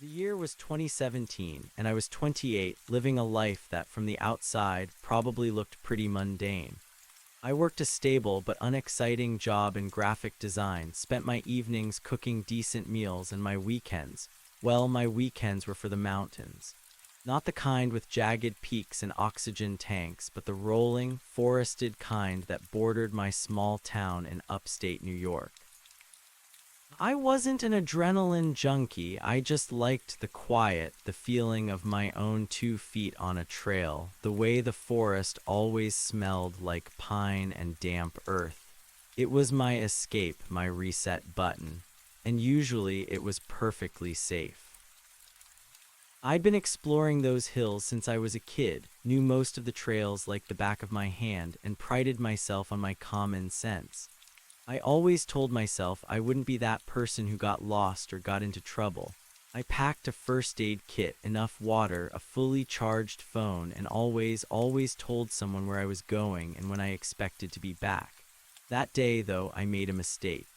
The year was 2017, and I was 28, living a life that, from the outside, probably looked pretty mundane. I worked a stable but unexciting job in graphic design, spent my evenings cooking decent meals, and my weekends, well, my weekends were for the mountains. Not the kind with jagged peaks and oxygen tanks, but the rolling, forested kind that bordered my small town in upstate New York. I wasn't an adrenaline junkie, I just liked the quiet, the feeling of my own 2 feet on a trail, the way the forest always smelled like pine and damp earth. It was my escape, my reset button, and usually it was perfectly safe. I'd been exploring those hills since I was a kid, knew most of the trails like the back of my hand, and prided myself on my common sense. I always told myself I wouldn't be that person who got lost or got into trouble. I packed a first aid kit, enough water, a fully charged phone, and always told someone where I was going and when I expected to be back. That day, though, I made a mistake.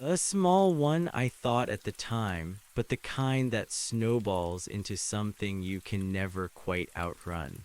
A small one, I thought at the time, but the kind that snowballs into something you can never quite outrun.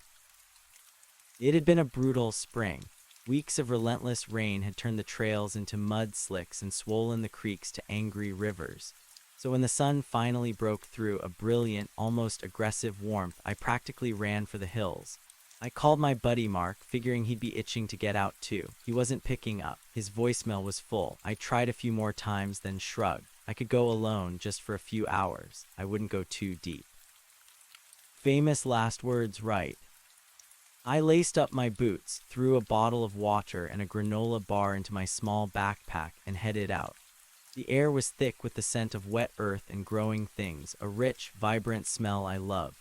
It had been a brutal spring. Weeks of relentless rain had turned the trails into mud slicks and swollen the creeks to angry rivers. So when the sun finally broke through a brilliant, almost aggressive warmth, I practically ran for the hills. I called my buddy Mark, figuring he'd be itching to get out too. He wasn't picking up. His voicemail was full. I tried a few more times, then shrugged. I could go alone just for a few hours. I wouldn't go too deep. Famous last words, right? I laced up my boots, threw a bottle of water and a granola bar into my small backpack, and headed out. The air was thick with the scent of wet earth and growing things, a rich, vibrant smell I loved.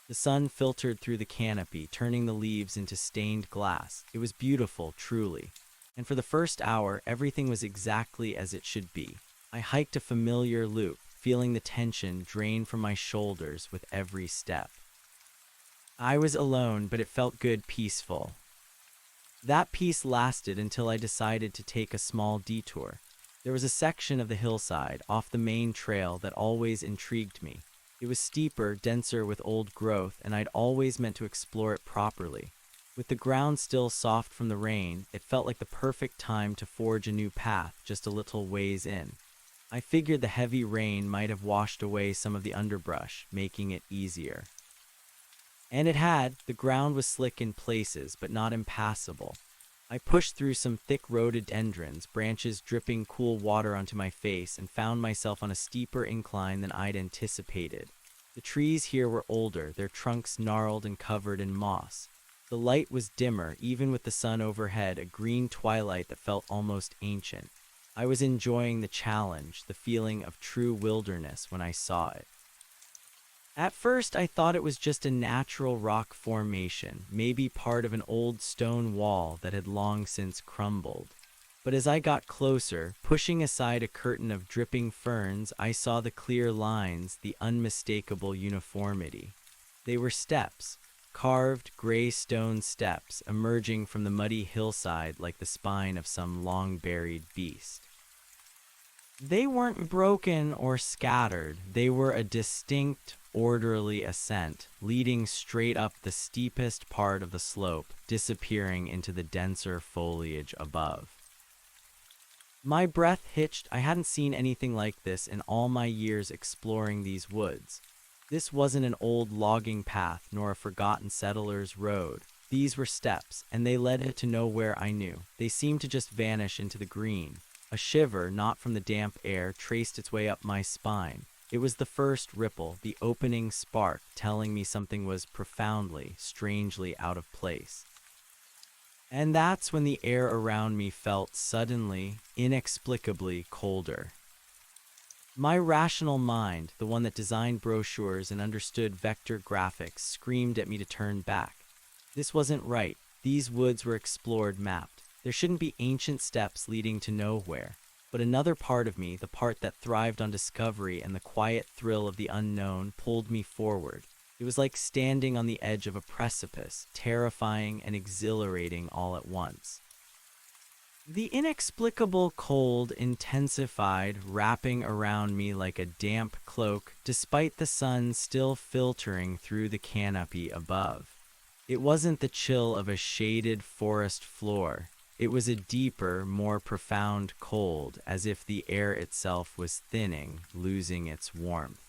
The sun filtered through the canopy, turning the leaves into stained glass. It was beautiful, truly. And for the first hour, everything was exactly as it should be. I hiked a familiar loop, feeling the tension drain from my shoulders with every step. I was alone, but it felt good, peaceful. That peace lasted until I decided to take a small detour. There was a section of the hillside, off the main trail, that always intrigued me. It was steeper, denser with old growth, and I'd always meant to explore it properly. With the ground still soft from the rain, it felt like the perfect time to forge a new path just a little ways in. I figured the heavy rain might have washed away some of the underbrush, making it easier. And it had. The ground was slick in places, but not impassable. I pushed through some thick rhododendrons, branches dripping cool water onto my face, and found myself on a steeper incline than I'd anticipated. The trees here were older, their trunks gnarled and covered in moss. The light was dimmer, even with the sun overhead, a green twilight that felt almost ancient. I was enjoying the challenge, the feeling of true wilderness when I saw it. At first, I thought it was just a natural rock formation, maybe part of an old stone wall that had long since crumbled. But as I got closer, pushing aside a curtain of dripping ferns, I saw the clear lines, the unmistakable uniformity. They were steps, carved gray stone steps emerging from the muddy hillside like the spine of some long-buried beast. They weren't broken or scattered, they were a distinct, orderly ascent, leading straight up the steepest part of the slope, disappearing into the denser foliage above. My breath hitched. I hadn't seen anything like this in all my years exploring these woods. This wasn't an old logging path, nor a forgotten settler's road. These were steps, and they led to nowhere I knew. They seemed to just vanish into the green. A shiver, not from the damp air, traced its way up my spine. It was the first ripple, the opening spark, telling me something was profoundly, strangely out of place. And that's when the air around me felt suddenly, inexplicably colder. My rational mind, the one that designed brochures and understood vector graphics, screamed at me to turn back. This wasn't right. These woods were explored, mapped. There shouldn't be ancient steps leading to nowhere. But another part of me, the part that thrived on discovery and the quiet thrill of the unknown, pulled me forward. It was like standing on the edge of a precipice, terrifying and exhilarating all at once. The inexplicable cold intensified, wrapping around me like a damp cloak, despite the sun still filtering through the canopy above. It wasn't the chill of a shaded forest floor. It was a deeper, more profound cold, as if the air itself was thinning, losing its warmth.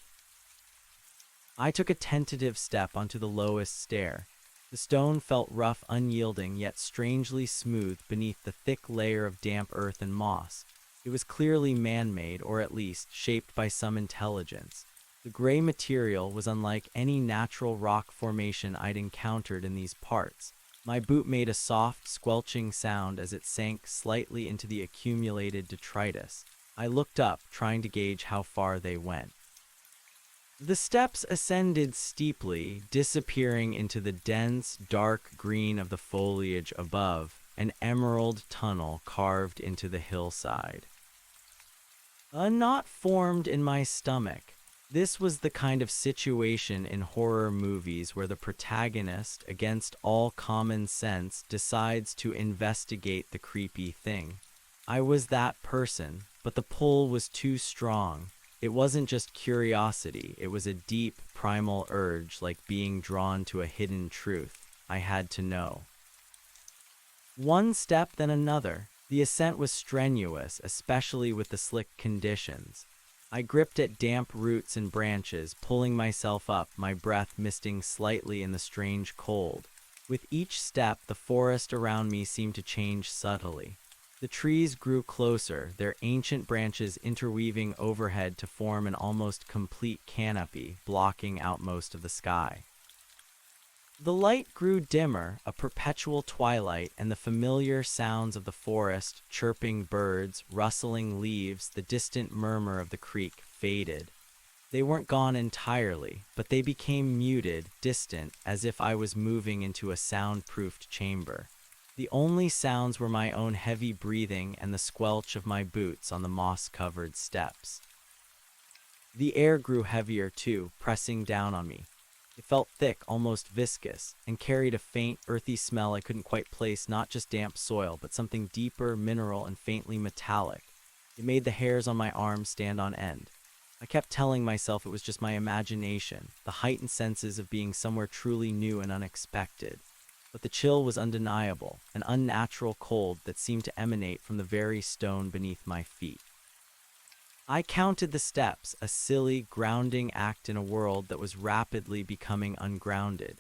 I took a tentative step onto the lowest stair. The stone felt rough, unyielding, yet strangely smooth beneath the thick layer of damp earth and moss. It was clearly man-made, or at least shaped by some intelligence. The gray material was unlike any natural rock formation I'd encountered in these parts. My boot made a soft, squelching sound as it sank slightly into the accumulated detritus. I looked up, trying to gauge how far they went. The steps ascended steeply, disappearing into the dense, dark green of the foliage above, an emerald tunnel carved into the hillside. A knot formed in my stomach. This was the kind of situation in horror movies where the protagonist, against all common sense, decides to investigate the creepy thing. I was that person, but the pull was too strong. It wasn't just curiosity, it was a deep, primal urge, like being drawn to a hidden truth. I had to know. One step, then another. The ascent was strenuous, especially with the slick conditions. I gripped at damp roots and branches, pulling myself up, my breath misting slightly in the strange cold. With each step, the forest around me seemed to change subtly. The trees grew closer, their ancient branches interweaving overhead to form an almost complete canopy, blocking out most of the sky. The light grew dimmer, a perpetual twilight, and the familiar sounds of the forest, chirping birds, rustling leaves, the distant murmur of the creek, faded. They weren't gone entirely, but they became muted, distant, as if I was moving into a soundproofed chamber. The only sounds were my own heavy breathing and the squelch of my boots on the moss-covered steps. The air grew heavier too, pressing down on me. It felt thick, almost viscous, and carried a faint, earthy smell I couldn't quite place, not just damp soil, but something deeper, mineral, and faintly metallic. It made the hairs on my arms stand on end. I kept telling myself it was just my imagination, the heightened senses of being somewhere truly new and unexpected. But the chill was undeniable, an unnatural cold that seemed to emanate from the very stone beneath my feet. I counted the steps, a silly, grounding act in a world that was rapidly becoming ungrounded.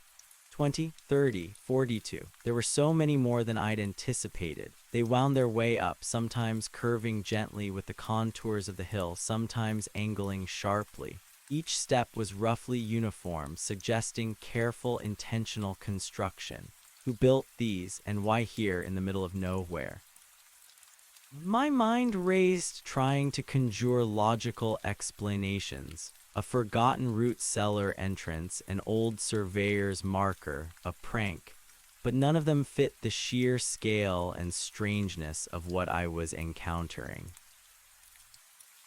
20, 30, 42. There were so many more than I'd anticipated. They wound their way up, sometimes curving gently with the contours of the hill, sometimes angling sharply. Each step was roughly uniform, suggesting careful, intentional construction. Who built these, and why here in the middle of nowhere? My mind raced, trying to conjure logical explanations. A forgotten root cellar entrance, an old surveyor's marker, a prank. But none of them fit the sheer scale and strangeness of what I was encountering.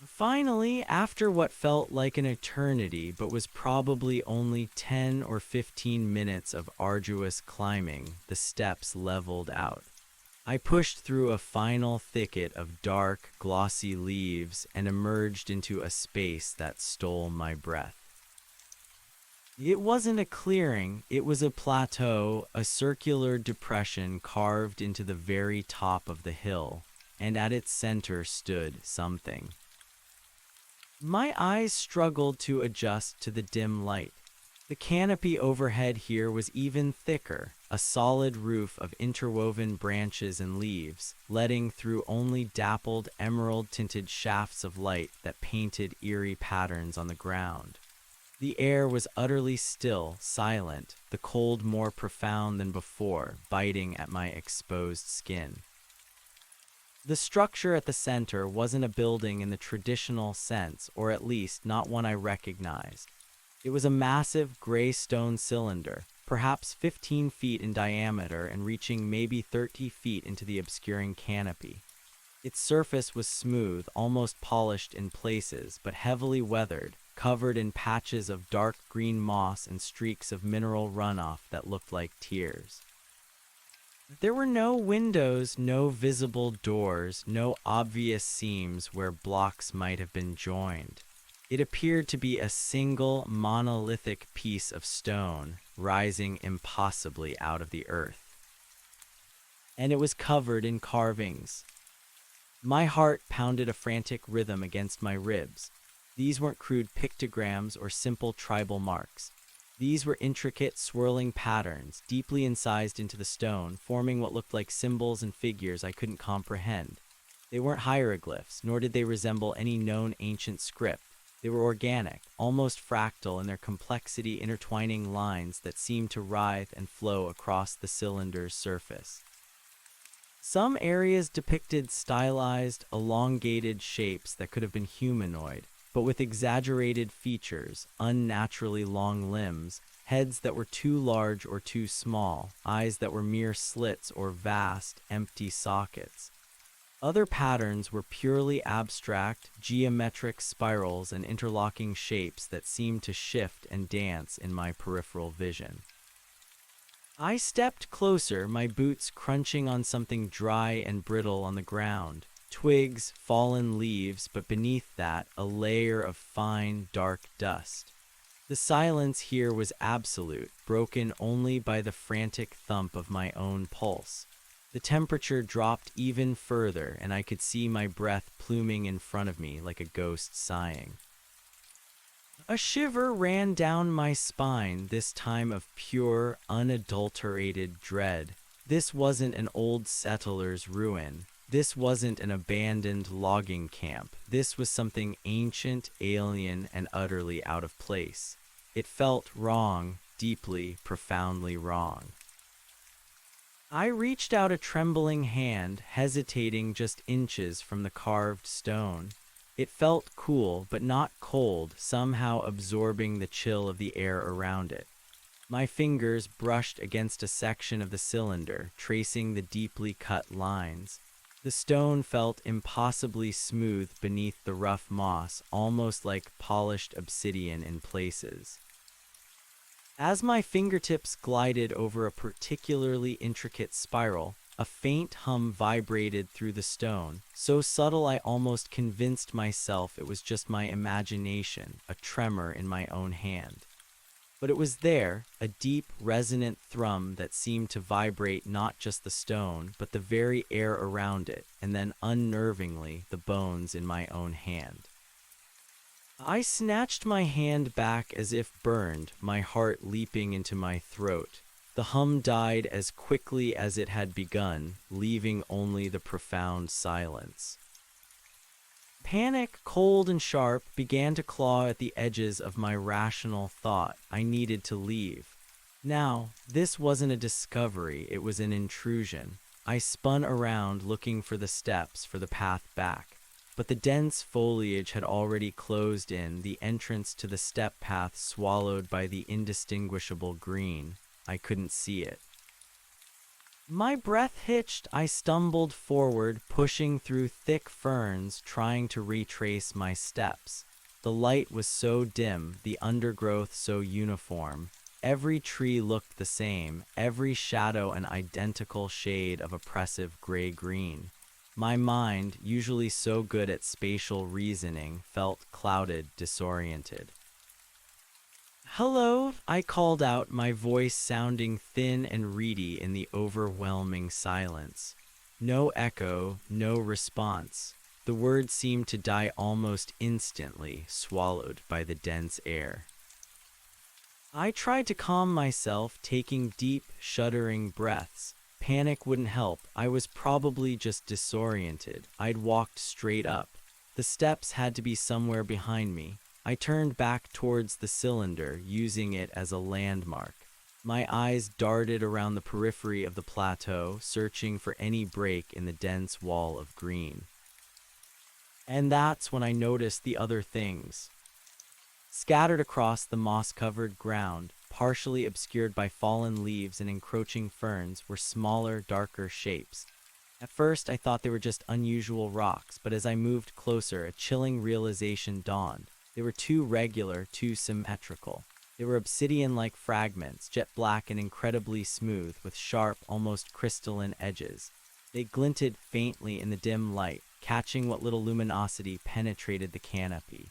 Finally, after what felt like an eternity but was probably only 10 or 15 minutes of arduous climbing, the steps leveled out. I pushed through a final thicket of dark, glossy leaves and emerged into a space that stole my breath. It wasn't a clearing, it was a plateau, a circular depression carved into the very top of the hill, and at its center stood something. My eyes struggled to adjust to the dim light. The canopy overhead here was even thicker, a solid roof of interwoven branches and leaves, letting through only dappled, emerald-tinted shafts of light that painted eerie patterns on the ground. The air was utterly still, silent, the cold more profound than before, biting at my exposed skin. The structure at the center wasn't a building in the traditional sense, or at least not one I recognized. It was a massive gray stone cylinder, perhaps 15 feet in diameter and reaching maybe 30 feet into the obscuring canopy. Its surface was smooth, almost polished in places, but heavily weathered, covered in patches of dark green moss and streaks of mineral runoff that looked like tears. There were no windows, no visible doors, no obvious seams where blocks might have been joined. It appeared to be a single monolithic piece of stone rising impossibly out of the earth. And it was covered in carvings. My heart pounded a frantic rhythm against my ribs. These weren't crude pictograms or simple tribal marks. These were intricate, swirling patterns, deeply incised into the stone, forming what looked like symbols and figures I couldn't comprehend. They weren't hieroglyphs, nor did they resemble any known ancient script. They were organic, almost fractal in their complexity, intertwining lines that seemed to writhe and flow across the cylinder's surface. Some areas depicted stylized, elongated shapes that could have been humanoid, but with exaggerated features, unnaturally long limbs, heads that were too large or too small, eyes that were mere slits or vast, empty sockets. Other patterns were purely abstract, geometric spirals and interlocking shapes that seemed to shift and dance in my peripheral vision. I stepped closer, my boots crunching on something dry and brittle on the ground. Twigs, fallen leaves, but beneath that, a layer of fine, dark dust. The silence here was absolute, broken only by the frantic thump of my own pulse. The temperature dropped even further, and I could see my breath pluming in front of me like a ghost sighing. A shiver ran down my spine, this time of pure, unadulterated dread. This wasn't an old settler's ruin. This wasn't an abandoned logging camp. This was something ancient, alien, and utterly out of place. It felt wrong, deeply, profoundly wrong. I reached out a trembling hand, hesitating just inches from the carved stone. It felt cool, but not cold, somehow absorbing the chill of the air around it. My fingers brushed against a section of the cylinder, tracing the deeply cut lines. The stone felt impossibly smooth beneath the rough moss, almost like polished obsidian in places. As my fingertips glided over a particularly intricate spiral, a faint hum vibrated through the stone, so subtle I almost convinced myself it was just my imagination, a tremor in my own hand. But it was there, a deep, resonant thrum that seemed to vibrate not just the stone, but the very air around it, and then unnervingly, the bones in my own hand. I snatched my hand back as if burned, my heart leaping into my throat. The hum died as quickly as it had begun, leaving only the profound silence. Panic, cold and sharp, began to claw at the edges of my rational thought. I needed to leave. Now, this wasn't a discovery, it was an intrusion. I spun around, looking for the steps, for the path back. But the dense foliage had already closed in, the entrance to the step path swallowed by the indistinguishable green. I couldn't see it. My breath hitched. I stumbled forward, pushing through thick ferns, trying to retrace my steps. The light was so dim, the undergrowth so uniform. Every tree looked the same, every shadow an identical shade of oppressive gray-green. My mind, usually so good at spatial reasoning, felt clouded, disoriented. "Hello," I called out, my voice sounding thin and reedy in the overwhelming silence. No echo, no response. The word seemed to die almost instantly, swallowed by the dense air. I tried to calm myself, taking deep, shuddering breaths. Panic wouldn't help. I was probably just disoriented. I'd walked straight up. The steps had to be somewhere behind me. I turned back towards the cylinder, using it as a landmark. My eyes darted around the periphery of the plateau, searching for any break in the dense wall of green. And that's when I noticed the other things. Scattered across the moss-covered ground, partially obscured by fallen leaves and encroaching ferns, were smaller, darker shapes. At first, I thought they were just unusual rocks, but as I moved closer, a chilling realization dawned. They were too regular, too symmetrical. They were obsidian-like fragments, jet black and incredibly smooth, with sharp, almost crystalline edges. They glinted faintly in the dim light, catching what little luminosity penetrated the canopy.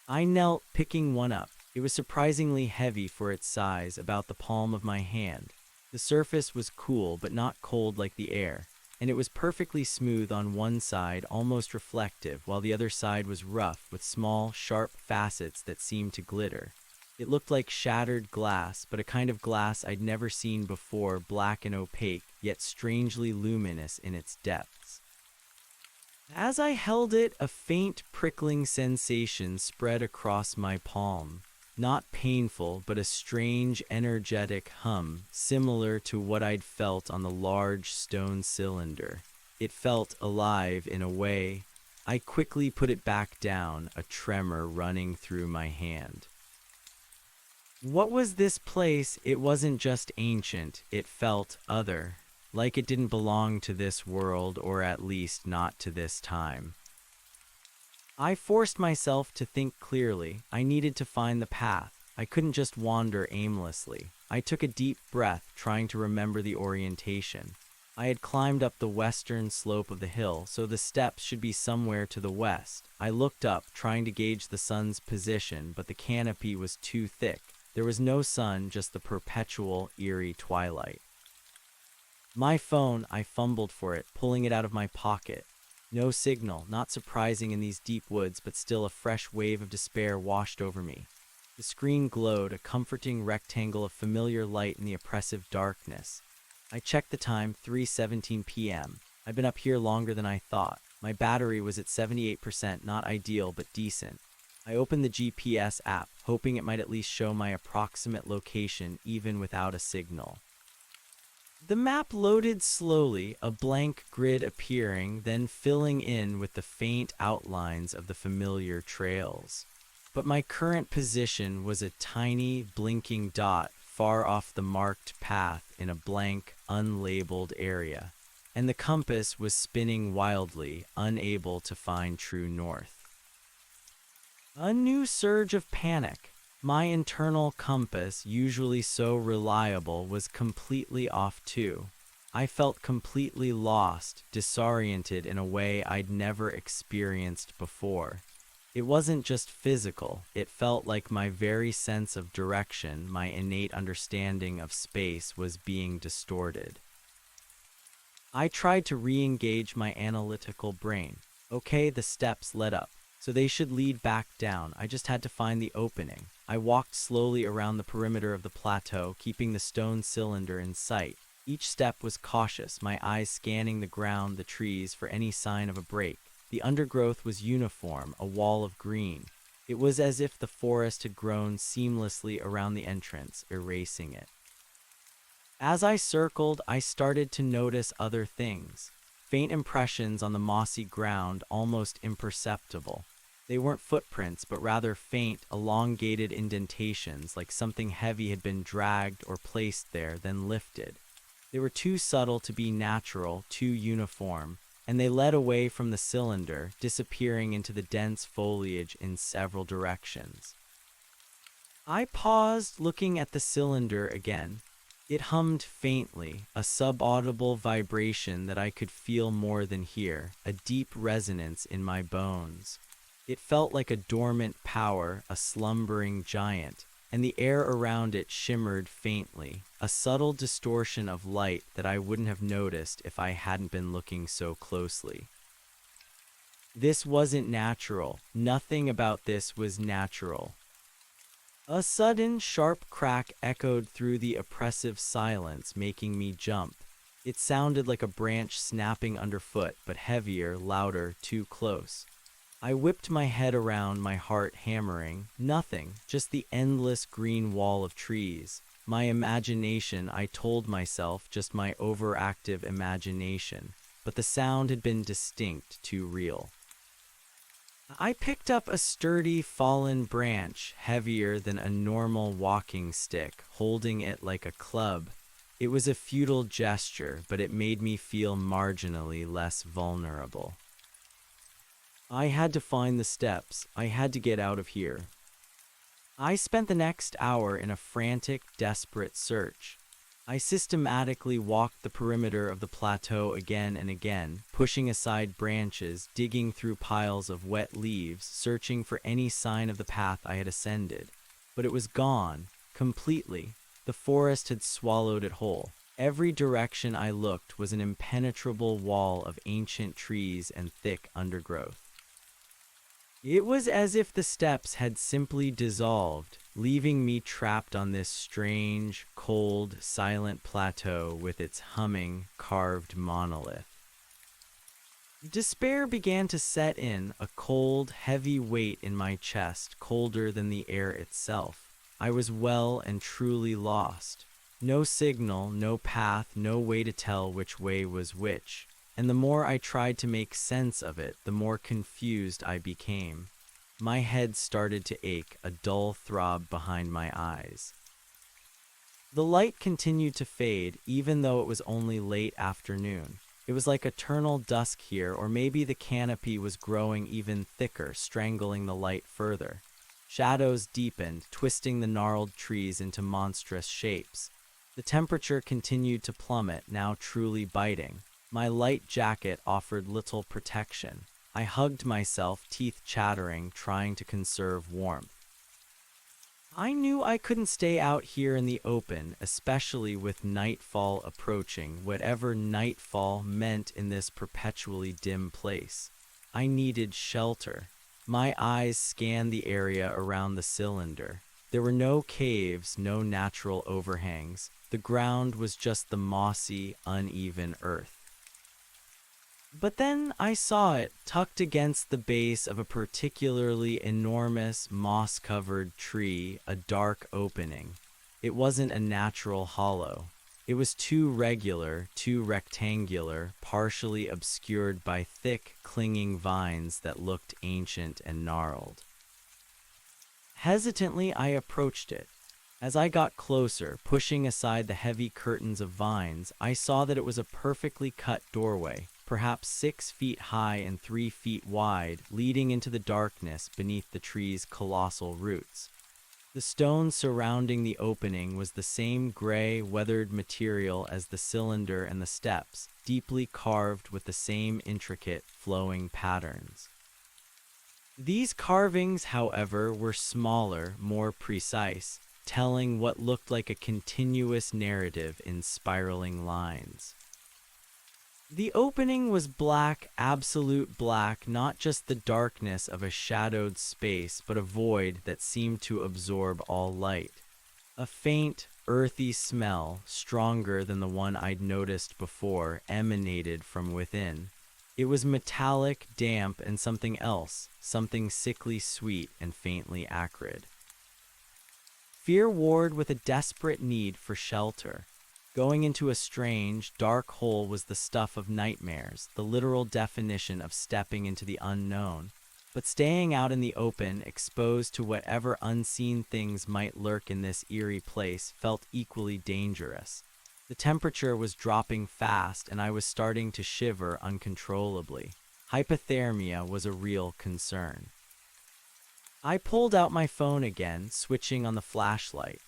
I knelt, picking one up. It was surprisingly heavy for its size, about the palm of my hand. The surface was cool but not cold like the air, and it was perfectly smooth on one side, almost reflective, while the other side was rough with small, sharp facets that seemed to glitter. It looked like shattered glass, but a kind of glass I'd never seen before, black and opaque, yet strangely luminous in its depths. As I held it, a faint prickling sensation spread across my palm. Not painful, but a strange, energetic hum, similar to what I'd felt on the large stone cylinder. It felt alive in a way. I quickly put it back down, a tremor running through my hand. What was this place? It wasn't just ancient, it felt other, like it didn't belong to this world, or at least not to this time. I forced myself to think clearly. I needed to find the path. I couldn't just wander aimlessly. I took a deep breath, trying to remember the orientation. I had climbed up the western slope of the hill, so the steps should be somewhere to the west. I looked up, trying to gauge the sun's position, but the canopy was too thick. There was no sun, just the perpetual, eerie twilight. My phone, I fumbled for it, pulling it out of my pocket. No signal, not surprising in these deep woods, but still a fresh wave of despair washed over me. The screen glowed, a comforting rectangle of familiar light in the oppressive darkness. I checked the time, 3:17 p.m. I'd been up here longer than I thought. My battery was at 78%, not ideal, but decent. I opened the GPS app, hoping it might at least show my approximate location even without a signal. The map loaded slowly, a blank grid appearing, then filling in with the faint outlines of the familiar trails. But my current position was a tiny, blinking dot far off the marked path in a blank, unlabeled area, and the compass was spinning wildly, unable to find true north. A new surge of panic. My internal compass, usually so reliable, was completely off too. I felt completely lost, disoriented in a way I'd never experienced before. It wasn't just physical, it felt like my very sense of direction, my innate understanding of space, was being distorted. I tried to re-engage my analytical brain. Okay, the steps led up, so they should lead back down. I just had to find the opening. I walked slowly around the perimeter of the plateau, keeping the stone cylinder in sight. Each step was cautious, my eyes scanning the ground, the trees, for any sign of a break. The undergrowth was uniform, a wall of green. It was as if the forest had grown seamlessly around the entrance, erasing it. As I circled, I started to notice other things. Faint impressions on the mossy ground, almost imperceptible. They weren't footprints, but rather faint, elongated indentations, like something heavy had been dragged or placed there, then lifted. They were too subtle to be natural, too uniform, and they led away from the cylinder, disappearing into the dense foliage in several directions. I paused, looking at the cylinder again. It hummed faintly, a subaudible vibration that I could feel more than hear, a deep resonance in my bones. It felt like a dormant power, a slumbering giant, and the air around it shimmered faintly, a subtle distortion of light that I wouldn't have noticed if I hadn't been looking so closely. This wasn't natural. Nothing about this was natural. A sudden, sharp crack echoed through the oppressive silence, making me jump. It sounded like a branch snapping underfoot, but heavier, louder, too close. I whipped my head around, my heart hammering. Nothing, just the endless green wall of trees. My imagination, I told myself, just my overactive imagination. But the sound had been distinct, too real. I picked up a sturdy, fallen branch, heavier than a normal walking stick, holding it like a club. It was a futile gesture, but it made me feel marginally less vulnerable. I had to find the steps. I had to get out of here. I spent the next hour in a frantic, desperate search. I systematically walked the perimeter of the plateau again and again, pushing aside branches, digging through piles of wet leaves, searching for any sign of the path I had ascended. But it was gone, completely. The forest had swallowed it whole. Every direction I looked was an impenetrable wall of ancient trees and thick undergrowth. It was as if the steppes had simply dissolved, leaving me trapped on this strange, cold, silent plateau with its humming, carved monolith. Despair began to set in, a cold, heavy weight in my chest, colder than the air itself. I was well and truly lost. No signal, no path, no way to tell which way was which. And the more I tried to make sense of it, the more confused I became. My head started to ache, a dull throb behind my eyes. The light continued to fade, even though it was only late afternoon. It was like eternal dusk here, or maybe the canopy was growing even thicker, strangling the light further. Shadows deepened, twisting the gnarled trees into monstrous shapes. The temperature continued to plummet, now truly biting. My light jacket offered little protection. I hugged myself, teeth chattering, trying to conserve warmth. I knew I couldn't stay out here in the open, especially with nightfall approaching, whatever nightfall meant in this perpetually dim place. I needed shelter. My eyes scanned the area around the cylinder. There were no caves, no natural overhangs. The ground was just the mossy, uneven earth. But then I saw it, tucked against the base of a particularly enormous, moss-covered tree, a dark opening. It wasn't a natural hollow. It was too regular, too rectangular, partially obscured by thick, clinging vines that looked ancient and gnarled. Hesitantly, I approached it. As I got closer, pushing aside the heavy curtains of vines, I saw that it was a perfectly cut doorway, perhaps 6 feet high and 3 feet wide, leading into the darkness beneath the tree's colossal roots. The stone surrounding the opening was the same gray, weathered material as the cylinder and the steps, deeply carved with the same intricate, flowing patterns. These carvings, however, were smaller, more precise, telling what looked like a continuous narrative in spiraling lines. The opening was black, absolute black, not just the darkness of a shadowed space, but a void that seemed to absorb all light. A faint, earthy smell, stronger than the one I'd noticed before, emanated from within. It was metallic, damp, and something else, something sickly sweet and faintly acrid. Fear warred with a desperate need for shelter. Going into a strange, dark hole was the stuff of nightmares, the literal definition of stepping into the unknown. But staying out in the open, exposed to whatever unseen things might lurk in this eerie place, felt equally dangerous. The temperature was dropping fast, and I was starting to shiver uncontrollably. Hypothermia was a real concern. I pulled out my phone again, switching on the flashlight.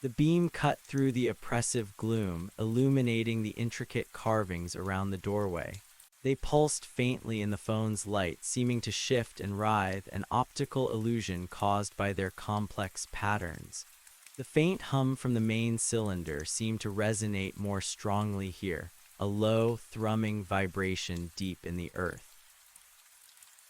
The beam cut through the oppressive gloom, illuminating the intricate carvings around the doorway. They pulsed faintly in the phone's light, seeming to shift and writhe, an optical illusion caused by their complex patterns. The faint hum from the main cylinder seemed to resonate more strongly here, a low, thrumming vibration deep in the earth.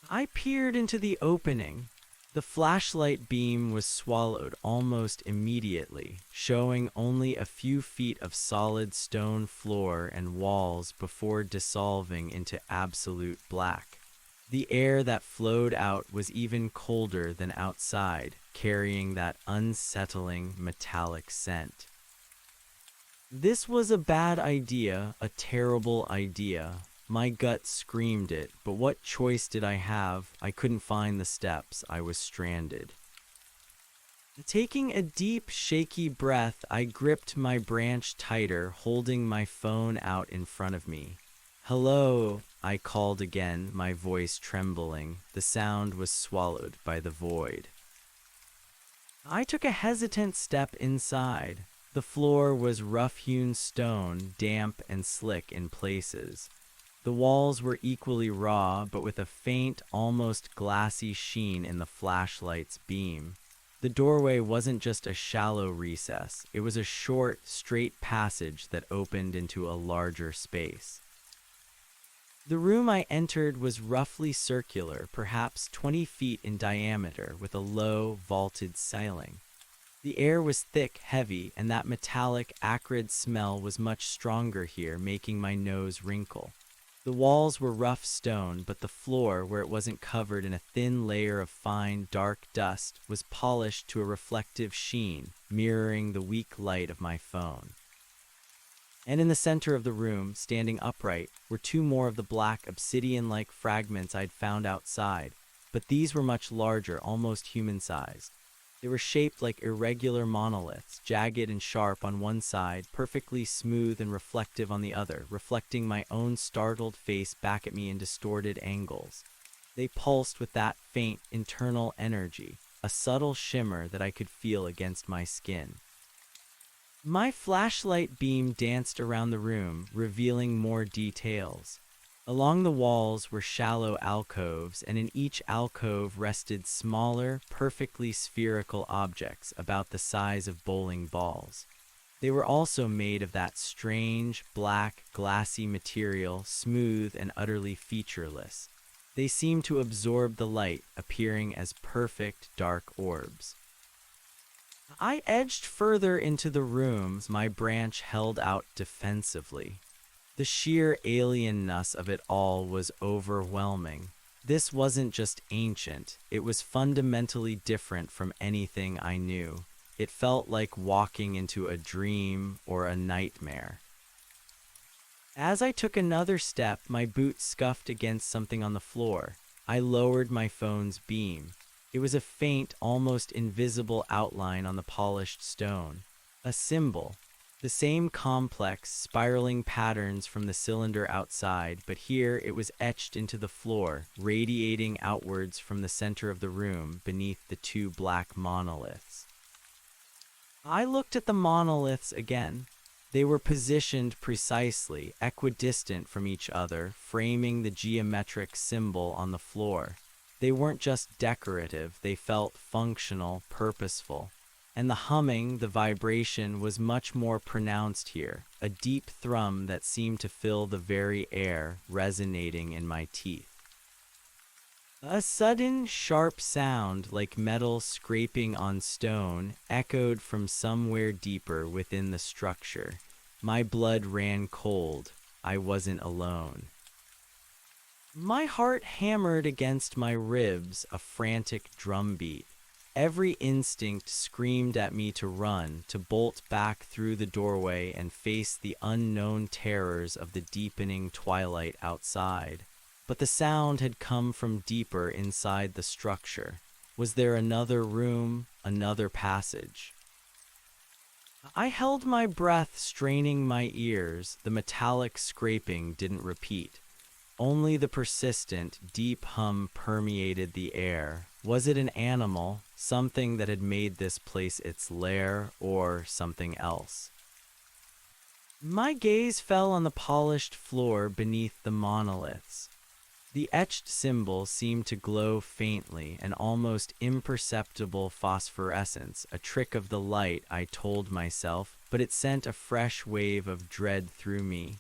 I peered into the opening. The flashlight beam was swallowed almost immediately, showing only a few feet of solid stone floor and walls before dissolving into absolute black. The air that flowed out was even colder than outside, carrying that unsettling metallic scent. This was a bad idea, a terrible idea. My gut screamed it, but what choice did I have? I couldn't find the steps. I was stranded. Taking a deep, shaky breath, I gripped my branch tighter, holding my phone out in front of me. "Hello," I called again, my voice trembling. The sound was swallowed by the void. I took a hesitant step inside. The floor was rough-hewn stone, damp and slick in places. The walls were equally raw, but with a faint, almost glassy sheen in the flashlight's beam. The doorway wasn't just a shallow recess, it was a short, straight passage that opened into a larger space. The room I entered was roughly circular, perhaps 20 feet in diameter, with a low, vaulted ceiling. The air was thick, heavy, and that metallic, acrid smell was much stronger here, making my nose wrinkle. The walls were rough stone, but the floor, where it wasn't covered in a thin layer of fine, dark dust, was polished to a reflective sheen, mirroring the weak light of my phone. And in the center of the room, standing upright, were two more of the black, obsidian-like fragments I'd found outside, but these were much larger, almost human-sized. They were shaped like irregular monoliths, jagged and sharp on one side, perfectly smooth and reflective on the other, reflecting my own startled face back at me in distorted angles. They pulsed with that faint, internal energy, a subtle shimmer that I could feel against my skin. My flashlight beam danced around the room, revealing more details. Along the walls were shallow alcoves, and in each alcove rested smaller, perfectly spherical objects about the size of bowling balls. They were also made of that strange, black, glassy material, smooth and utterly featureless. They seemed to absorb the light, appearing as perfect, dark orbs. I edged further into the rooms, my branch held out defensively. The sheer alienness of it all was overwhelming. This wasn't just ancient, it was fundamentally different from anything I knew. It felt like walking into a dream or a nightmare. As I took another step, my boot scuffed against something on the floor. I lowered my phone's beam. It was a faint, almost invisible outline on the polished stone. A symbol. The same complex, spiraling patterns from the cylinder outside, but here it was etched into the floor, radiating outwards from the center of the room beneath the two black monoliths. I looked at the monoliths again. They were positioned precisely, equidistant from each other, framing the geometric symbol on the floor. They weren't just decorative, they felt functional, purposeful. And the humming, the vibration, was much more pronounced here, a deep thrum that seemed to fill the very air, resonating in my teeth. A sudden, sharp sound, like metal scraping on stone, echoed from somewhere deeper within the structure. My blood ran cold. I wasn't alone. My heart hammered against my ribs, a frantic drumbeat. Every instinct screamed at me to run, to bolt back through the doorway and face the unknown terrors of the deepening twilight outside. But the sound had come from deeper inside the structure. Was there another room, another passage? I held my breath, straining my ears. The metallic scraping didn't repeat. Only the persistent, deep hum permeated the air. Was it an animal, something that had made this place its lair, or something else? My gaze fell on the polished floor beneath the monoliths. The etched symbol seemed to glow faintly, an almost imperceptible phosphorescence, a trick of the light, I told myself, but it sent a fresh wave of dread through me.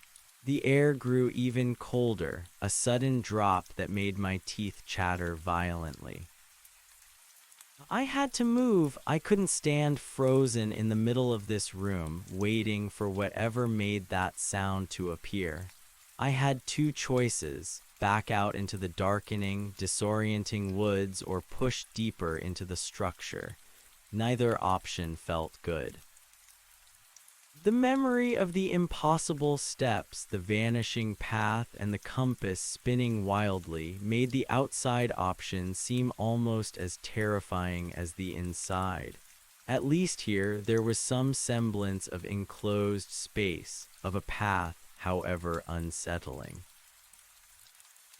The air grew even colder, a sudden drop that made my teeth chatter violently. I had to move. I couldn't stand frozen in the middle of this room, waiting for whatever made that sound to appear. I had two choices: back out into the darkening, disorienting woods or push deeper into the structure. Neither option felt good. The memory of the impossible steps, the vanishing path, and the compass spinning wildly made the outside option seem almost as terrifying as the inside. At least here, there was some semblance of enclosed space, of a path, however unsettling.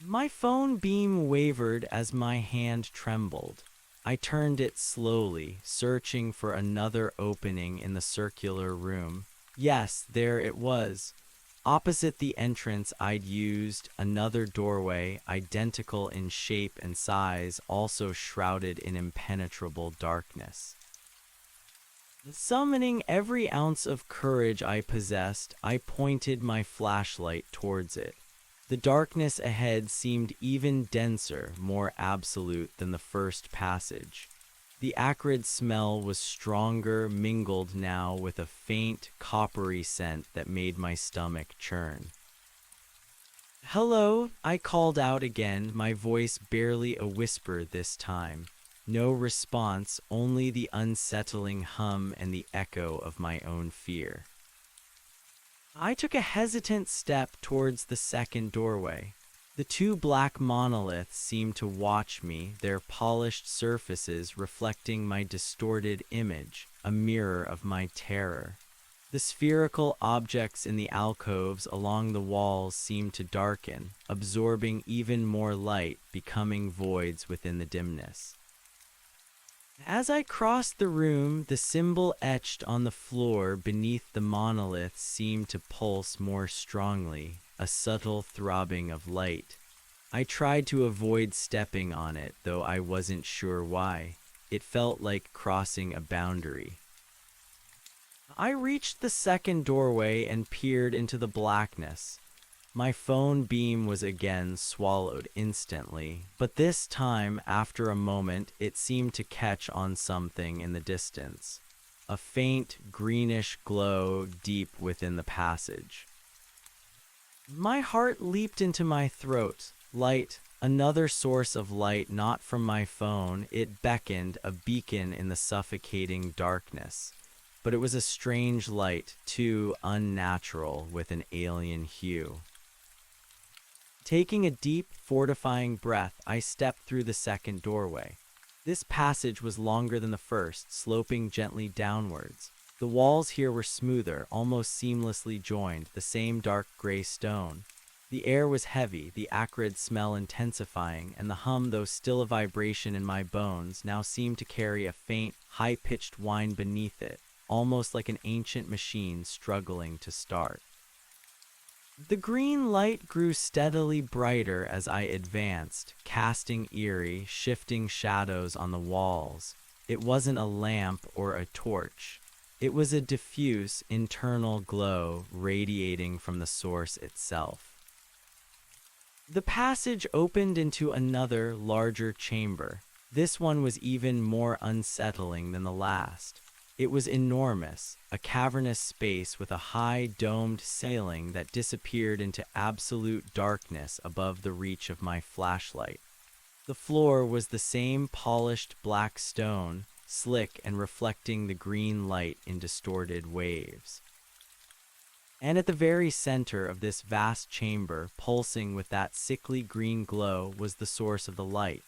My phone beam wavered as my hand trembled. I turned it slowly, searching for another opening in the circular room. Yes, there it was. Opposite the entrance I'd used, another doorway, identical in shape and size, also shrouded in impenetrable darkness. Summoning every ounce of courage I possessed, I pointed my flashlight towards it. The darkness ahead seemed even denser, more absolute than the first passage. The acrid smell was stronger, mingled now with a faint, coppery scent that made my stomach churn. "Hello," I called out again, my voice barely a whisper this time. No response, only the unsettling hum and the echo of my own fear. I took a hesitant step towards the second doorway. The two black monoliths seemed to watch me, their polished surfaces reflecting my distorted image, a mirror of my terror. The spherical objects in the alcoves along the walls seemed to darken, absorbing even more light, becoming voids within the dimness. As I crossed the room, the symbol etched on the floor beneath the monolith seemed to pulse more strongly, a subtle throbbing of light. I tried to avoid stepping on it, though I wasn't sure why. It felt like crossing a boundary. I reached the second doorway and peered into the blackness. My phone beam was again swallowed instantly, but this time, after a moment, it seemed to catch on something in the distance. A faint, greenish glow deep within the passage. My heart leaped into my throat. Light, another source of light not from my phone, it beckoned, a beacon in the suffocating darkness. But it was a strange light, too unnatural, with an alien hue. Taking a deep, fortifying breath, I stepped through the second doorway. This passage was longer than the first, sloping gently downwards. The walls here were smoother, almost seamlessly joined, the same dark gray stone. The air was heavy, the acrid smell intensifying, and the hum, though still a vibration in my bones, now seemed to carry a faint, high-pitched whine beneath it, almost like an ancient machine struggling to start. The green light grew steadily brighter as I advanced, casting eerie, shifting shadows on the walls. It wasn't a lamp or a torch. It was a diffuse, internal glow radiating from the source itself. The passage opened into another, larger chamber. This one was even more unsettling than the last. It was enormous, a cavernous space with a high, domed ceiling that disappeared into absolute darkness above the reach of my flashlight. The floor was the same polished black stone, slick and reflecting the green light in distorted waves. And at the very center of this vast chamber, pulsing with that sickly green glow, was the source of the light.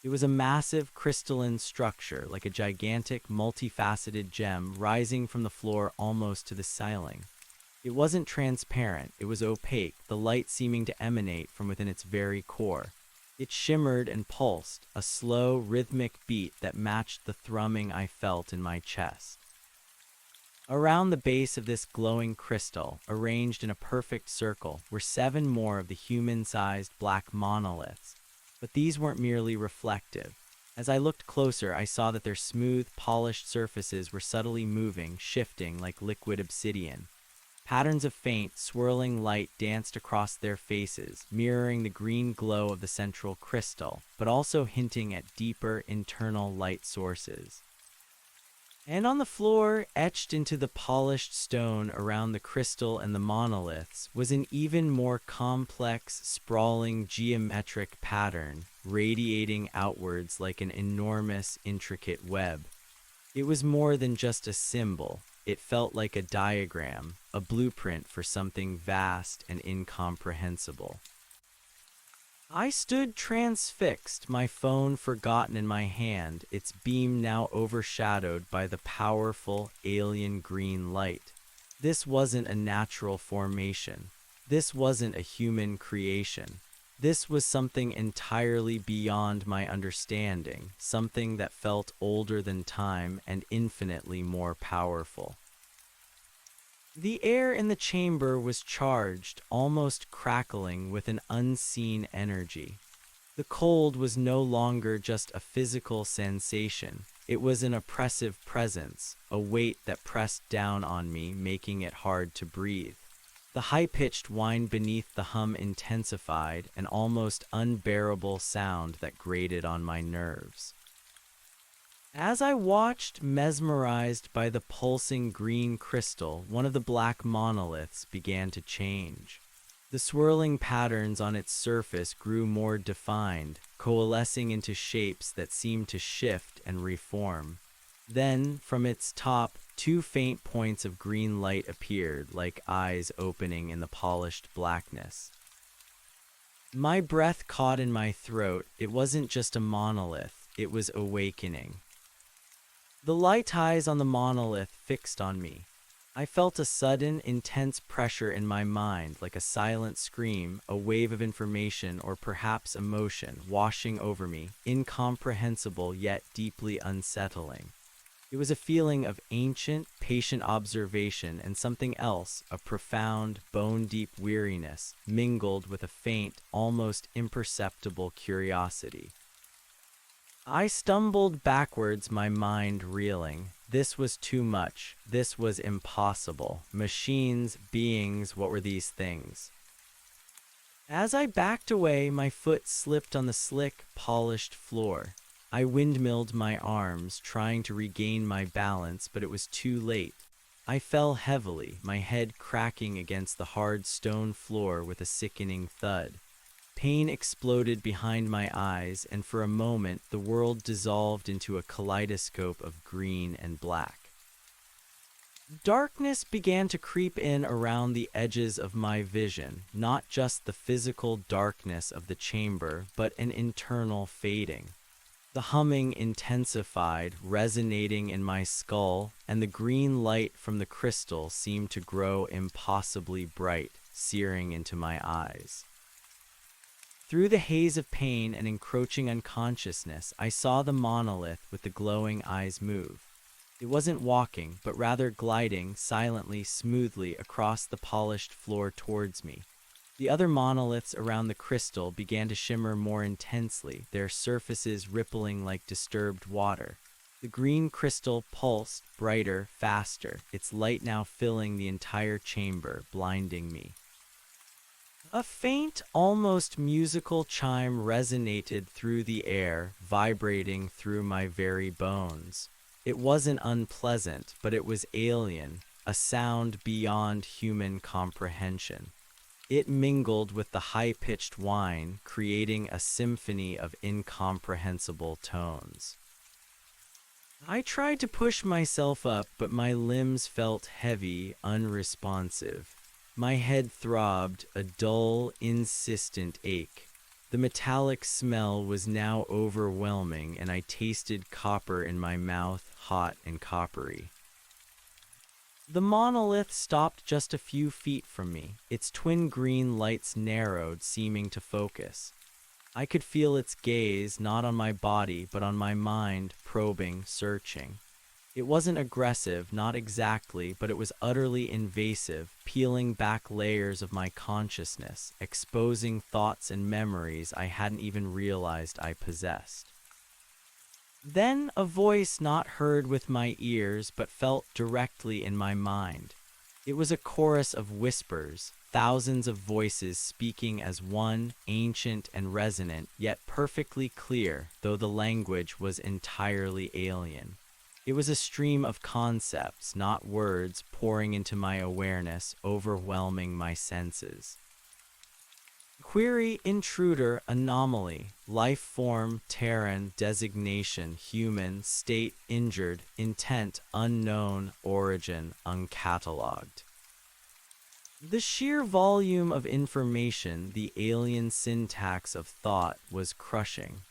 It was a massive crystalline structure, like a gigantic, multifaceted gem rising from the floor almost to the ceiling. It wasn't transparent, it was opaque, the light seeming to emanate from within its very core. It shimmered and pulsed, a slow, rhythmic beat that matched the thrumming I felt in my chest. Around the base of this glowing crystal, arranged in a perfect circle, were 7 more of the human-sized black monoliths. But these weren't merely reflective. As I looked closer, I saw that their smooth, polished surfaces were subtly moving, shifting like liquid obsidian. Patterns of faint, swirling light danced across their faces, mirroring the green glow of the central crystal, but also hinting at deeper, internal light sources. And on the floor, etched into the polished stone around the crystal and the monoliths, was an even more complex, sprawling geometric pattern, radiating outwards like an enormous, intricate web. It was more than just a symbol. It felt like a diagram, a blueprint for something vast and incomprehensible. I stood transfixed, my phone forgotten in my hand, its beam now overshadowed by the powerful, alien green light. This wasn't a natural formation. This wasn't a human creation. This was something entirely beyond my understanding, something that felt older than time and infinitely more powerful. The air in the chamber was charged, almost crackling with an unseen energy. The cold was no longer just a physical sensation. It was an oppressive presence, a weight that pressed down on me, making it hard to breathe. The high-pitched whine beneath the hum intensified, an almost unbearable sound that grated on my nerves. As I watched, mesmerized by the pulsing green crystal, one of the black monoliths began to change. The swirling patterns on its surface grew more defined, coalescing into shapes that seemed to shift and reform. Then, from its top, two faint points of green light appeared, like eyes opening in the polished blackness. My breath caught in my throat. It wasn't just a monolith, it was awakening. The light eyes on the monolith fixed on me. I felt a sudden, intense pressure in my mind, like a silent scream, a wave of information or perhaps emotion washing over me, incomprehensible yet deeply unsettling. It was a feeling of ancient, patient observation and something else, a profound, bone-deep weariness, mingled with a faint, almost imperceptible curiosity. I stumbled backwards, my mind reeling. This was too much. This was impossible. Machines, beings, what were these things? As I backed away, my foot slipped on the slick, polished floor. I windmilled my arms, trying to regain my balance, but it was too late. I fell heavily, my head cracking against the hard stone floor with a sickening thud. Pain exploded behind my eyes, and for a moment the world dissolved into a kaleidoscope of green and black. Darkness began to creep in around the edges of my vision, not just the physical darkness of the chamber, but an internal fading. The humming intensified, resonating in my skull, and the green light from the crystal seemed to grow impossibly bright, searing into my eyes. Through the haze of pain and encroaching unconsciousness, I saw the monolith with the glowing eyes move. It wasn't walking, but rather gliding silently, smoothly across the polished floor towards me. The other monoliths around the crystal began to shimmer more intensely, their surfaces rippling like disturbed water. The green crystal pulsed, brighter, faster, its light now filling the entire chamber, blinding me. A faint, almost musical chime resonated through the air, vibrating through my very bones. It wasn't unpleasant, but it was alien, a sound beyond human comprehension. It mingled with the high-pitched whine, creating a symphony of incomprehensible tones. I tried to push myself up, but my limbs felt heavy, unresponsive. My head throbbed, a dull, insistent ache. The metallic smell was now overwhelming, and I tasted copper in my mouth, hot and coppery. The monolith stopped just a few feet from me, its twin green lights narrowed, seeming to focus. I could feel its gaze, not on my body, but on my mind, probing, searching. It wasn't aggressive, not exactly, but it was utterly invasive, peeling back layers of my consciousness, exposing thoughts and memories I hadn't even realized I possessed. Then a voice not heard with my ears but felt directly in my mind. It was a chorus of whispers, thousands of voices speaking as one, ancient and resonant, yet perfectly clear, though the language was entirely alien. It was a stream of concepts, not words, pouring into my awareness, overwhelming my senses. Query, intruder, anomaly, life form, Terran, designation, human, state, injured, intent, unknown, origin, uncatalogued. The sheer volume of information, the alien syntax of thought, was crushing.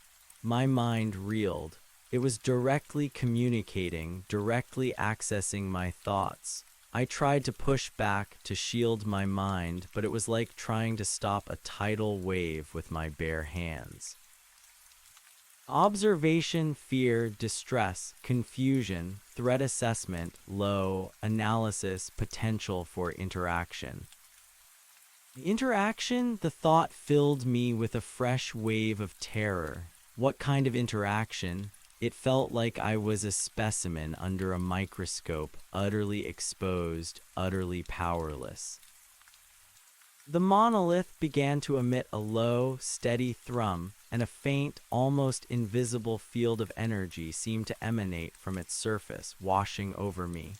My mind reeled. It was directly communicating, directly accessing my thoughts. I tried to push back to shield my mind, but it was like trying to stop a tidal wave with my bare hands. Observation, fear, distress, confusion, threat assessment, low, analysis, potential for interaction. The interaction, the thought filled me with a fresh wave of terror. What kind of interaction? It felt like I was a specimen under a microscope, utterly exposed, utterly powerless. The monolith began to emit a low, steady thrum, and a faint, almost invisible field of energy seemed to emanate from its surface, washing over me.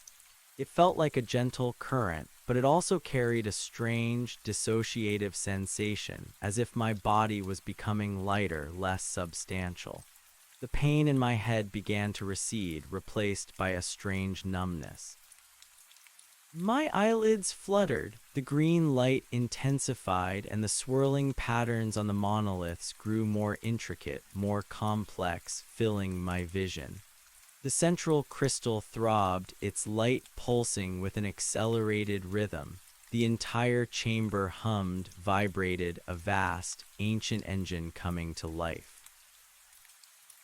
It felt like a gentle current, but it also carried a strange, dissociative sensation, as if my body was becoming lighter, less substantial. The pain in my head began to recede, replaced by a strange numbness. My eyelids fluttered, the green light intensified, and the swirling patterns on the monoliths grew more intricate, more complex, filling my vision. The central crystal throbbed, its light pulsing with an accelerated rhythm. The entire chamber hummed, vibrated, a vast, ancient engine coming to life.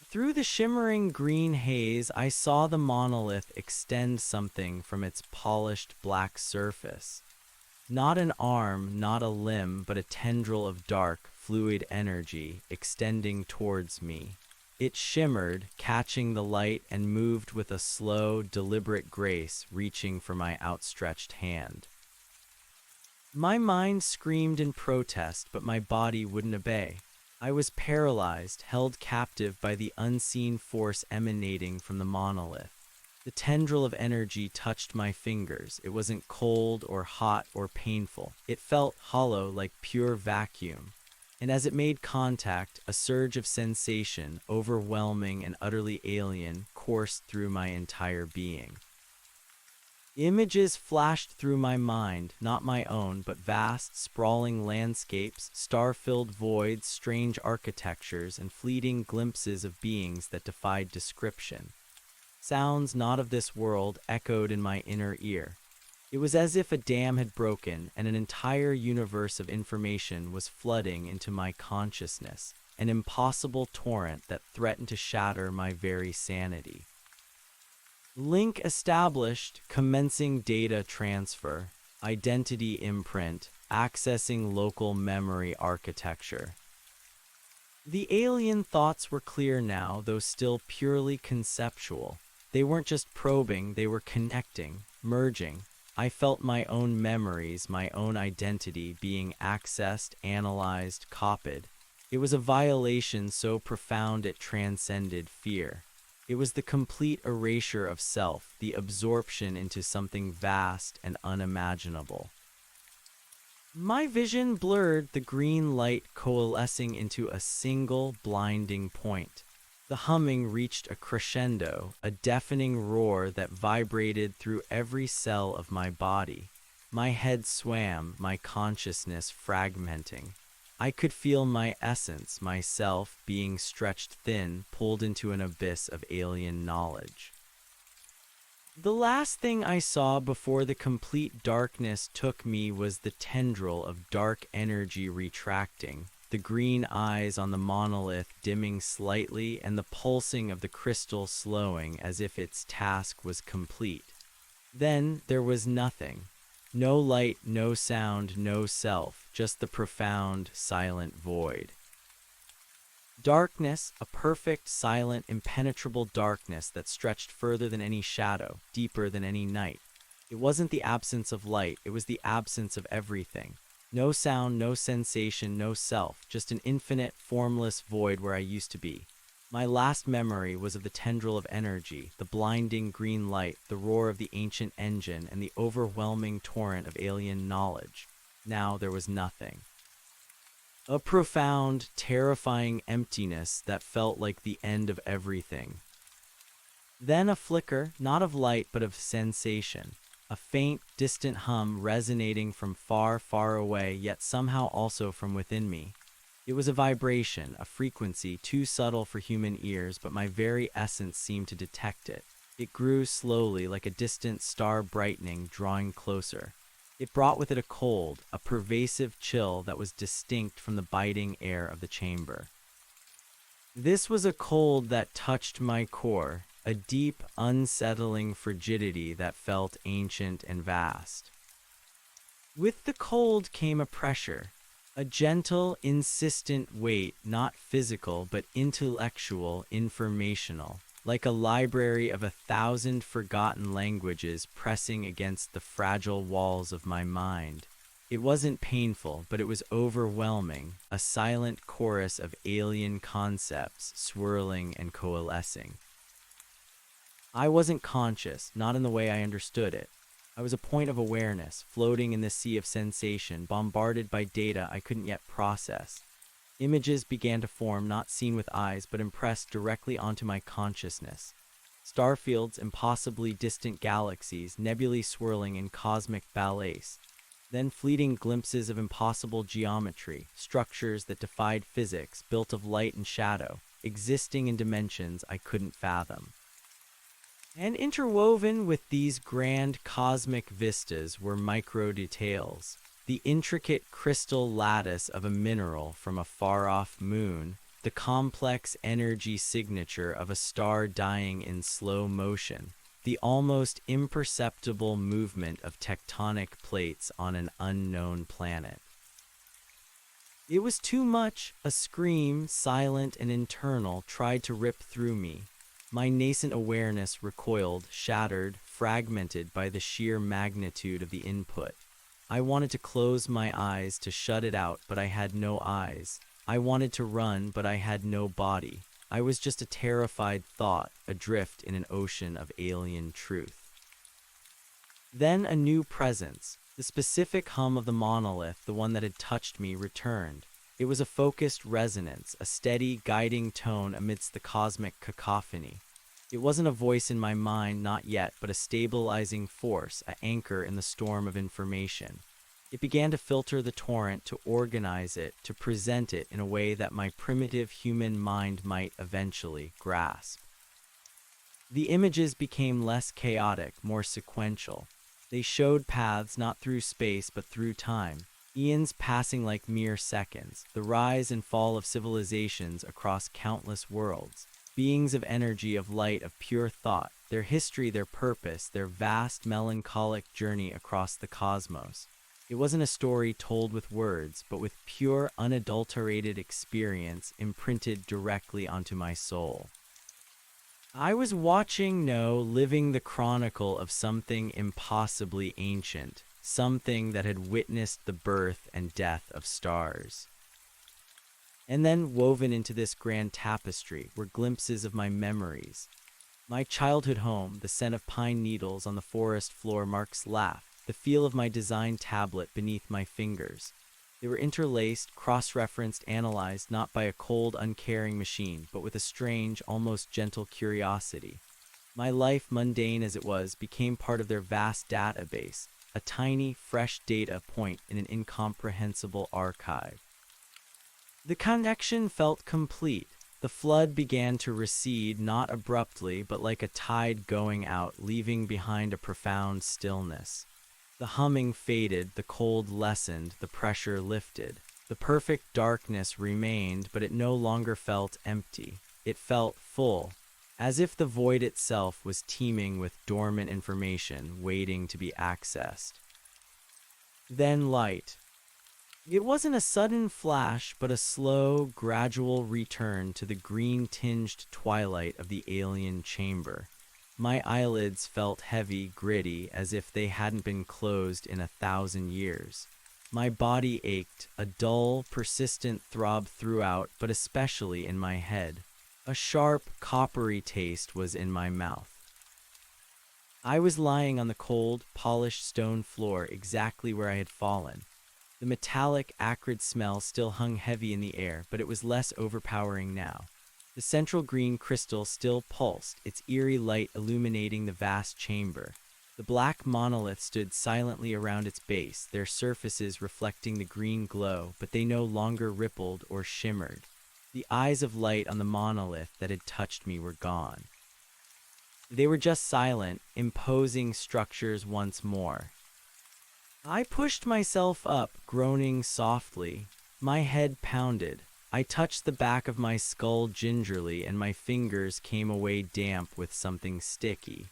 Through the shimmering green haze, I saw the monolith extend something from its polished black surface. Not an arm, not a limb, but a tendril of dark, fluid energy extending towards me. It shimmered, catching the light, and moved with a slow, deliberate grace, reaching for my outstretched hand. My mind screamed in protest, but my body wouldn't obey. I was paralyzed, held captive by the unseen force emanating from the monolith. The tendril of energy touched my fingers. It wasn't cold or hot or painful. It felt hollow, like pure vacuum. And as it made contact, a surge of sensation, overwhelming and utterly alien, coursed through my entire being. Images flashed through my mind, not my own, but vast, sprawling landscapes, star-filled voids, strange architectures, and fleeting glimpses of beings that defied description. Sounds not of this world echoed in my inner ear. It was as if a dam had broken and an entire universe of information was flooding into my consciousness, an impossible torrent that threatened to shatter my very sanity. Link established, commencing data transfer, identity imprint, accessing local memory architecture. The alien thoughts were clear now, though still purely conceptual. They weren't just probing, they were connecting, merging. I felt my own memories, my own identity being accessed, analyzed, copied. It was a violation so profound it transcended fear. It was the complete erasure of self, the absorption into something vast and unimaginable. My vision blurred, the green light coalescing into a single blinding point. The humming reached a crescendo, a deafening roar that vibrated through every cell of my body. My head swam, my consciousness fragmenting. I could feel my essence, myself, being stretched thin, pulled into an abyss of alien knowledge. The last thing I saw before the complete darkness took me was the tendril of dark energy retracting, the green eyes on the monolith dimming slightly, and the pulsing of the crystal slowing as if its task was complete. Then there was nothing. No light, no sound, no self, just the profound, silent void. Darkness, a perfect, silent, impenetrable darkness that stretched further than any shadow, deeper than any night. It wasn't the absence of light, it was the absence of everything. No sound, no sensation, no self, just an infinite, formless void where I used to be. My last memory was of the tendril of energy, the blinding green light, the roar of the ancient engine, and the overwhelming torrent of alien knowledge. Now there was nothing. A profound, terrifying emptiness that felt like the end of everything. Then a flicker, not of light but of sensation. A faint, distant hum resonating from far, far away, yet somehow also from within me. It was a vibration, a frequency too subtle for human ears, but my very essence seemed to detect it. It grew slowly, like a distant star brightening, drawing closer. It brought with it a cold, a pervasive chill that was distinct from the biting air of the chamber. This was a cold that touched my core, a deep, unsettling frigidity that felt ancient and vast. With the cold came a pressure, a gentle, insistent weight, not physical but intellectual, informational, like a library of 1,000 forgotten languages pressing against the fragile walls of my mind. It wasn't painful, but it was overwhelming, a silent chorus of alien concepts swirling and coalescing. I wasn't conscious, not in the way I understood it. I was a point of awareness, floating in the sea of sensation, bombarded by data I couldn't yet process. Images began to form, not seen with eyes, but impressed directly onto my consciousness. Starfields, impossibly distant galaxies, nebulae swirling in cosmic ballets. Then fleeting glimpses of impossible geometry, structures that defied physics, built of light and shadow, existing in dimensions I couldn't fathom. And interwoven with these grand cosmic vistas were micro-details, the intricate crystal lattice of a mineral from a far-off moon, the complex energy signature of a star dying in slow motion, the almost imperceptible movement of tectonic plates on an unknown planet. It was too much. A scream, silent and internal, tried to rip through me. My nascent awareness recoiled, shattered, fragmented by the sheer magnitude of the input. I wanted to close my eyes to shut it out, but I had no eyes. I wanted to run, but I had no body. I was just a terrified thought, adrift in an ocean of alien truth. Then a new presence, the specific hum of the monolith, the one that had touched me, returned. It was a focused resonance, a steady, guiding tone amidst the cosmic cacophony. It wasn't a voice in my mind, not yet, but a stabilizing force, an anchor in the storm of information. It began to filter the torrent, to organize it, to present it in a way that my primitive human mind might eventually grasp. The images became less chaotic, more sequential. They showed paths not through space but through time, eons passing like mere seconds, the rise and fall of civilizations across countless worlds, beings of energy, of light, of pure thought, their history, their purpose, their vast melancholic journey across the cosmos. It wasn't a story told with words, but with pure, unadulterated experience imprinted directly onto my soul. I was watching, no, living the chronicle of something impossibly ancient, something that had witnessed the birth and death of stars. And then woven into this grand tapestry were glimpses of my memories. My childhood home, the scent of pine needles on the forest floor, Mark's laugh, the feel of my design tablet beneath my fingers. They were interlaced, cross-referenced, analyzed not by a cold, uncaring machine, but with a strange, almost gentle curiosity. My life, mundane as it was, became part of their vast database, a tiny, fresh data point in an incomprehensible archive. The connection felt complete. The flood began to recede, not abruptly, but like a tide going out, leaving behind a profound stillness. The humming faded, the cold lessened, the pressure lifted. The perfect darkness remained, but it no longer felt empty. It felt full, as if the void itself was teeming with dormant information waiting to be accessed. Then light. It wasn't a sudden flash, but a slow, gradual return to the green-tinged twilight of the alien chamber. My eyelids felt heavy, gritty, as if they hadn't been closed in 1,000 years. My body ached, a dull, persistent throb throughout, but especially in my head. A sharp, coppery taste was in my mouth. I was lying on the cold, polished stone floor exactly where I had fallen. The metallic, acrid smell still hung heavy in the air, but it was less overpowering now. The central green crystal still pulsed, its eerie light illuminating the vast chamber. The black monolith stood silently around its base, their surfaces reflecting the green glow, but they no longer rippled or shimmered. The eyes of light on the monolith that had touched me were gone. They were just silent, imposing structures once more. I pushed myself up, groaning softly. My head pounded. I touched the back of my skull gingerly, and my fingers came away damp with something sticky.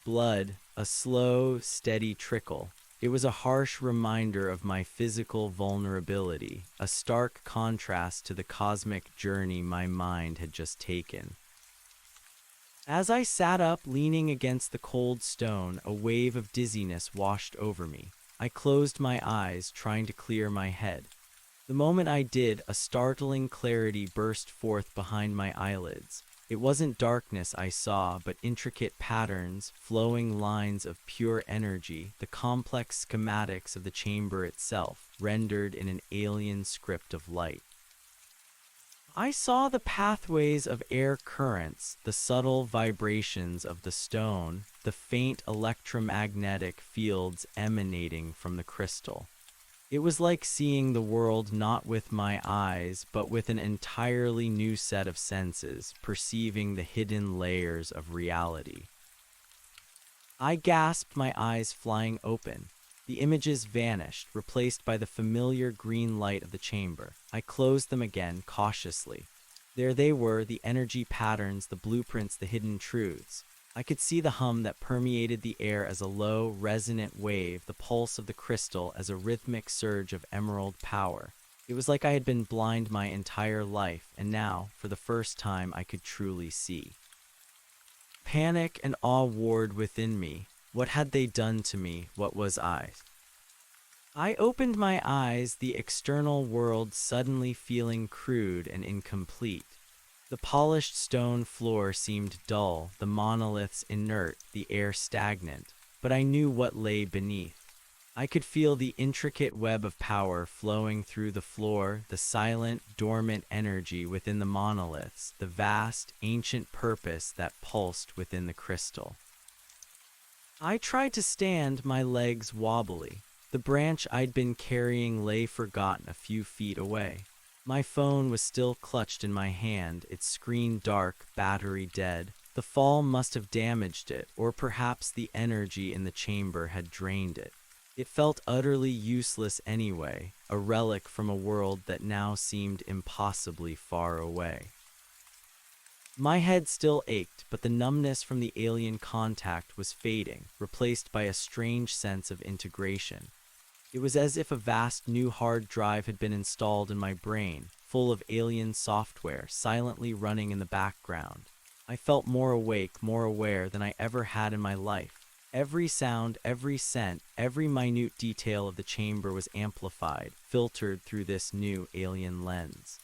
Blood, a slow, steady trickle. It was a harsh reminder of my physical vulnerability, a stark contrast to the cosmic journey my mind had just taken. As I sat up, leaning against the cold stone, a wave of dizziness washed over me. I closed my eyes, trying to clear my head. The moment I did, a startling clarity burst forth behind my eyelids. It wasn't darkness I saw, but intricate patterns, flowing lines of pure energy, the complex schematics of the chamber itself, rendered in an alien script of light. I saw the pathways of air currents, the subtle vibrations of the stone, the faint electromagnetic fields emanating from the crystal. It was like seeing the world not with my eyes, but with an entirely new set of senses, perceiving the hidden layers of reality. I gasped, my eyes flying open. The images vanished, replaced by the familiar green light of the chamber. I closed them again, cautiously. There they were, the energy patterns, the blueprints, the hidden truths. I could see the hum that permeated the air as a low, resonant wave, the pulse of the crystal as a rhythmic surge of emerald power. It was like I had been blind my entire life, and now, for the first time, I could truly see. Panic and awe warred within me. What had they done to me? What was I? I opened my eyes, the external world suddenly feeling crude and incomplete. The polished stone floor seemed dull, the monoliths inert, the air stagnant, but I knew what lay beneath. I could feel the intricate web of power flowing through the floor, the silent, dormant energy within the monoliths, the vast, ancient purpose that pulsed within the crystal. I tried to stand, my legs wobbly. The branch I'd been carrying lay forgotten a few feet away. My phone was still clutched in my hand, its screen dark, battery dead. The fall must have damaged it, or perhaps the energy in the chamber had drained it. It felt utterly useless anyway, a relic from a world that now seemed impossibly far away. My head still ached, but the numbness from the alien contact was fading, replaced by a strange sense of integration. It was as if a vast new hard drive had been installed in my brain, full of alien software, silently running in the background. I felt more awake, more aware than I ever had in my life. Every sound, every scent, every minute detail of the chamber was amplified, filtered through this new alien lens.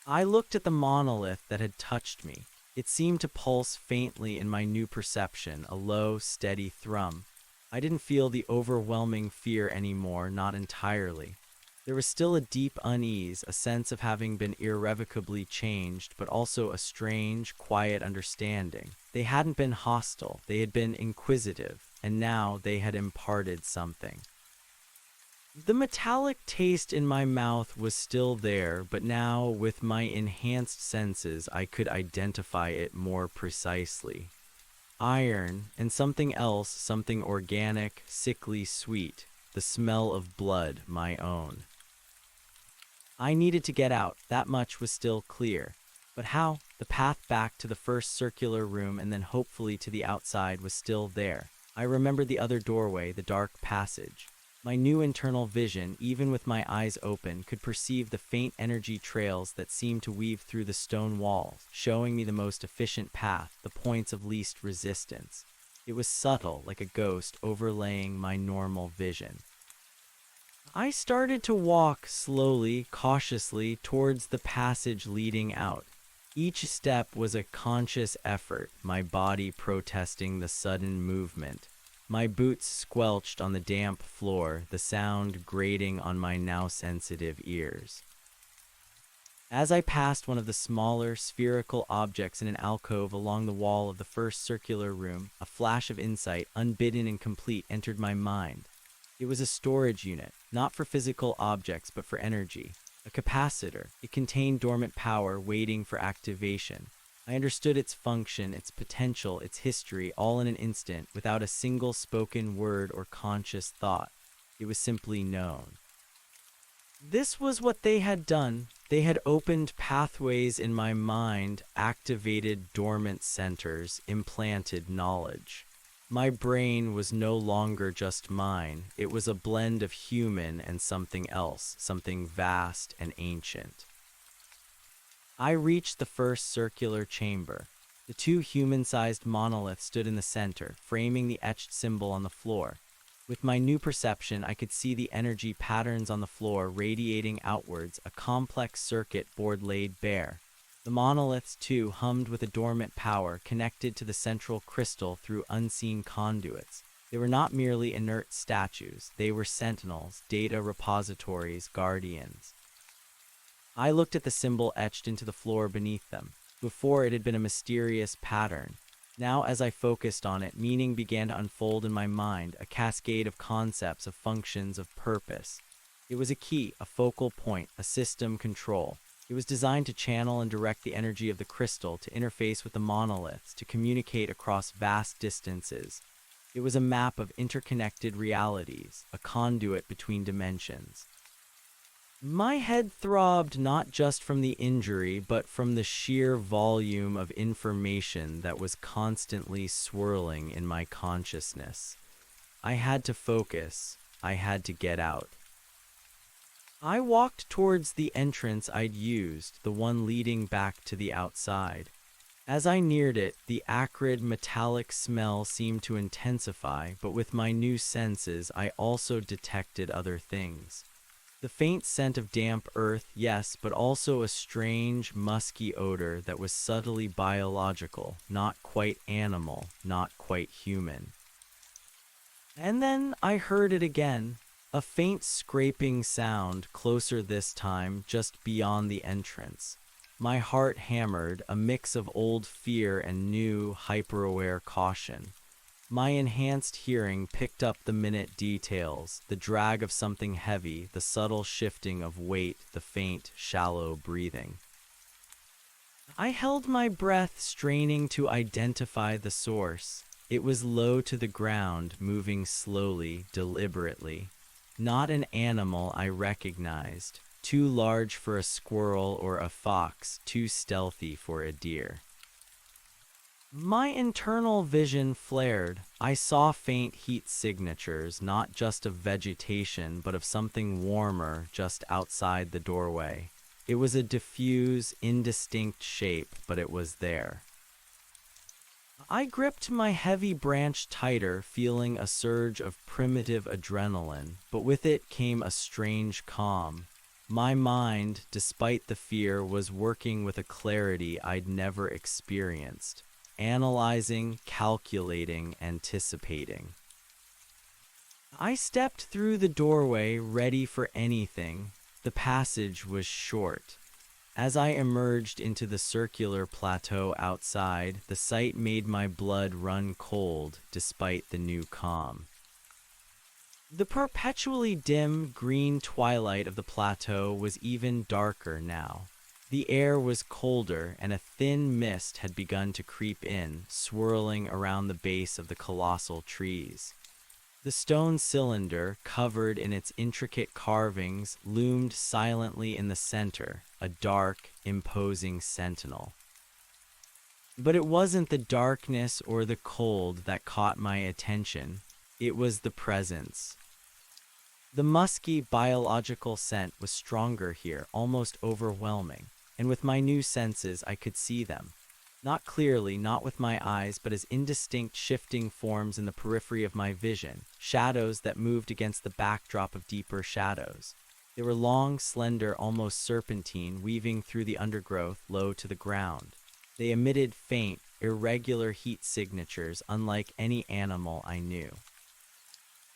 I looked at the monolith that had touched me. It seemed to pulse faintly in my new perception, a low, steady thrum. I didn't feel the overwhelming fear anymore, not entirely. There was still a deep unease, a sense of having been irrevocably changed, but also a strange, quiet understanding. They hadn't been hostile, they had been inquisitive, and now they had imparted something. The metallic taste in my mouth was still there, but now, with my enhanced senses, I could identify it more precisely. Iron, and something else, something organic, sickly sweet, the smell of blood, my own. I needed to get out, that much was still clear. But how? The path back to the first circular room and then hopefully to the outside was still there. I remembered the other doorway, the dark passage. My new internal vision, even with my eyes open, could perceive the faint energy trails that seemed to weave through the stone walls, showing me the most efficient path, the points of least resistance. It was subtle, like a ghost overlaying my normal vision. I started to walk slowly, cautiously, towards the passage leading out. Each step was a conscious effort, my body protesting the sudden movement. My boots squelched on the damp floor, the sound grating on my now sensitive ears. As I passed one of the smaller, spherical objects in an alcove along the wall of the first circular room, a flash of insight, unbidden and complete, entered my mind. It was a storage unit, not for physical objects but for energy. A capacitor. It contained dormant power waiting for activation. I understood its function, its potential, its history, all in an instant, without a single spoken word or conscious thought. It was simply known. This was what they had done. They had opened pathways in my mind, activated dormant centers, implanted knowledge. My brain was no longer just mine. It was a blend of human and something else, something vast and ancient. I reached the first circular chamber. The two human-sized monoliths stood in the center, framing the etched symbol on the floor. With my new perception, I could see the energy patterns on the floor radiating outwards, a complex circuit board laid bare. The monoliths, too, hummed with a dormant power, connected to the central crystal through unseen conduits. They were not merely inert statues. They were sentinels, data repositories, guardians. I looked at the symbol etched into the floor beneath them. Before, it had been a mysterious pattern. Now, as I focused on it, meaning began to unfold in my mind, a cascade of concepts, of functions, of purpose. It was a key, a focal point, a system control. It was designed to channel and direct the energy of the crystal, to interface with the monoliths, to communicate across vast distances. It was a map of interconnected realities, a conduit between dimensions. My head throbbed not just from the injury, but from the sheer volume of information that was constantly swirling in my consciousness. I had to focus. I had to get out. I walked towards the entrance I'd used, the one leading back to the outside. As I neared it, the acrid metallic smell seemed to intensify, but with my new senses, I also detected other things. The faint scent of damp earth, yes, but also a strange, musky odor that was subtly biological, not quite animal, not quite human. And then I heard it again, a faint scraping sound, closer this time, just beyond the entrance. My heart hammered, a mix of old fear and new, hyper-aware caution. My enhanced hearing picked up the minute details, the drag of something heavy, the subtle shifting of weight, the faint, shallow breathing. I held my breath, straining to identify the source. It was low to the ground, moving slowly, deliberately. Not an animal I recognized, too large for a squirrel or a fox, too stealthy for a deer. My internal vision flared. I saw faint heat signatures, not just of vegetation, but of something warmer just outside the doorway. It was a diffuse, indistinct shape, but it was there. I gripped my heavy branch tighter, feeling a surge of primitive adrenaline, but with it came a strange calm. My mind, despite the fear, was working with a clarity I'd never experienced. Analyzing, calculating, anticipating. I stepped through the doorway, ready for anything. The passage was short. As I emerged into the circular plateau outside, the sight made my blood run cold, despite the new calm. The perpetually dim, green twilight of the plateau was even darker now. The air was colder, and a thin mist had begun to creep in, swirling around the base of the colossal trees. The stone cylinder, covered in its intricate carvings, loomed silently in the center, a dark, imposing sentinel. But it wasn't the darkness or the cold that caught my attention. It was the presence. The musky, biological scent was stronger here, almost overwhelming. And with my new senses, I could see them. Not clearly, not with my eyes, but as indistinct shifting forms in the periphery of my vision, shadows that moved against the backdrop of deeper shadows. They were long, slender, almost serpentine, weaving through the undergrowth, low to the ground. They emitted faint, irregular heat signatures, unlike any animal I knew.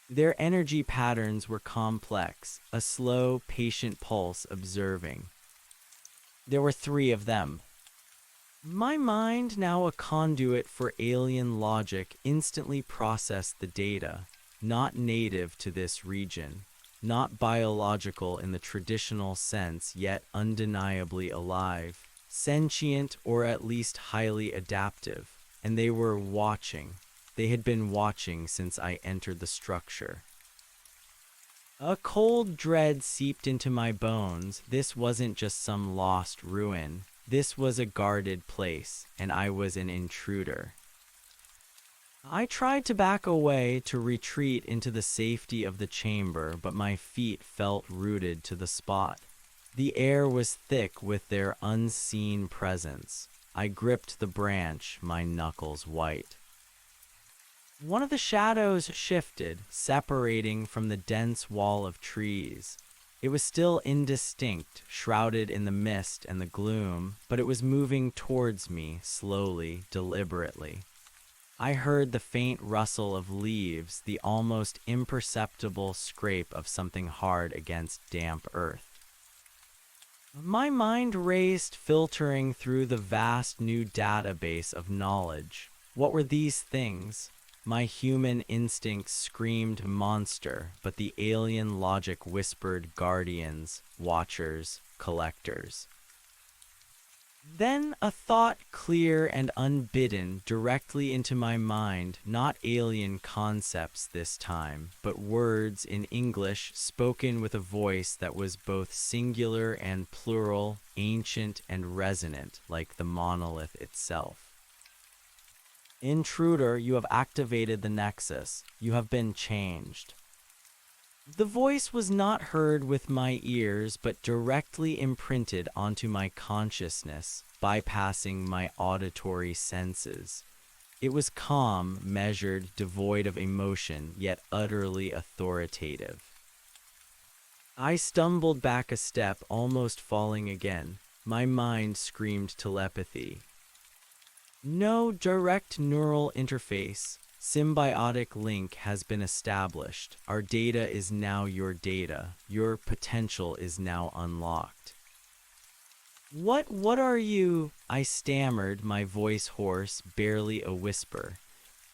Their energy patterns were complex, a slow, patient pulse observing. There were 3 of them. My mind, now a conduit for alien logic, instantly processed the data, not native to this region, not biological in the traditional sense, yet undeniably alive, sentient or at least highly adaptive, and they were watching. They had been watching since I entered the structure. A cold dread seeped into my bones. This wasn't just some lost ruin. This was a guarded place, and I was an intruder. I tried to back away, to retreat into the safety of the chamber, but my feet felt rooted to the spot. The air was thick with their unseen presence. I gripped the branch, my knuckles white. One of the shadows shifted, separating from the dense wall of trees. It was still indistinct, shrouded in the mist and the gloom, but it was moving towards me, slowly, deliberately. I heard the faint rustle of leaves, the almost imperceptible scrape of something hard against damp earth. My mind raced, filtering through the vast new database of knowledge. What were these things? My human instinct screamed monster, but the alien logic whispered guardians, watchers, collectors. Then a thought, clear and unbidden, directly into my mind, not alien concepts this time, but words in English spoken with a voice that was both singular and plural, ancient and resonant, like the monolith itself. Intruder, you have activated the nexus. You have been changed. The voice was not heard with my ears, but directly imprinted onto my consciousness, bypassing my auditory senses. It was calm, measured, devoid of emotion, yet utterly authoritative. I stumbled back a step, almost falling again. My mind screamed telepathy. No direct neural interface. Symbiotic link has been established. Our data is now your data. Your potential is now unlocked. What are you? I stammered, my voice hoarse, barely a whisper.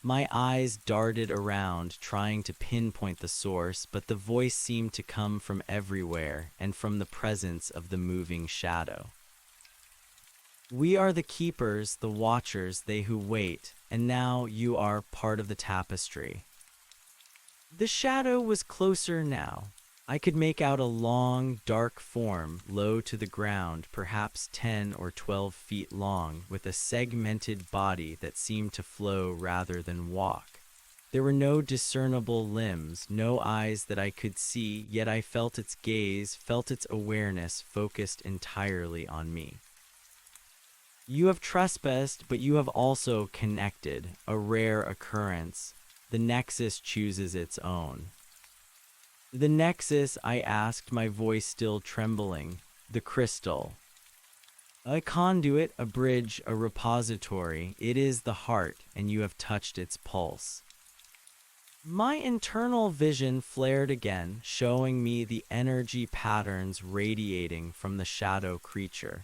My eyes darted around, trying to pinpoint the source, but the voice seemed to come from everywhere and from the presence of the moving shadow. We are the keepers, the watchers, they who wait, and now you are part of the tapestry. The shadow was closer now. I could make out a long, dark form, low to the ground, perhaps 10 or 12 feet long, with a segmented body that seemed to flow rather than walk. There were no discernible limbs, no eyes that I could see, yet I felt its gaze, felt its awareness focused entirely on me. You have trespassed, but you have also connected, a rare occurrence. The Nexus chooses its own. The Nexus, I asked, my voice still trembling. The crystal. A conduit, a bridge, a repository. It is the heart, and you have touched its pulse. My internal vision flared again, showing me the energy patterns radiating from the shadow creature.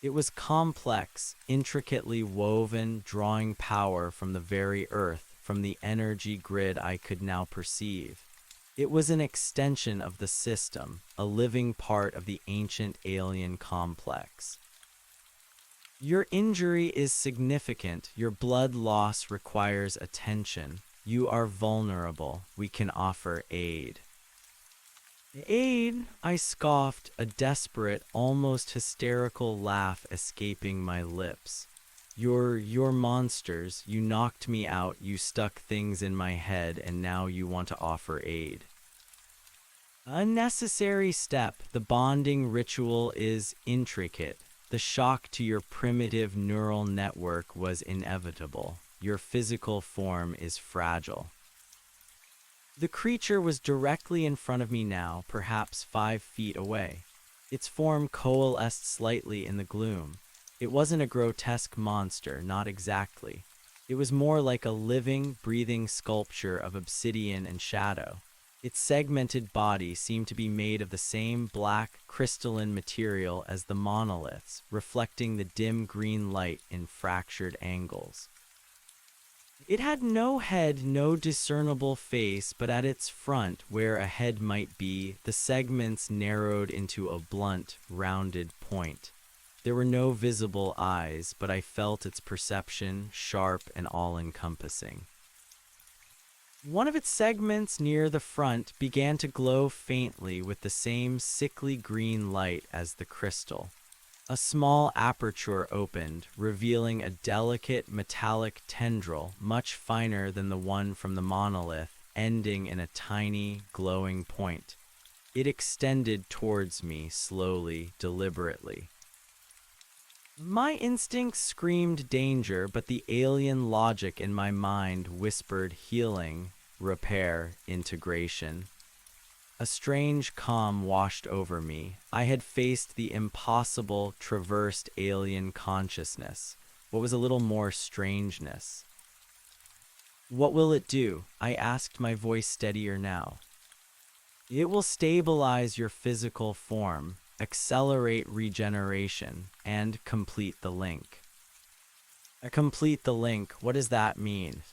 It was complex, intricately woven, drawing power from the very earth, from the energy grid I could now perceive. It was an extension of the system, a living part of the ancient alien complex. Your injury is significant. Your blood loss requires attention. You are vulnerable. We can offer aid. Aid? I scoffed, a desperate, almost hysterical laugh escaping my lips. You're monsters. You knocked me out, you stuck things in my head, and now you want to offer aid. A necessary step. The bonding ritual is intricate. The shock to your primitive neural network was inevitable. Your physical form is fragile. The creature was directly in front of me now, perhaps 5 feet away. Its form coalesced slightly in the gloom. It wasn't a grotesque monster, not exactly. It was more like a living, breathing sculpture of obsidian and shadow. Its segmented body seemed to be made of the same black, crystalline material as the monoliths, reflecting the dim green light in fractured angles. It had no head, no discernible face, but at its front, where a head might be, the segments narrowed into a blunt, rounded point. There were no visible eyes, but I felt its perception, sharp and all-encompassing. One of its segments near the front began to glow faintly with the same sickly green light as the crystal. A small aperture opened, revealing a delicate metallic tendril much finer than the one from the monolith, ending in a tiny, glowing point. It extended towards me slowly, deliberately. My instincts screamed danger, but the alien logic in my mind whispered healing, repair, integration. A strange calm washed over me. I had faced the impossible, traversed alien consciousness. What was a little more strangeness? "What will it do?" I asked, my voice steadier now. "It will stabilize your physical form, accelerate regeneration, and complete the link." Complete the link, what does that mean?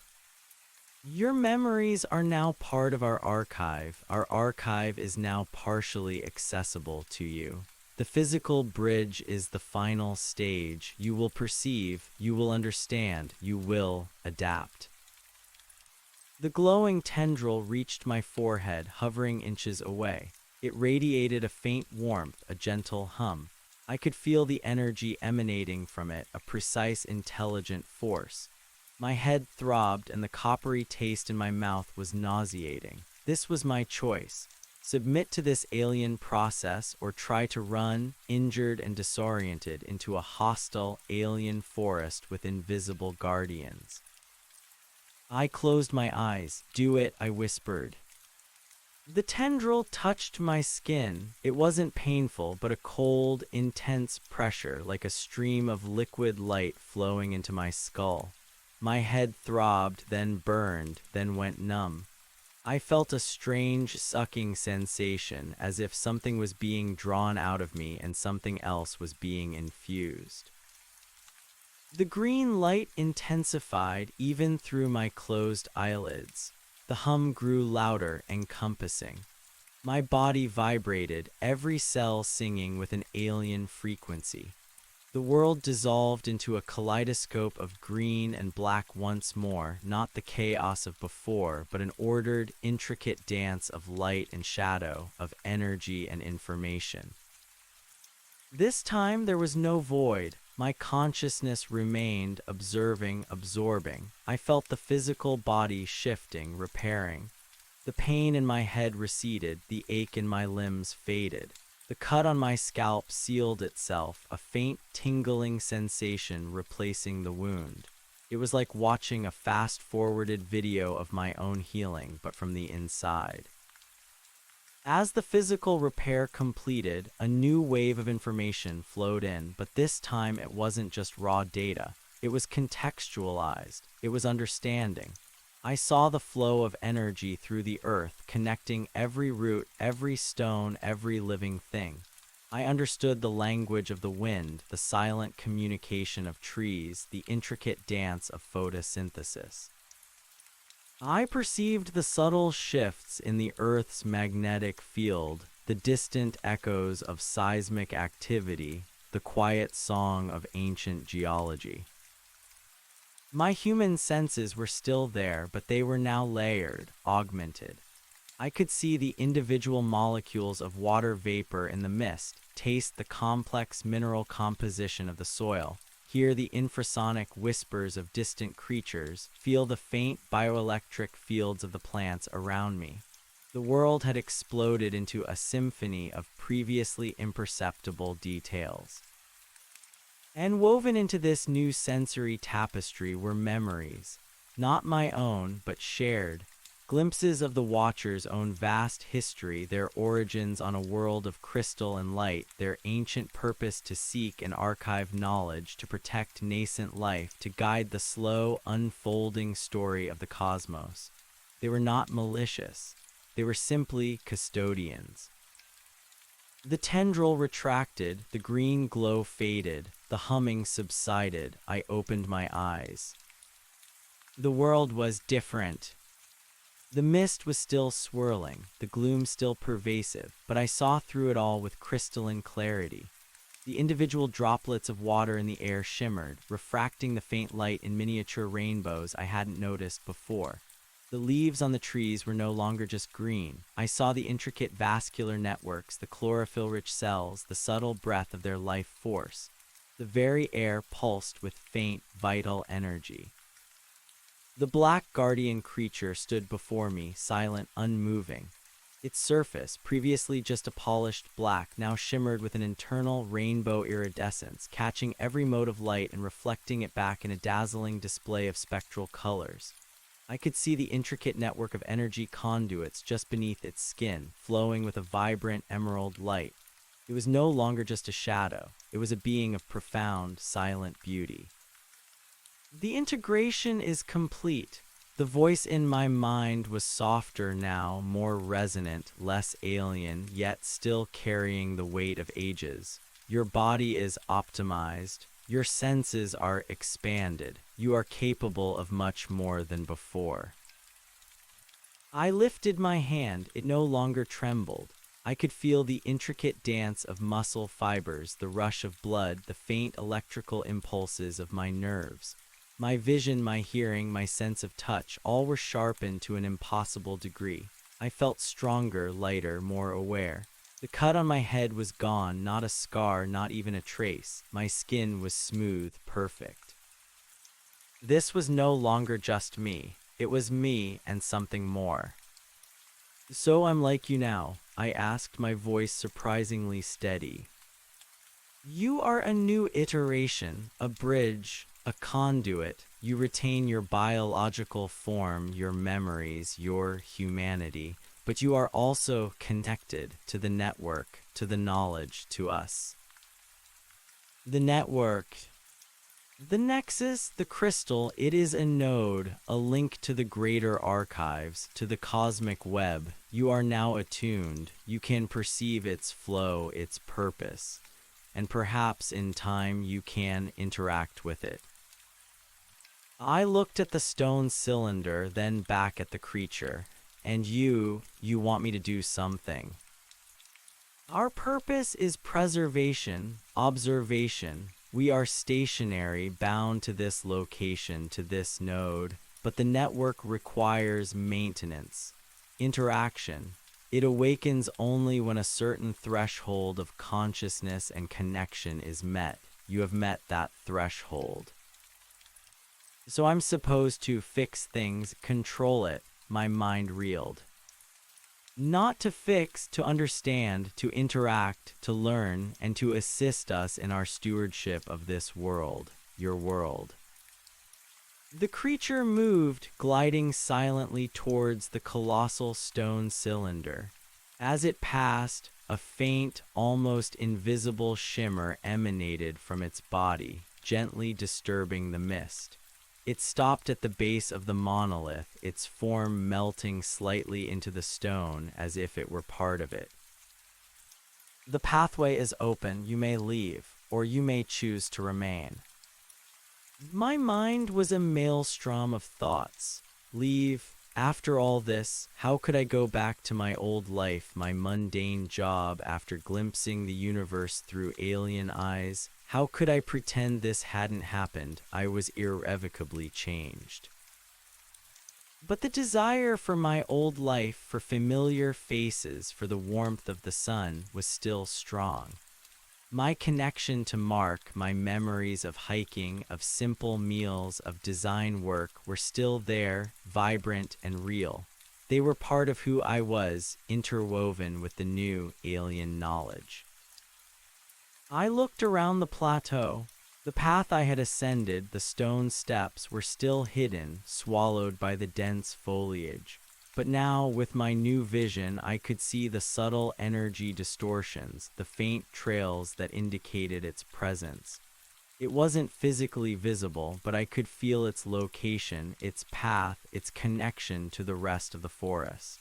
Your memories are now part of our archive. Our archive is now partially accessible to you. The physical bridge is the final stage. You will perceive, you will understand, you will adapt. The glowing tendril reached my forehead, hovering inches away. It radiated a faint warmth, a gentle hum. I could feel the energy emanating from it, a precise, intelligent force. My head throbbed, and the coppery taste in my mouth was nauseating. This was my choice. Submit to this alien process or try to run, injured and disoriented, into a hostile alien forest with invisible guardians. I closed my eyes. "Do it," I whispered. The tendril touched my skin. It wasn't painful, but a cold, intense pressure, like a stream of liquid light flowing into my skull. My head throbbed, then burned, then went numb. I felt a strange, sucking sensation, as if something was being drawn out of me and something else was being infused. The green light intensified even through my closed eyelids. The hum grew louder, encompassing. My body vibrated, every cell singing with an alien frequency. The world dissolved into a kaleidoscope of green and black once more, not the chaos of before, but an ordered, intricate dance of light and shadow, of energy and information. This time there was no void. My consciousness remained, observing, absorbing. I felt the physical body shifting, repairing. The pain in my head receded, the ache in my limbs faded. The cut on my scalp sealed itself, a faint tingling sensation replacing the wound. It was like watching a fast-forwarded video of my own healing, but from the inside. As the physical repair completed, a new wave of information flowed in, but this time it wasn't just raw data. It was contextualized. It was understanding. I saw the flow of energy through the earth, connecting every root, every stone, every living thing. I understood the language of the wind, the silent communication of trees, the intricate dance of photosynthesis. I perceived the subtle shifts in the Earth's magnetic field, the distant echoes of seismic activity, the quiet song of ancient geology. My human senses were still there, but they were now layered, augmented. I could see the individual molecules of water vapor in the mist, taste the complex mineral composition of the soil, hear the infrasonic whispers of distant creatures, feel the faint bioelectric fields of the plants around me. The world had exploded into a symphony of previously imperceptible details. And woven into this new sensory tapestry were memories, not my own, but shared, glimpses of the Watcher's own vast history, their origins on a world of crystal and light, their ancient purpose to seek and archive knowledge, to protect nascent life, to guide the slow, unfolding story of the cosmos. They were not malicious. They were simply custodians. The tendril retracted, the green glow faded, the humming subsided. I opened my eyes. The world was different. The mist was still swirling, the gloom still pervasive, but I saw through it all with crystalline clarity. The individual droplets of water in the air shimmered, refracting the faint light in miniature rainbows I hadn't noticed before. The leaves on the trees were no longer just green. I saw the intricate vascular networks, the chlorophyll-rich cells, the subtle breath of their life force. The very air pulsed with faint, vital energy. The black guardian creature stood before me, silent, unmoving. Its surface, previously just a polished black, now shimmered with an internal rainbow iridescence, catching every mote of light and reflecting it back in a dazzling display of spectral colors. I could see the intricate network of energy conduits just beneath its skin, flowing with a vibrant emerald light. It was no longer just a shadow. It was a being of profound, silent beauty. The integration is complete. The voice in my mind was softer now, more resonant, less alien, yet still carrying the weight of ages. Your body is optimized. Your senses are expanded. You are capable of much more than before. I lifted my hand. It no longer trembled. I could feel the intricate dance of muscle fibers, the rush of blood, the faint electrical impulses of my nerves. My vision, my hearing, my sense of touch, all were sharpened to an impossible degree. I felt stronger, lighter, more aware. The cut on my head was gone, not a scar, not even a trace. My skin was smooth, perfect. This was no longer just me. It was me and something more. "So I'm like you now?" I asked, my voice surprisingly steady. "You are a new iteration, a bridge, a conduit. You retain your biological form, your memories, your humanity, but you are also connected to the network, to the knowledge, to us." The network. The nexus, the crystal, it is a node, a link to the greater archives, to the cosmic web. You are now attuned. You can perceive its flow, its purpose, and perhaps in time you can interact with it. I looked at the stone cylinder, then back at the creature. "And you want me to do something." "Our purpose is preservation, observation. We are stationary, bound to this location, to this node, but the network requires maintenance, interaction. It awakens only when a certain threshold of consciousness and connection is met. You have met that threshold. So I'm supposed to fix things, control it." My mind reeled. "Not to fix, to understand, to interact, to learn, and to assist us in our stewardship of this world, your world." The creature moved, gliding silently towards the colossal stone cylinder. As it passed, a faint, almost invisible shimmer emanated from its body, gently disturbing the mist. It stopped at the base of the monolith, its form melting slightly into the stone as if it were part of it. "The pathway is open. You may leave, or you may choose to remain." My mind was a maelstrom of thoughts. Leave? After all this, how could I go back to my old life, my mundane job, after glimpsing the universe through alien eyes? How could I pretend this hadn't happened? I was irrevocably changed. But the desire for my old life, for familiar faces, for the warmth of the sun, was still strong. My connection to Mark, my memories of hiking, of simple meals, of design work were still there, vibrant and real. They were part of who I was, interwoven with the new alien knowledge. I looked around the plateau. The path I had ascended, the stone steps, were still hidden, swallowed by the dense foliage. But now, with my new vision, I could see the subtle energy distortions, the faint trails that indicated its presence. It wasn't physically visible, but I could feel its location, its path, its connection to the rest of the forest.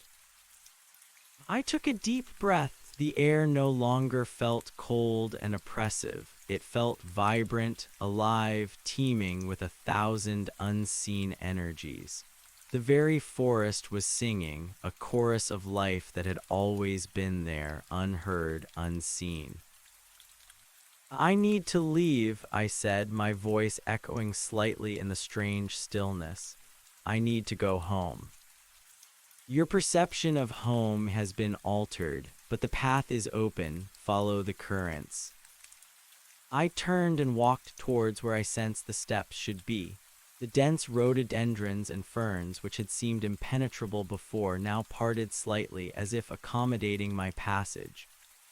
I took a deep breath. The air no longer felt cold and oppressive. It felt vibrant, alive, teeming with 1,000 unseen energies. The very forest was singing, a chorus of life that had always been there, unheard, unseen. "I need to leave," I said, my voice echoing slightly in the strange stillness. "I need to go home." "Your perception of home has been altered, but the path is open. Follow the currents." I turned and walked towards where I sensed the steps should be. The dense rhododendrons and ferns, which had seemed impenetrable before, now parted slightly as if accommodating my passage.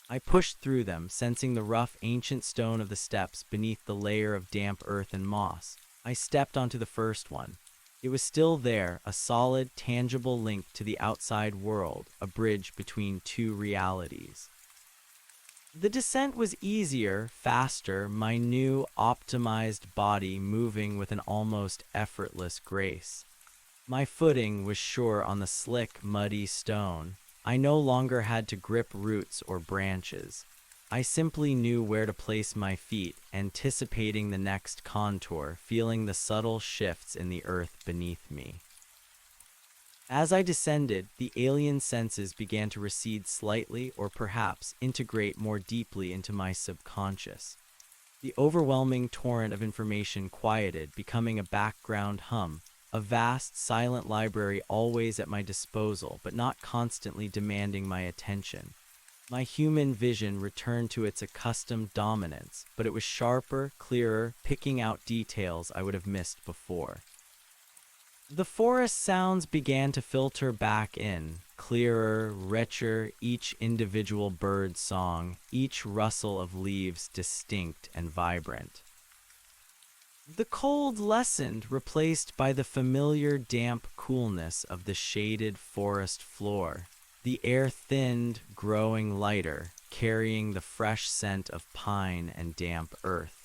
I pushed through them, sensing the rough, ancient stone of the steps beneath the layer of damp earth and moss. I stepped onto the first one. It was still there, a solid, tangible link to the outside world, a bridge between two realities. The descent was easier, faster, my new, optimized body moving with an almost effortless grace. My footing was sure on the slick, muddy stone. I no longer had to grip roots or branches. I simply knew where to place my feet, anticipating the next contour, feeling the subtle shifts in the earth beneath me. As I descended, the alien senses began to recede slightly or perhaps integrate more deeply into my subconscious. The overwhelming torrent of information quieted, becoming a background hum, a vast, silent library always at my disposal but not constantly demanding my attention. My human vision returned to its accustomed dominance, but it was sharper, clearer, picking out details I would have missed before. The forest sounds began to filter back in, clearer, richer, each individual bird song, each rustle of leaves distinct and vibrant. The cold lessened, replaced by the familiar damp coolness of the shaded forest floor. The air thinned, growing lighter, carrying the fresh scent of pine and damp earth.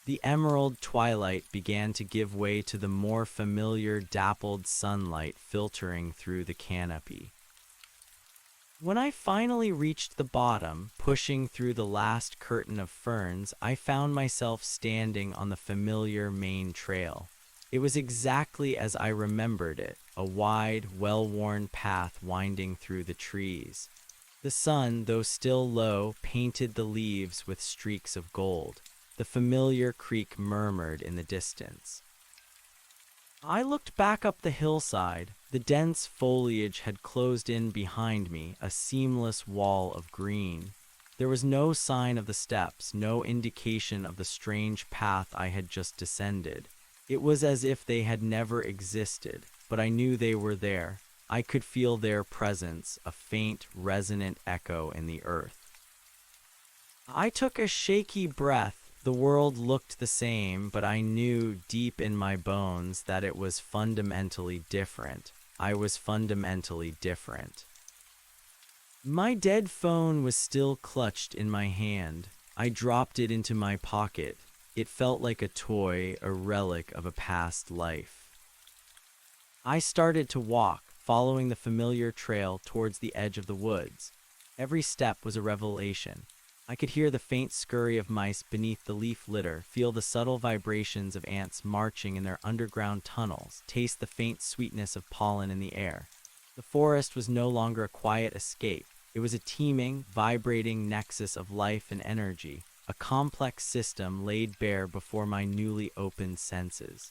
The emerald twilight began to give way to the more familiar dappled sunlight filtering through the canopy. When I finally reached the bottom, pushing through the last curtain of ferns, I found myself standing on the familiar main trail. It was exactly as I remembered it, a wide, well-worn path winding through the trees. The sun, though still low, painted the leaves with streaks of gold. The familiar creek murmured in the distance. I looked back up the hillside. The dense foliage had closed in behind me, a seamless wall of green. There was no sign of the steps, no indication of the strange path I had just descended. It was as if they had never existed, but I knew they were there. I could feel their presence, a faint, resonant echo in the earth. I took a shaky breath. The world looked the same, but I knew deep in my bones that it was fundamentally different. I was fundamentally different. My dead phone was still clutched in my hand. I dropped it into my pocket. It felt like a toy, a relic of a past life. I started to walk, following the familiar trail towards the edge of the woods. Every step was a revelation. I could hear the faint scurry of mice beneath the leaf litter, feel the subtle vibrations of ants marching in their underground tunnels, taste the faint sweetness of pollen in the air. The forest was no longer a quiet escape. It was a teeming, vibrating nexus of life and energy, a complex system laid bare before my newly opened senses.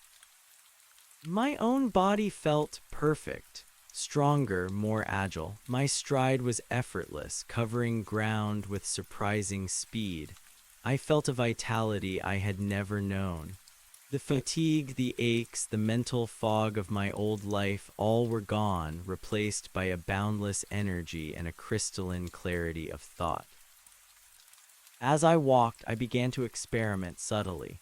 My own body felt perfect. Stronger, more agile. My stride was effortless, covering ground with surprising speed. I felt a vitality I had never known. The fatigue, the aches, the mental fog of my old life, all were gone, replaced by a boundless energy and a crystalline clarity of thought. As I walked, I began to experiment subtly.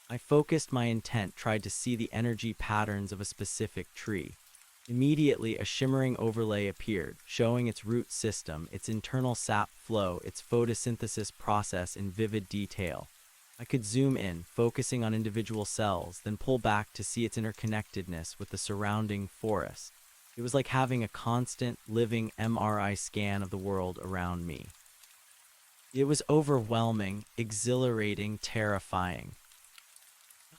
I focused my intent, tried to see the energy patterns of a specific tree. Immediately, a shimmering overlay appeared, showing its root system, its internal sap flow, its photosynthesis process in vivid detail. I could zoom in, focusing on individual cells, then pull back to see its interconnectedness with the surrounding forest. It was like having a constant, living MRI scan of the world around me. It was overwhelming, exhilarating, terrifying.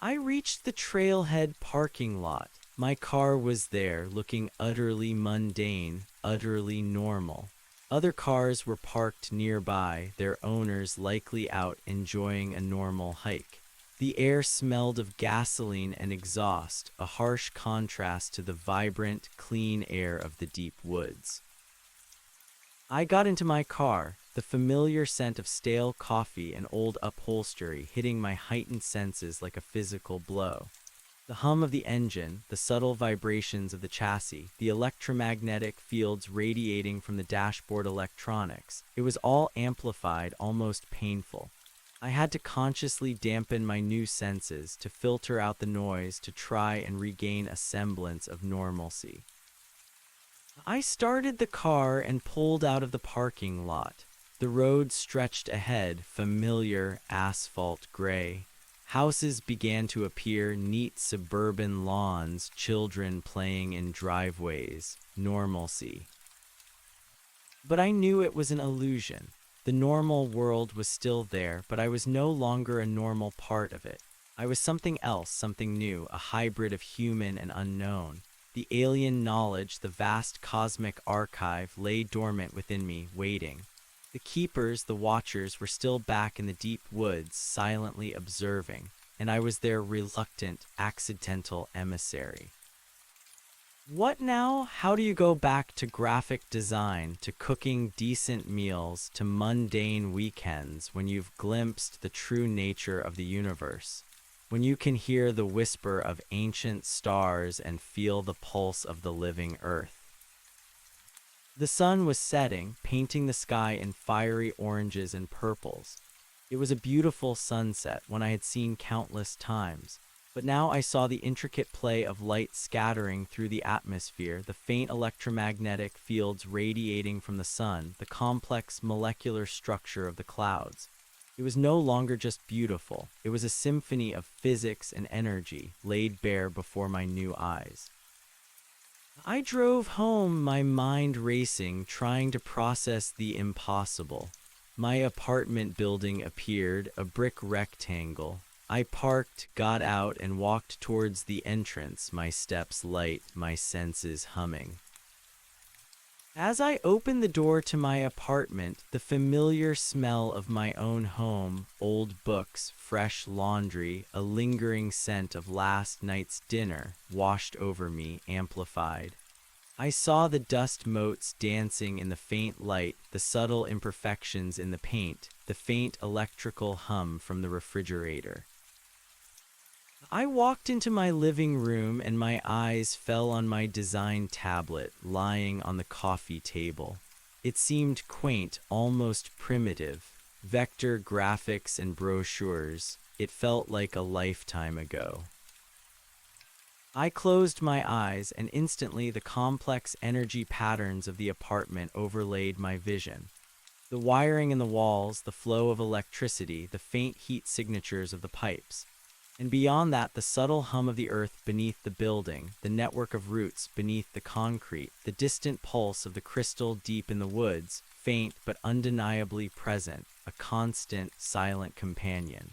I reached the trailhead parking lot. My car was there, looking utterly mundane, utterly normal. Other cars were parked nearby, their owners likely out enjoying a normal hike. The air smelled of gasoline and exhaust, a harsh contrast to the vibrant, clean air of the deep woods. I got into my car, the familiar scent of stale coffee and old upholstery hitting my heightened senses like a physical blow. The hum of the engine, the subtle vibrations of the chassis, the electromagnetic fields radiating from the dashboard electronics, it was all amplified, almost painful. I had to consciously dampen my new senses to filter out the noise to try and regain a semblance of normalcy. I started the car and pulled out of the parking lot. The road stretched ahead, familiar asphalt gray. Houses began to appear, neat suburban lawns, children playing in driveways, normalcy. But I knew it was an illusion. The normal world was still there, but I was no longer a normal part of it. I was something else, something new, a hybrid of human and unknown. The alien knowledge, the vast cosmic archive, lay dormant within me, waiting. The keepers, the watchers, were still back in the deep woods, silently observing, and I was their reluctant, accidental emissary. What now? How do you go back to graphic design, to cooking decent meals, to mundane weekends when you've glimpsed the true nature of the universe? When you can hear the whisper of ancient stars and feel the pulse of the living earth? The sun was setting, painting the sky in fiery oranges and purples. It was a beautiful sunset, one I had seen countless times. But now I saw the intricate play of light scattering through the atmosphere, the faint electromagnetic fields radiating from the sun, the complex molecular structure of the clouds. It was no longer just beautiful. It was a symphony of physics and energy laid bare before my new eyes. I drove home, my mind racing, trying to process the impossible. My apartment building appeared, a brick rectangle. I parked, got out, and walked towards the entrance, my steps light, my senses humming. As I opened the door to my apartment, the familiar smell of my own home, old books, fresh laundry, a lingering scent of last night's dinner, washed over me, amplified. I saw the dust motes dancing in the faint light, the subtle imperfections in the paint, the faint electrical hum from the refrigerator. I walked into my living room and my eyes fell on my design tablet lying on the coffee table. It seemed quaint, almost primitive. Vector graphics and brochures. It felt like a lifetime ago. I closed my eyes and instantly the complex energy patterns of the apartment overlaid my vision. The wiring in the walls, the flow of electricity, the faint heat signatures of the pipes. And beyond that, the subtle hum of the earth beneath the building, the network of roots beneath the concrete, the distant pulse of the crystal deep in the woods, faint but undeniably present, a constant, silent companion.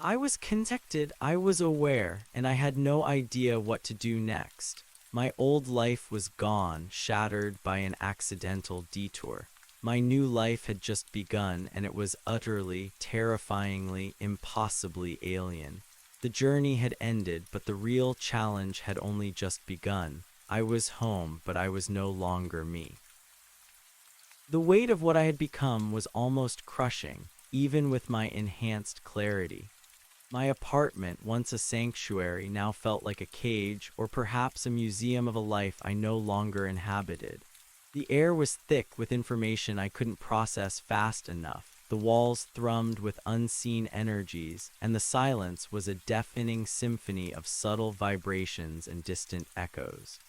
I was connected, I was aware, and I had no idea what to do next. My old life was gone, shattered by an accidental detour. My new life had just begun, and it was utterly, terrifyingly, impossibly alien. The journey had ended, but the real challenge had only just begun. I was home, but I was no longer me. The weight of what I had become was almost crushing, even with my enhanced clarity. My apartment, once a sanctuary, now felt like a cage, or perhaps a museum of a life I no longer inhabited. The air was thick with information I couldn't process fast enough. The walls thrummed with unseen energies, and the silence was a deafening symphony of subtle vibrations and distant echoes.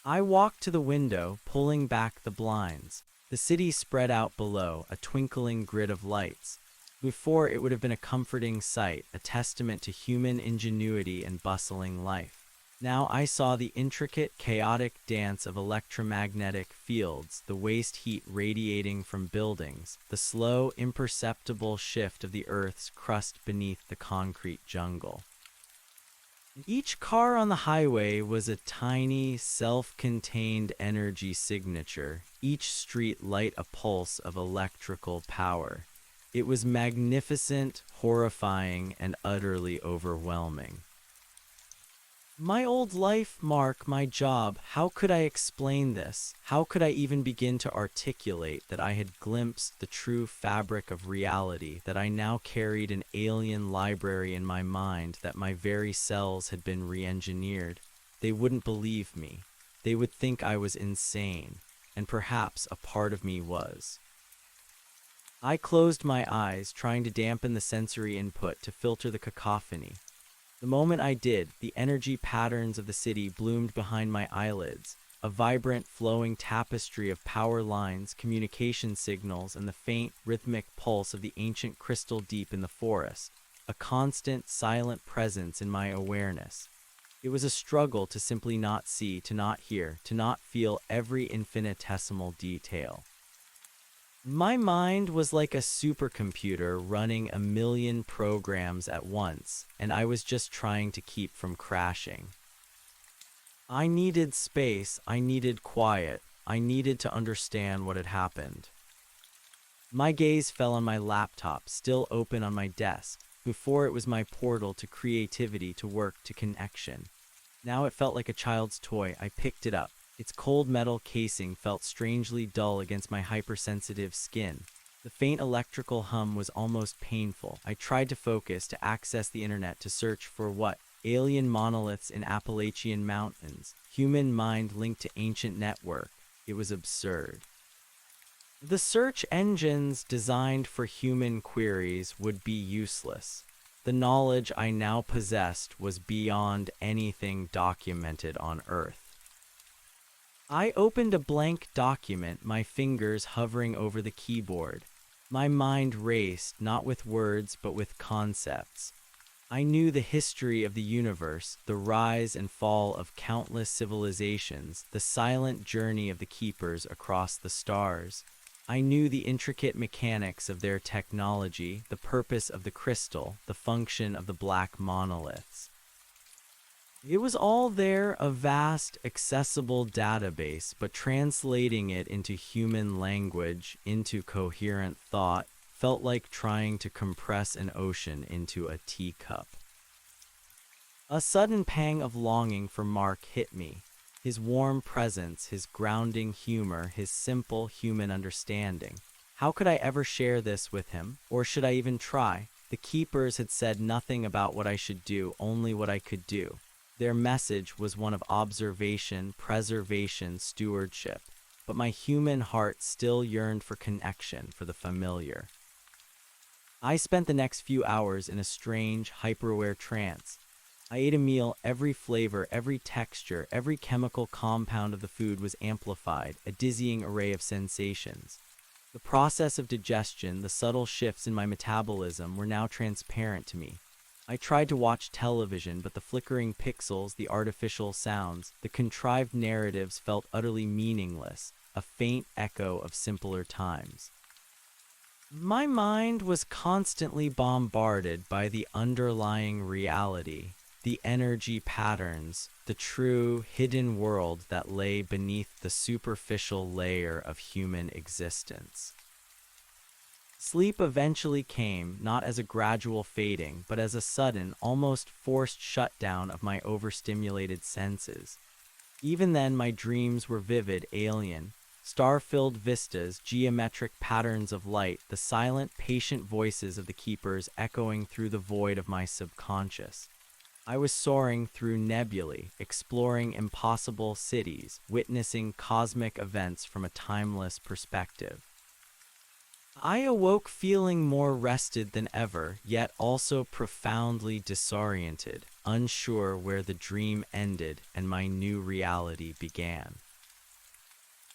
I walked to the window, pulling back the blinds. The city spread out below, a twinkling grid of lights. Before, it would have been a comforting sight, a testament to human ingenuity and bustling life. Now I saw the intricate, chaotic dance of electromagnetic fields, the waste heat radiating from buildings, the slow, imperceptible shift of the Earth's crust beneath the concrete jungle. Each car on the highway was a tiny, self-contained energy signature, each street light a pulse of electrical power. It was magnificent, horrifying, and utterly overwhelming. My old life, Mark, my job, how could I explain this? How could I even begin to articulate that I had glimpsed the true fabric of reality, that I now carried an alien library in my mind, that my very cells had been re-engineered? They wouldn't believe me. They would think I was insane, and perhaps a part of me was. I closed my eyes, trying to dampen the sensory input to filter the cacophony. The moment I did, the energy patterns of the city bloomed behind my eyelids, a vibrant, flowing tapestry of power lines, communication signals, and the faint, rhythmic pulse of the ancient crystal deep in the forest, a constant, silent presence in my awareness. It was a struggle to simply not see, to not hear, to not feel every infinitesimal detail. My mind was like a supercomputer running a million programs at once, and I was just trying to keep from crashing. I needed space, I needed quiet, I needed to understand what had happened. My gaze fell on my laptop, still open on my desk. Before it was my portal to creativity, to work, to connection. Now it felt like a child's toy. I picked it up. Its cold metal casing felt strangely dull against my hypersensitive skin. The faint electrical hum was almost painful. I tried to focus, to access the internet, to search for what? Alien monoliths in Appalachian mountains. Human mind linked to ancient network. It was absurd. The search engines designed for human queries would be useless. The knowledge I now possessed was beyond anything documented on Earth. I opened a blank document, my fingers hovering over the keyboard. My mind raced, not with words, but with concepts. I knew the history of the universe, the rise and fall of countless civilizations, the silent journey of the keepers across the stars. I knew the intricate mechanics of their technology, the purpose of the crystal, the function of the black monoliths. It was all there, a vast, accessible database, but translating it into human language, into coherent thought, felt like trying to compress an ocean into a teacup. A sudden pang of longing for Mark hit me. His warm presence, his grounding humor, his simple human understanding. How could I ever share this with him? Or should I even try? The keepers had said nothing about what I should do, only what I could do. Their message was one of observation, preservation, stewardship. But my human heart still yearned for connection, for the familiar. I spent the next few hours in a strange, hyper-aware trance. I ate a meal, every flavor, every texture, every chemical compound of the food was amplified, a dizzying array of sensations. The process of digestion, the subtle shifts in my metabolism were now transparent to me. I tried to watch television, but the flickering pixels, the artificial sounds, the contrived narratives felt utterly meaningless, a faint echo of simpler times. My mind was constantly bombarded by the underlying reality, the energy patterns, the true, hidden world that lay beneath the superficial layer of human existence. Sleep eventually came, not as a gradual fading, but as a sudden, almost forced shutdown of my overstimulated senses. Even then, my dreams were vivid, alien, star-filled vistas, geometric patterns of light, the silent, patient voices of the keepers echoing through the void of my subconscious. I was soaring through nebulae, exploring impossible cities, witnessing cosmic events from a timeless perspective. I awoke feeling more rested than ever, yet also profoundly disoriented, unsure where the dream ended and my new reality began.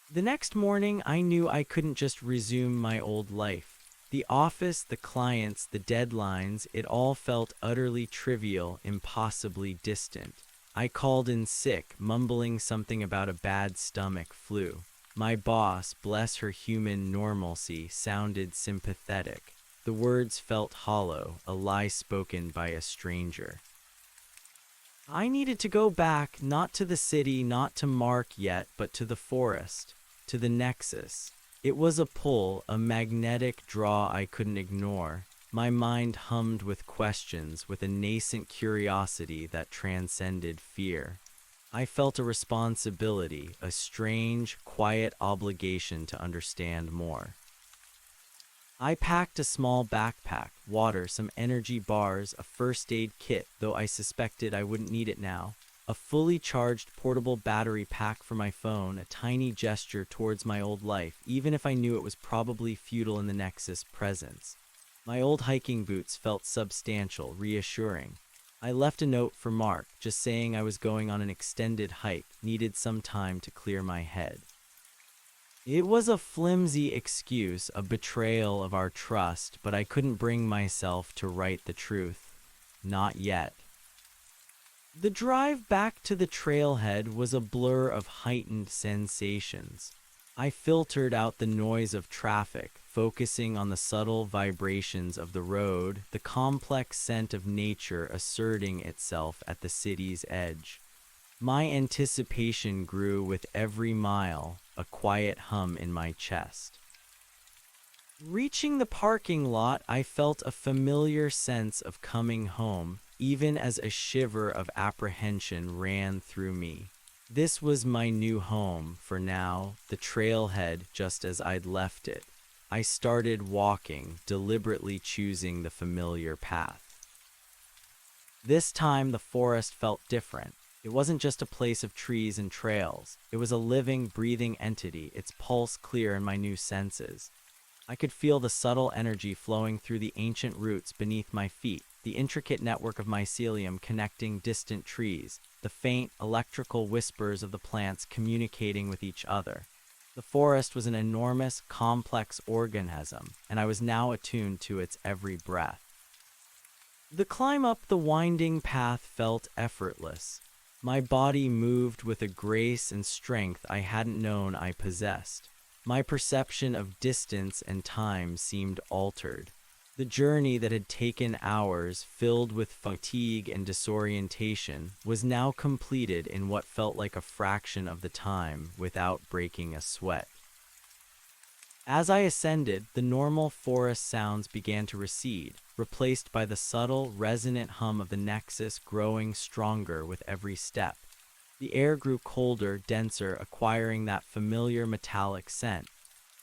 The next morning, I knew I couldn't just resume my old life. The office, the clients, the deadlines, it all felt utterly trivial, impossibly distant. I called in sick, mumbling something about a bad stomach flu. My boss, bless her human normalcy, sounded sympathetic. The words felt hollow, a lie spoken by a stranger. I needed to go back, not to the city, not to Mark yet, but to the forest, to the nexus. It was a pull, a magnetic draw I couldn't ignore. My mind hummed with questions, with a nascent curiosity that transcended fear. I felt a responsibility, a strange, quiet obligation to understand more. I packed a small backpack, water, some energy bars, a first aid kit, though I suspected I wouldn't need it now, a fully charged portable battery pack for my phone, a tiny gesture towards my old life, even if I knew it was probably futile in the Nexus presence. My old hiking boots felt substantial, reassuring. I left a note for Mark, just saying I was going on an extended hike, needed some time to clear my head. It was a flimsy excuse, a betrayal of our trust, but I couldn't bring myself to write the truth. Not yet. The drive back to the trailhead was a blur of heightened sensations. I filtered out the noise of traffic, focusing on the subtle vibrations of the road, the complex scent of nature asserting itself at the city's edge. My anticipation grew with every mile, a quiet hum in my chest. Reaching the parking lot, I felt a familiar sense of coming home, even as a shiver of apprehension ran through me. This was my new home, for now, the trailhead just as I'd left it. I started walking, deliberately choosing the familiar path. This time the forest felt different. It wasn't just a place of trees and trails. It was a living, breathing entity, its pulse clear in my new senses. I could feel the subtle energy flowing through the ancient roots beneath my feet, the intricate network of mycelium connecting distant trees, the faint, electrical whispers of the plants communicating with each other. The forest was an enormous, complex organism, and I was now attuned to its every breath. The climb up the winding path felt effortless. My body moved with a grace and strength I hadn't known I possessed. My perception of distance and time seemed altered. The journey that had taken hours, filled with fatigue and disorientation, was now completed in what felt like a fraction of the time without breaking a sweat. As I ascended, the normal forest sounds began to recede, replaced by the subtle, resonant hum of the Nexus growing stronger with every step. The air grew colder, denser, acquiring that familiar metallic scent.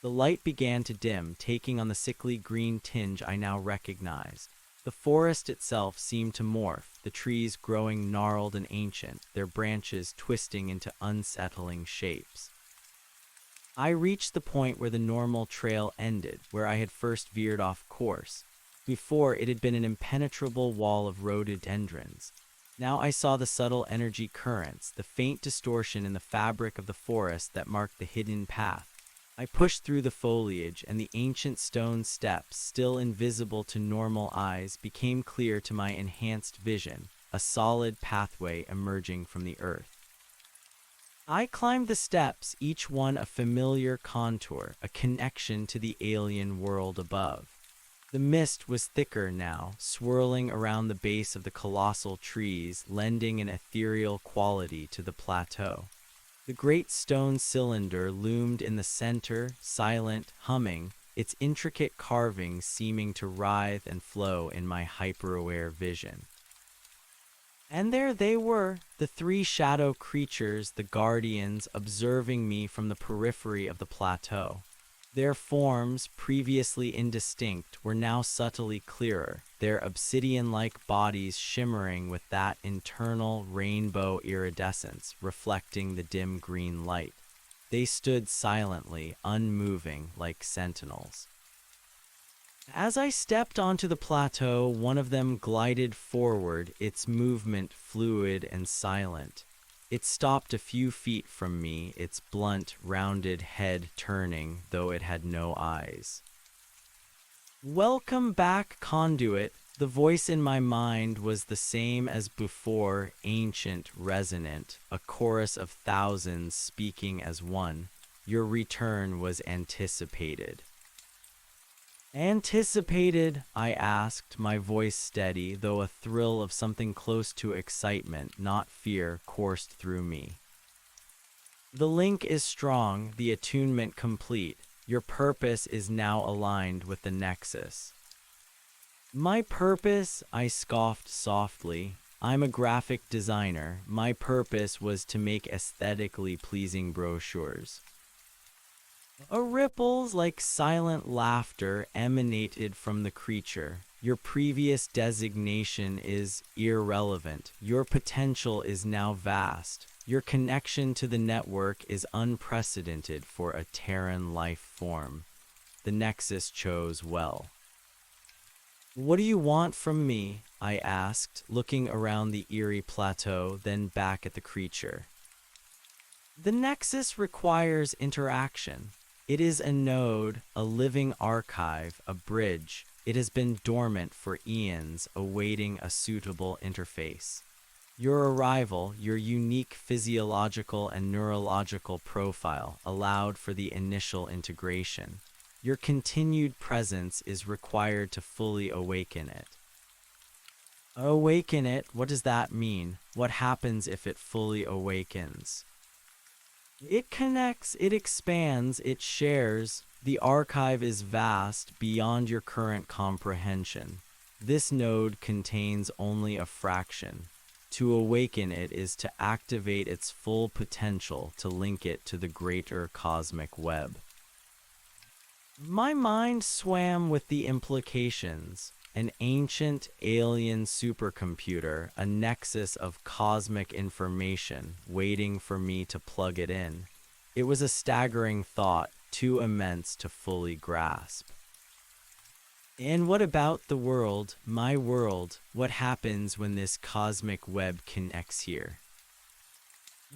The light began to dim, taking on the sickly green tinge I now recognized. The forest itself seemed to morph, the trees growing gnarled and ancient, their branches twisting into unsettling shapes. I reached the point where the normal trail ended, where I had first veered off course. Before, it had been an impenetrable wall of rhododendrons. Now I saw the subtle energy currents, the faint distortion in the fabric of the forest that marked the hidden path. I pushed through the foliage, and the ancient stone steps, still invisible to normal eyes, became clear to my enhanced vision, a solid pathway emerging from the earth. I climbed the steps, each one a familiar contour, a connection to the alien world above. The mist was thicker now, swirling around the base of the colossal trees, lending an ethereal quality to the plateau. The great stone cylinder loomed in the center, silent, humming, its intricate carvings seeming to writhe and flow in my hyper-aware vision. And there they were, the three shadow creatures, the guardians, observing me from the periphery of the plateau. Their forms, previously indistinct, were now subtly clearer, their obsidian-like bodies shimmering with that internal rainbow iridescence, reflecting the dim green light. They stood silently, unmoving, like sentinels. As I stepped onto the plateau, one of them glided forward, its movement fluid and silent. It stopped a few feet from me, its blunt, rounded head turning, though it had no eyes. "Welcome back, Conduit." The voice in my mind was the same as before, ancient, resonant, a chorus of thousands speaking as one. Your return was anticipated. Anticipated? I asked, my voice steady, though a thrill of something close to excitement, not fear, coursed through me. The link is strong, the attunement complete. Your purpose is now aligned with the nexus. My purpose? I scoffed softly. I'm a graphic designer. My purpose was to make aesthetically pleasing brochures. A ripples like silent laughter emanated from the creature. Your previous designation is irrelevant. Your potential is now vast. Your connection to the network is unprecedented for a Terran life form. The Nexus chose well. What do you want from me? I asked, looking around the eerie plateau, then back at the creature. The Nexus requires interaction. It is a node, a living archive, a bridge. It has been dormant for eons, awaiting a suitable interface. Your arrival, your unique physiological and neurological profile, allowed for the initial integration. Your continued presence is required to fully awaken it. Awaken it? What does that mean? What happens if it fully awakens? It connects, it expands, it shares. The archive is vast, beyond your current comprehension. This node contains only a fraction. To awaken it is to activate its full potential, to link it to the greater cosmic web. My mind swam with the implications. An ancient alien supercomputer, a nexus of cosmic information, waiting for me to plug it in. It was a staggering thought, too immense to fully grasp. And what about the world, my world? What happens when this cosmic web connects here?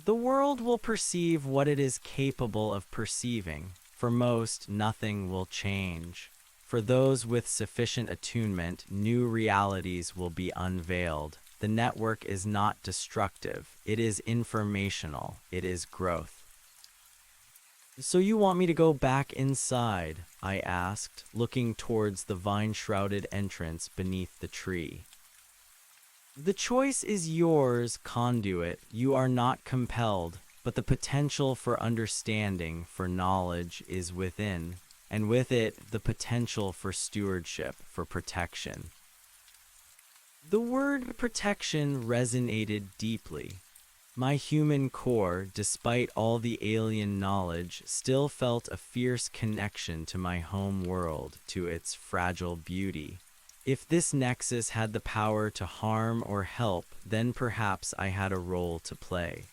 The world will perceive what it is capable of perceiving. For most, nothing will change. For those with sufficient attunement, new realities will be unveiled. The network is not destructive. It is informational. It is growth. So you want me to go back inside? I asked, looking towards the vine-shrouded entrance beneath the tree. The choice is yours, conduit. You are not compelled, but the potential for understanding, for knowledge, is within. And with it, the potential for stewardship, for protection. The word protection resonated deeply. My human core, despite all the alien knowledge, still felt a fierce connection to my home world, to its fragile beauty. If this nexus had the power to harm or help, then perhaps I had a role to play.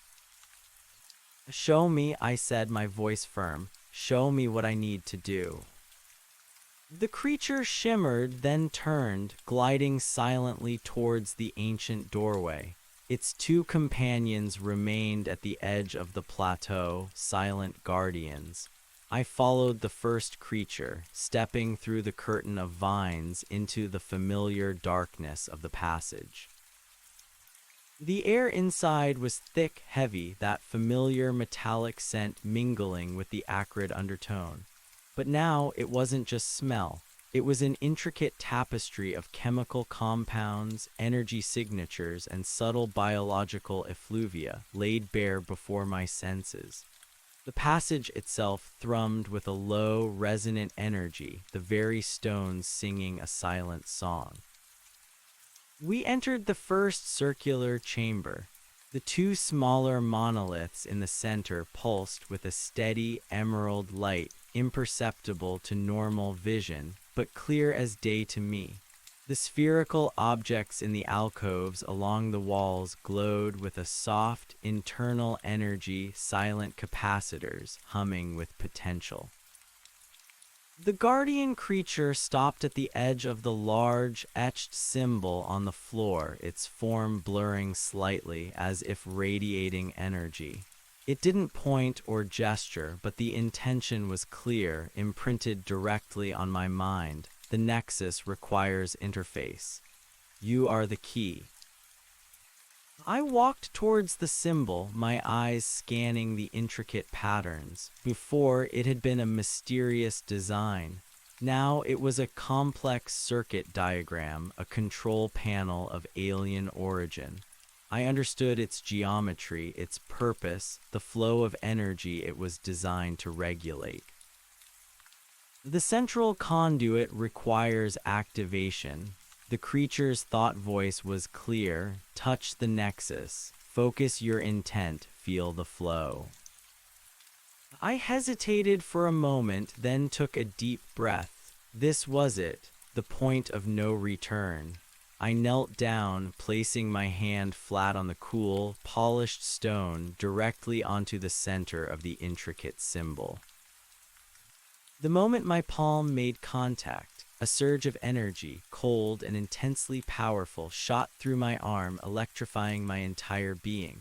Show me, I said, my voice firm. Show me what I need to do. The creature shimmered, then turned, gliding silently towards the ancient doorway. Its two companions remained at the edge of the plateau, silent guardians. I followed the first creature, stepping through the curtain of vines into the familiar darkness of the passage. The air inside was thick, heavy, that familiar metallic scent mingling with the acrid undertone. But now it wasn't just smell. It was an intricate tapestry of chemical compounds, energy signatures, and subtle biological effluvia laid bare before my senses. The passage itself thrummed with a low, resonant energy, the very stones singing a silent song. We entered the first circular chamber. The two smaller monoliths in the center pulsed with a steady emerald light, imperceptible to normal vision, but clear as day to me. The spherical objects in the alcoves along the walls glowed with a soft, internal energy, silent capacitors humming with potential. The guardian creature stopped at the edge of the large, etched symbol on the floor, its form blurring slightly as if radiating energy. It didn't point or gesture, but the intention was clear, imprinted directly on my mind. The nexus requires interface. You are the key. I walked towards the symbol, my eyes scanning the intricate patterns. Before, it had been a mysterious design. Now it was a complex circuit diagram, a control panel of alien origin. I understood its geometry, its purpose, the flow of energy it was designed to regulate. The central conduit requires activation. The creature's thought voice was clear: touch the nexus, focus your intent, feel the flow. I hesitated for a moment, then took a deep breath. This was it, the point of no return. I knelt down, placing my hand flat on the cool, polished stone directly onto the center of the intricate symbol. The moment my palm made contact, a surge of energy, cold and intensely powerful, shot through my arm, electrifying my entire being.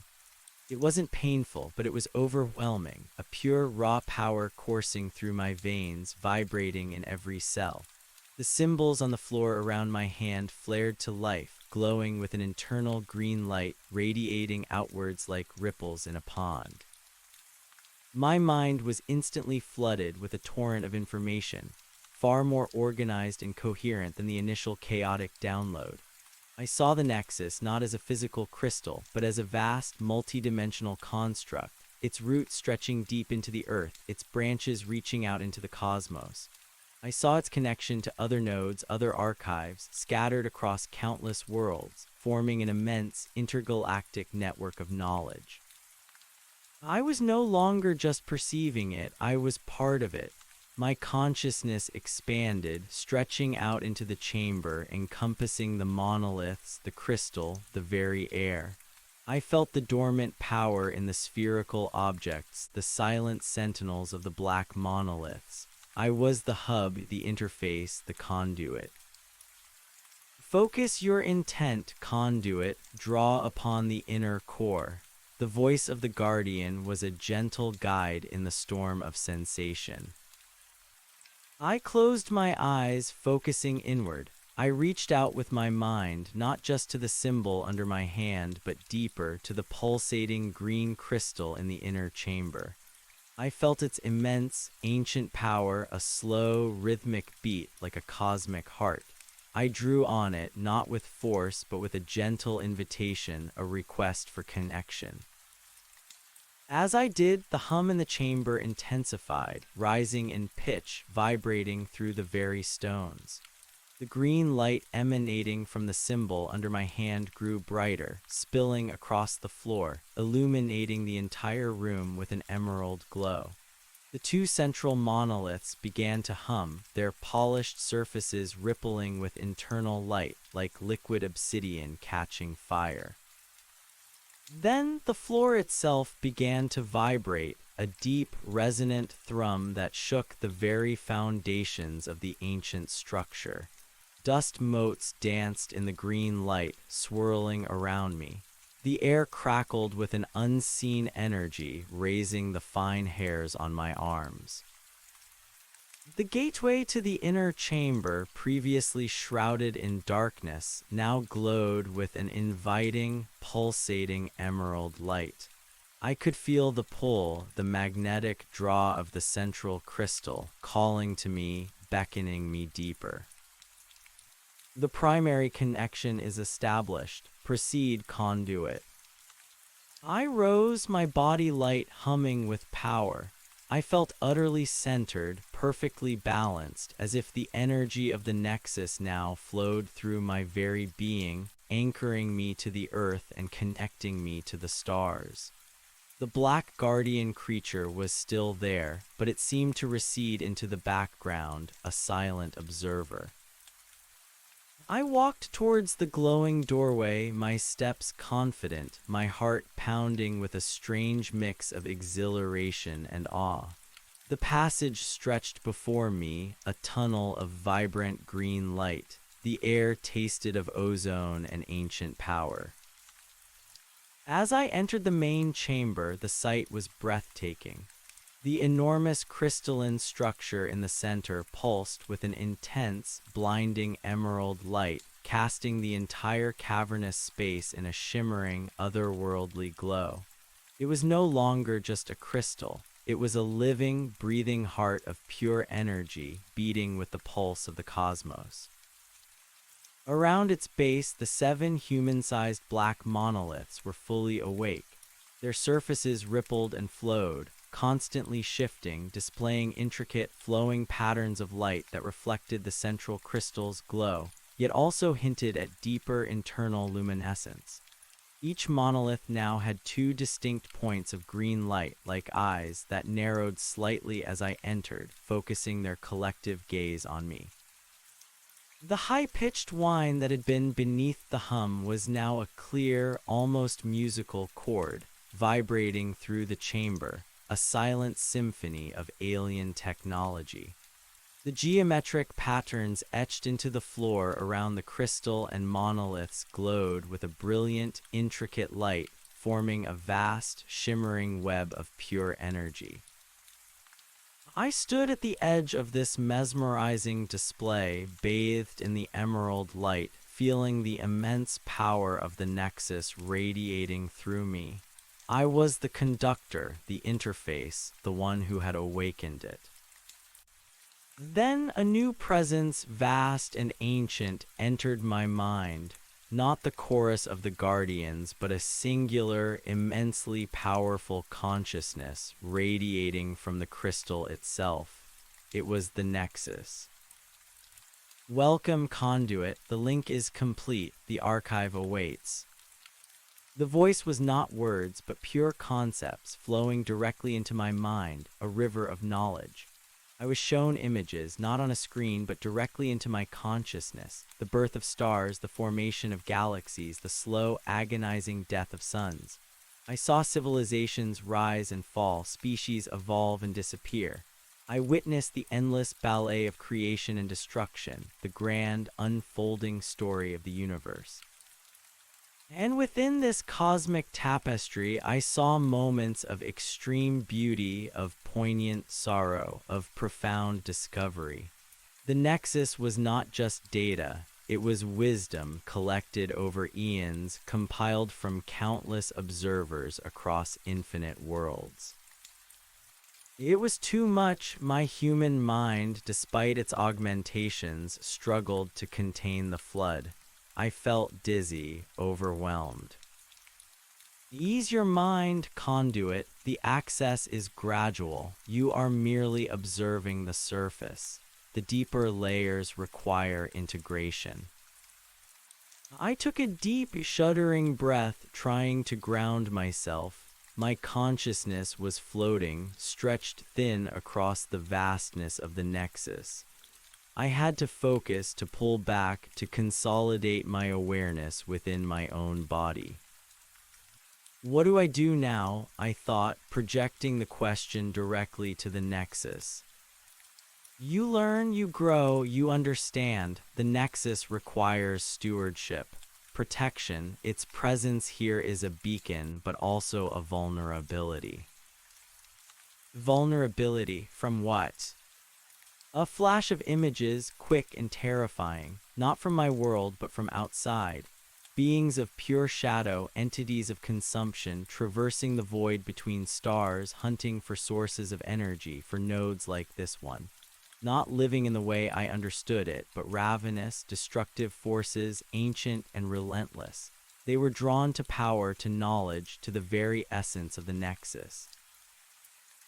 It wasn't painful, but it was overwhelming, a pure, raw power coursing through my veins, vibrating in every cell. The symbols on the floor around my hand flared to life, glowing with an internal green light, radiating outwards like ripples in a pond. My mind was instantly flooded with a torrent of information, far more organized and coherent than the initial chaotic download. I saw the nexus not as a physical crystal, but as a vast, multi-dimensional construct, its roots stretching deep into the earth, its branches reaching out into the cosmos. I saw its connection to other nodes, other archives, scattered across countless worlds, forming an immense, intergalactic network of knowledge. I was no longer just perceiving it, I was part of it. My consciousness expanded, stretching out into the chamber, encompassing the monoliths, the crystal, the very air. I felt the dormant power in the spherical objects, the silent sentinels of the black monoliths. I was the hub, the interface, the conduit. Focus your intent, conduit, draw upon the inner core. The voice of the guardian was a gentle guide in the storm of sensation. I closed my eyes, focusing inward. I reached out with my mind, not just to the symbol under my hand, but deeper, to the pulsating green crystal in the inner chamber. I felt its immense, ancient power, a slow, rhythmic beat like a cosmic heart. I drew on it, not with force, but with a gentle invitation, a request for connection. As I did, the hum in the chamber intensified, rising in pitch, vibrating through the very stones. The green light emanating from the symbol under my hand grew brighter, spilling across the floor, illuminating the entire room with an emerald glow. The two central monoliths began to hum, their polished surfaces rippling with internal light, like liquid obsidian catching fire. Then the floor itself began to vibrate, a deep, resonant thrum that shook the very foundations of the ancient structure. Dust motes danced in the green light, swirling around me. The air crackled with an unseen energy, raising the fine hairs on my arms. The gateway to the inner chamber, previously shrouded in darkness, now glowed with an inviting, pulsating emerald light. I could feel the pull, the magnetic draw of the central crystal, calling to me, beckoning me deeper. The primary connection is established. Proceed, conduit. I rose, my body light humming with power. I felt utterly centered, perfectly balanced, as if the energy of the nexus now flowed through my very being, anchoring me to the earth and connecting me to the stars. The black guardian creature was still there, but it seemed to recede into the background, a silent observer. I walked towards the glowing doorway, my steps confident, my heart pounding with a strange mix of exhilaration and awe. The passage stretched before me, a tunnel of vibrant green light. The air tasted of ozone and ancient power. As I entered the main chamber, the sight was breathtaking. The enormous crystalline structure in the center pulsed with an intense, blinding emerald light, casting the entire cavernous space in a shimmering, otherworldly glow. It was no longer just a crystal. It was a living, breathing heart of pure energy beating with the pulse of the cosmos. Around its base, the 7 human-sized black monoliths were fully awake. Their surfaces rippled and flowed, constantly shifting, displaying intricate, flowing patterns of light that reflected the central crystal's glow, yet also hinted at deeper internal luminescence. Each monolith now had 2 distinct points of green light, like eyes, that narrowed slightly as I entered, focusing their collective gaze on me. The high-pitched whine that had been beneath the hum was now a clear, almost musical chord, vibrating through the chamber, a silent symphony of alien technology. The geometric patterns etched into the floor around the crystal and monoliths glowed with a brilliant, intricate light, forming a vast, shimmering web of pure energy. I stood at the edge of this mesmerizing display, bathed in the emerald light, feeling the immense power of the Nexus radiating through me. I was the conductor, the interface, the one who had awakened it. Then a new presence, vast and ancient, entered my mind. Not the chorus of the guardians, but a singular, immensely powerful consciousness radiating from the crystal itself. It was the Nexus. Welcome, Conduit. The link is complete. The archive awaits. The voice was not words, but pure concepts flowing directly into my mind, a river of knowledge. I was shown images, not on a screen, but directly into my consciousness. The birth of stars, the formation of galaxies, the slow, agonizing death of suns. I saw civilizations rise and fall, species evolve and disappear. I witnessed the endless ballet of creation and destruction, the grand, unfolding story of the universe. And within this cosmic tapestry, I saw moments of extreme beauty, of poignant sorrow, of profound discovery. The Nexus was not just data, it was wisdom collected over eons, compiled from countless observers across infinite worlds. It was too much. My human mind, despite its augmentations, struggled to contain the flood. I felt dizzy, overwhelmed. Ease your mind, Conduit. The access is gradual. You are merely observing the surface. The deeper layers require integration. I took a deep, shuddering breath, trying to ground myself. My consciousness was floating, stretched thin across the vastness of the Nexus. I had to focus, to pull back, to consolidate my awareness within my own body. What do I do now? I thought, projecting the question directly to the Nexus. You learn, you grow, you understand. The Nexus requires stewardship, protection. Its presence here is a beacon, but also a vulnerability. Vulnerability from what? A flash of images, quick and terrifying, not from my world, but from outside. Beings of pure shadow, entities of consumption, traversing the void between stars, hunting for sources of energy, for nodes like this one. Not living in the way I understood it, but ravenous, destructive forces, ancient and relentless. They were drawn to power, to knowledge, to the very essence of the Nexus.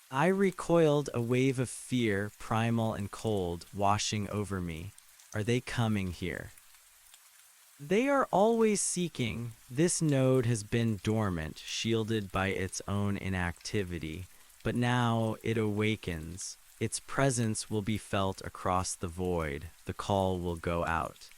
I recoiled, a wave of fear, primal and cold, washing over me. Are they coming here? They are always seeking. This node has been dormant, shielded by its own inactivity, but now it awakens. Its presence will be felt across the void. The call will go out.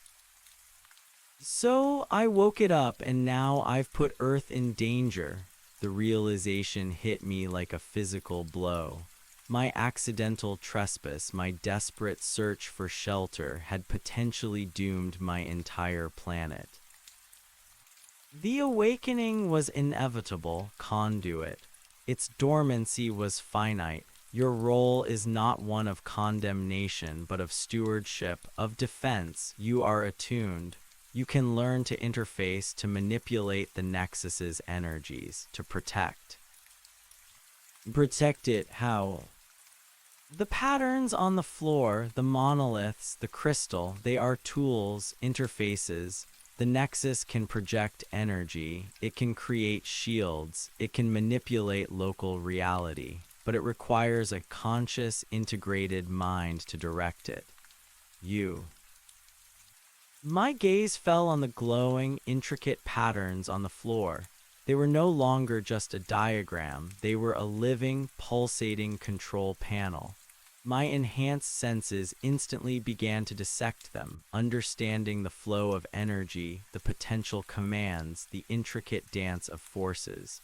So I woke it up, and now I've put Earth in danger. The realization hit me like a physical blow. My accidental trespass, my desperate search for shelter, had potentially doomed my entire planet. The awakening was inevitable, Conduit. Its dormancy was finite. Your role is not one of condemnation, but of stewardship, of defense. You are attuned. You can learn to interface, to manipulate the Nexus's energies, to protect. Protect it, how? The patterns on the floor, the monoliths, the crystal, they are tools, interfaces. The nexus can project energy, it can create shields, it can manipulate local reality, but it requires a conscious, integrated mind to direct it. You. My gaze fell on the glowing, intricate patterns on the floor. They were no longer just a diagram, they were a living, pulsating control panel. My enhanced senses instantly began to dissect them, understanding the flow of energy, the potential commands, the intricate dance of forces.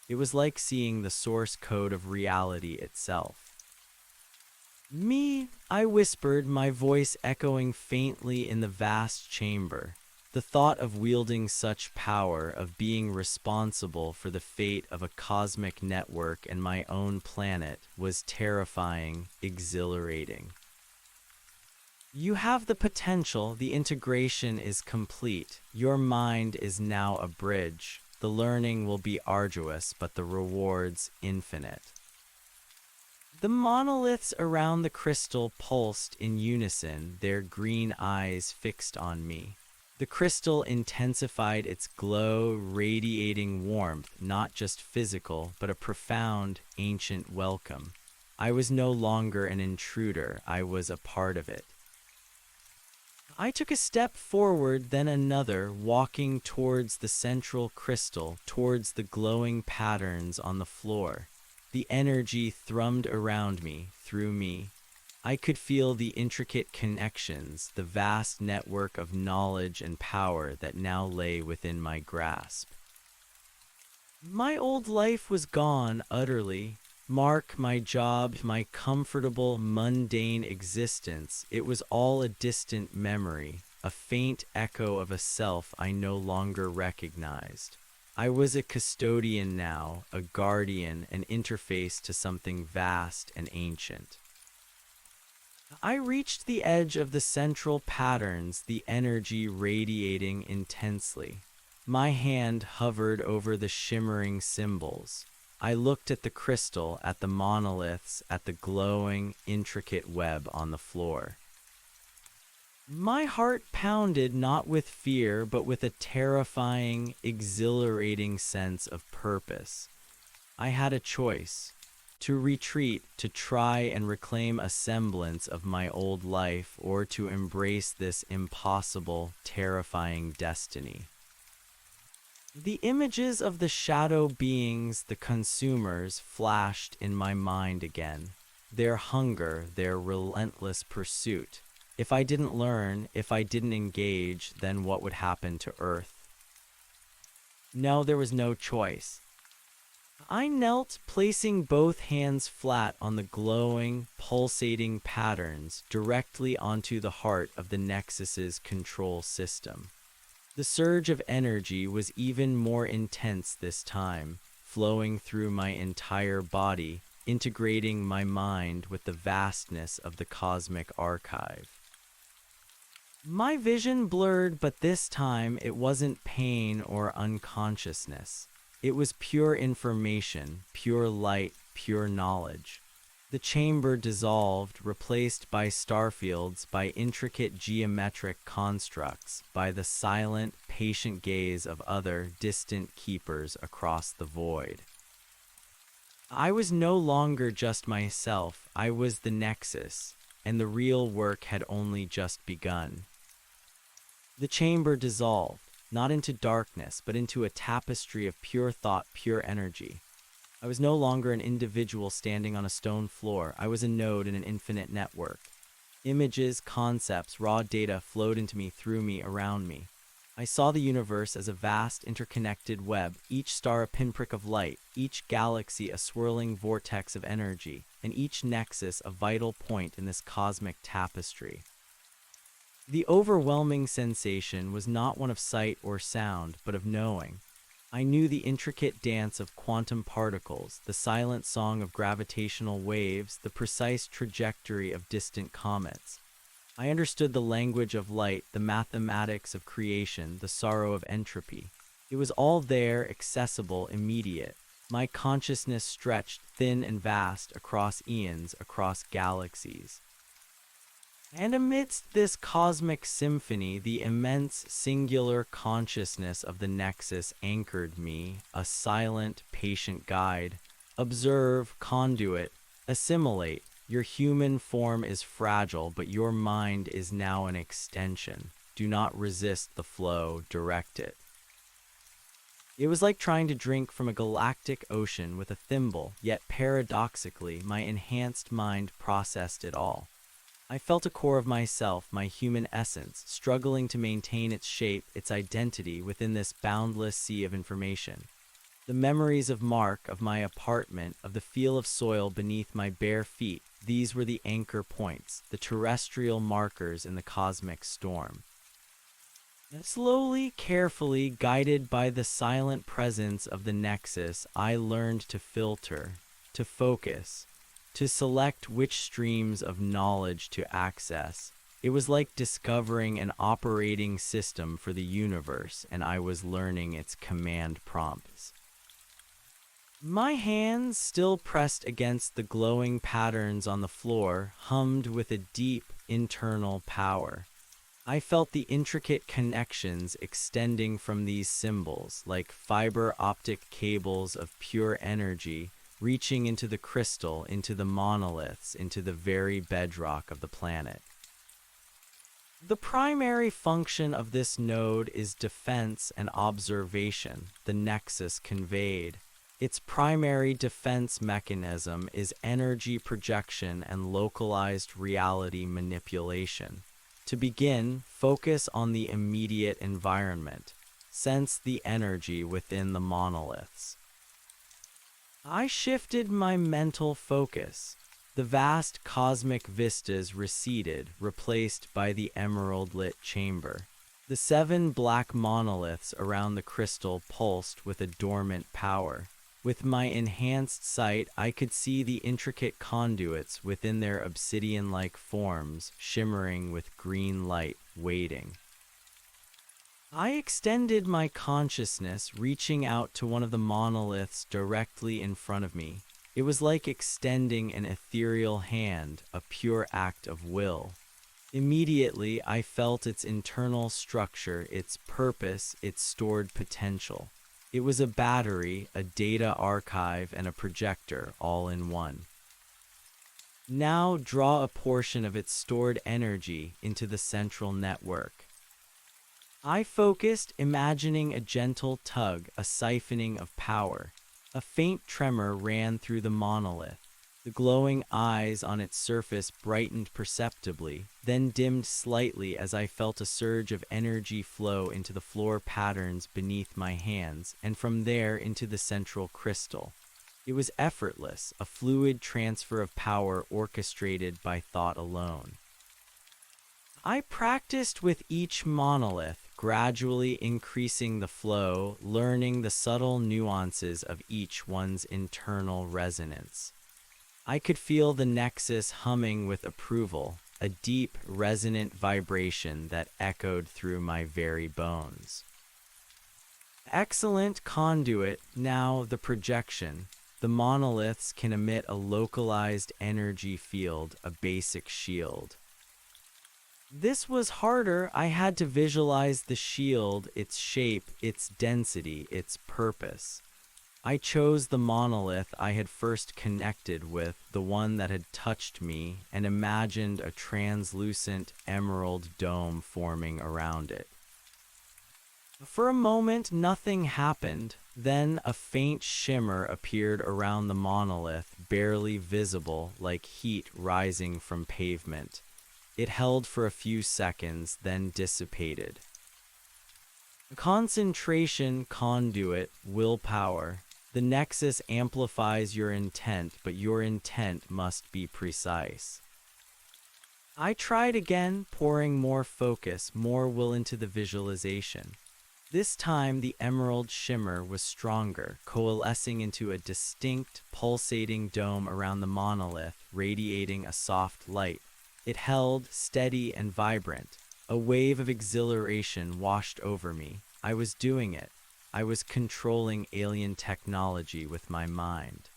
It was like seeing the source code of reality itself. Me, I whispered, my voice echoing faintly in the vast chamber. The thought of wielding such power, of being responsible for the fate of a cosmic network and my own planet, was terrifying, exhilarating. You have the potential, the integration is complete. Your mind is now a bridge. The learning will be arduous, but the rewards infinite. The monoliths around the crystal pulsed in unison, their green eyes fixed on me. The crystal intensified its glow, radiating warmth, not just physical, but a profound, ancient welcome. I was no longer an intruder, I was a part of it. I took a step forward, then another, walking towards the central crystal, towards the glowing patterns on the floor. The energy thrummed around me, through me. I could feel the intricate connections, the vast network of knowledge and power that now lay within my grasp. My old life was gone utterly. Mark, my job, my comfortable, mundane existence, it was all a distant memory, a faint echo of a self I no longer recognized. I was a custodian now, a guardian, an interface to something vast and ancient. I reached the edge of the central patterns, the energy radiating intensely. My hand hovered over the shimmering symbols. I looked at the crystal, at the monoliths, at the glowing, intricate web on the floor. My heart pounded not with fear, but with a terrifying, exhilarating sense of purpose. I had a choice. To retreat, to try and reclaim a semblance of my old life, or to embrace this impossible, terrifying destiny. The images of the shadow beings, the consumers, flashed in my mind again. Their hunger, their relentless pursuit. If I didn't learn, if I didn't engage, then what would happen to Earth? No, there was no choice. I knelt, placing both hands flat on the glowing, pulsating patterns directly onto the heart of the Nexus's control system. The surge of energy was even more intense this time, flowing through my entire body, integrating my mind with the vastness of the cosmic archive. My vision blurred, but this time it wasn't pain or unconsciousness. It was pure information, pure light, pure knowledge. The chamber dissolved, replaced by starfields, by intricate geometric constructs, by the silent, patient gaze of other, distant keepers across the void. I was no longer just myself, I was the Nexus, and the real work had only just begun. The chamber dissolved, not into darkness, but into a tapestry of pure thought, pure energy. I was no longer an individual standing on a stone floor. I was a node in an infinite network. Images, concepts, raw data flowed into me, through me, around me. I saw the universe as a vast, interconnected web, each star a pinprick of light, each galaxy a swirling vortex of energy, and each nexus a vital point in this cosmic tapestry. The overwhelming sensation was not one of sight or sound, but of knowing. I knew the intricate dance of quantum particles, the silent song of gravitational waves, the precise trajectory of distant comets. I understood the language of light, the mathematics of creation, the sorrow of entropy. It was all there, accessible, immediate. My consciousness stretched thin and vast across eons, across galaxies. And amidst this cosmic symphony, the immense singular consciousness of the Nexus anchored me, a silent, patient guide. Observe, conduit, assimilate. Your human form is fragile, but your mind is now an extension. Do not resist the flow, direct it. It was like trying to drink from a galactic ocean with a thimble, yet paradoxically, my enhanced mind processed it all. I felt a core of myself, my human essence, struggling to maintain its shape, its identity within this boundless sea of information. The memories of Mark, of my apartment, of the feel of soil beneath my bare feet, these were the anchor points, the terrestrial markers in the cosmic storm. Slowly, carefully, guided by the silent presence of the Nexus, I learned to filter, to focus, to select which streams of knowledge to access. It was like discovering an operating system for the universe, and I was learning its command prompts. My hands, still pressed against the glowing patterns on the floor, hummed with a deep internal power. I felt the intricate connections extending from these symbols, like fiber optic cables of pure energy, reaching into the crystal, into the monoliths, into the very bedrock of the planet. The primary function of this node is defense and observation, the Nexus conveyed. Its primary defense mechanism is energy projection and localized reality manipulation. To begin, focus on the immediate environment. Sense the energy within the monoliths. I shifted my mental focus. The vast cosmic vistas receded, replaced by the emerald-lit chamber. The 7 black monoliths around the crystal pulsed with a dormant power. With my enhanced sight, I could see the intricate conduits within their obsidian-like forms, shimmering with green light, waiting. I extended my consciousness, reaching out to one of the monoliths directly in front of me. It was like extending an ethereal hand, a pure act of will. Immediately, I felt its internal structure, its purpose, its stored potential. It was a battery, a data archive, and a projector, all in one. Now draw a portion of its stored energy into the central network. I focused, imagining a gentle tug, a siphoning of power. A faint tremor ran through the monolith. The glowing eyes on its surface brightened perceptibly, then dimmed slightly as I felt a surge of energy flow into the floor patterns beneath my hands, and from there into the central crystal. It was effortless, a fluid transfer of power orchestrated by thought alone. I practiced with each monolith, gradually increasing the flow, learning the subtle nuances of each one's internal resonance. I could feel the Nexus humming with approval, a deep, resonant vibration that echoed through my very bones. Excellent conduit, now the projection. The monoliths can emit a localized energy field, a basic shield. This was harder. I had to visualize the shield, its shape, its density, its purpose. I chose the monolith I had first connected with, the one that had touched me, and imagined a translucent emerald dome forming around it. For a moment, nothing happened. Then a faint shimmer appeared around the monolith, barely visible, like heat rising from pavement. It held for a few seconds, then dissipated. Concentration, conduit, willpower. The Nexus amplifies your intent, but your intent must be precise. I tried again, pouring more focus, more will into the visualization. This time, the emerald shimmer was stronger, coalescing into a distinct, pulsating dome around the monolith, radiating a soft light. It held, steady and vibrant. A wave of exhilaration washed over me. I was doing it. I was controlling alien technology with my mind.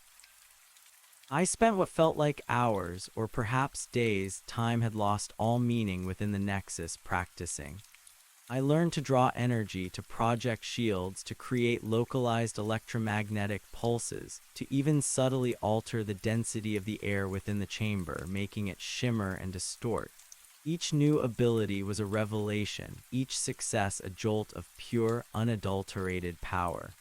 I spent what felt like hours, or perhaps days. Time had lost all meaning within the Nexus practicing. I learned to draw energy, to project shields, to create localized electromagnetic pulses, to even subtly alter the density of the air within the chamber, making it shimmer and distort. Each new ability was a revelation, each success a jolt of pure, unadulterated power.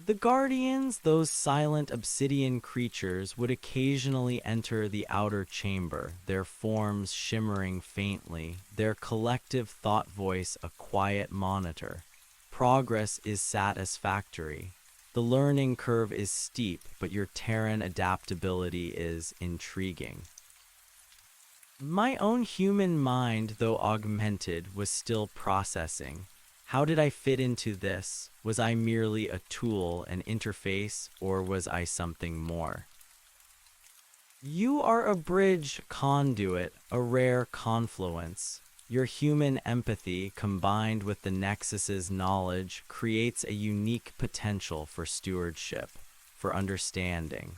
The Guardians, those silent obsidian creatures, would occasionally enter the outer chamber, their forms shimmering faintly, their collective thought voice a quiet monitor. Progress is satisfactory. The learning curve is steep, but your Terran adaptability is intriguing. My own human mind, though augmented, was still processing. How did I fit into this? Was I merely a tool, an interface, or was I something more? You are a bridge conduit, a rare confluence. Your human empathy, combined with the Nexus's knowledge, creates a unique potential for stewardship, for understanding.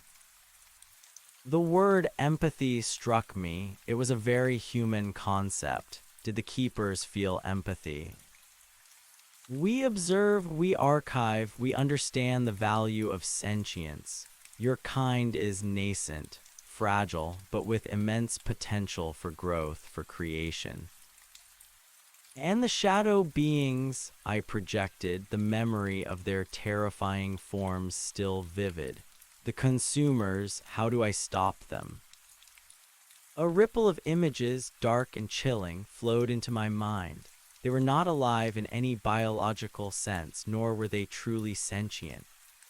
The word empathy struck me. It was a very human concept. Did the Keepers feel empathy? We observe, we archive, we understand the value of sentience. Your kind is nascent, fragile, but with immense potential for growth, for creation. And the shadow beings, I projected, the memory of their terrifying forms still vivid. The consumers, how do I stop them? A ripple of images, dark and chilling, flowed into my mind. They were not alive in any biological sense, nor were they truly sentient.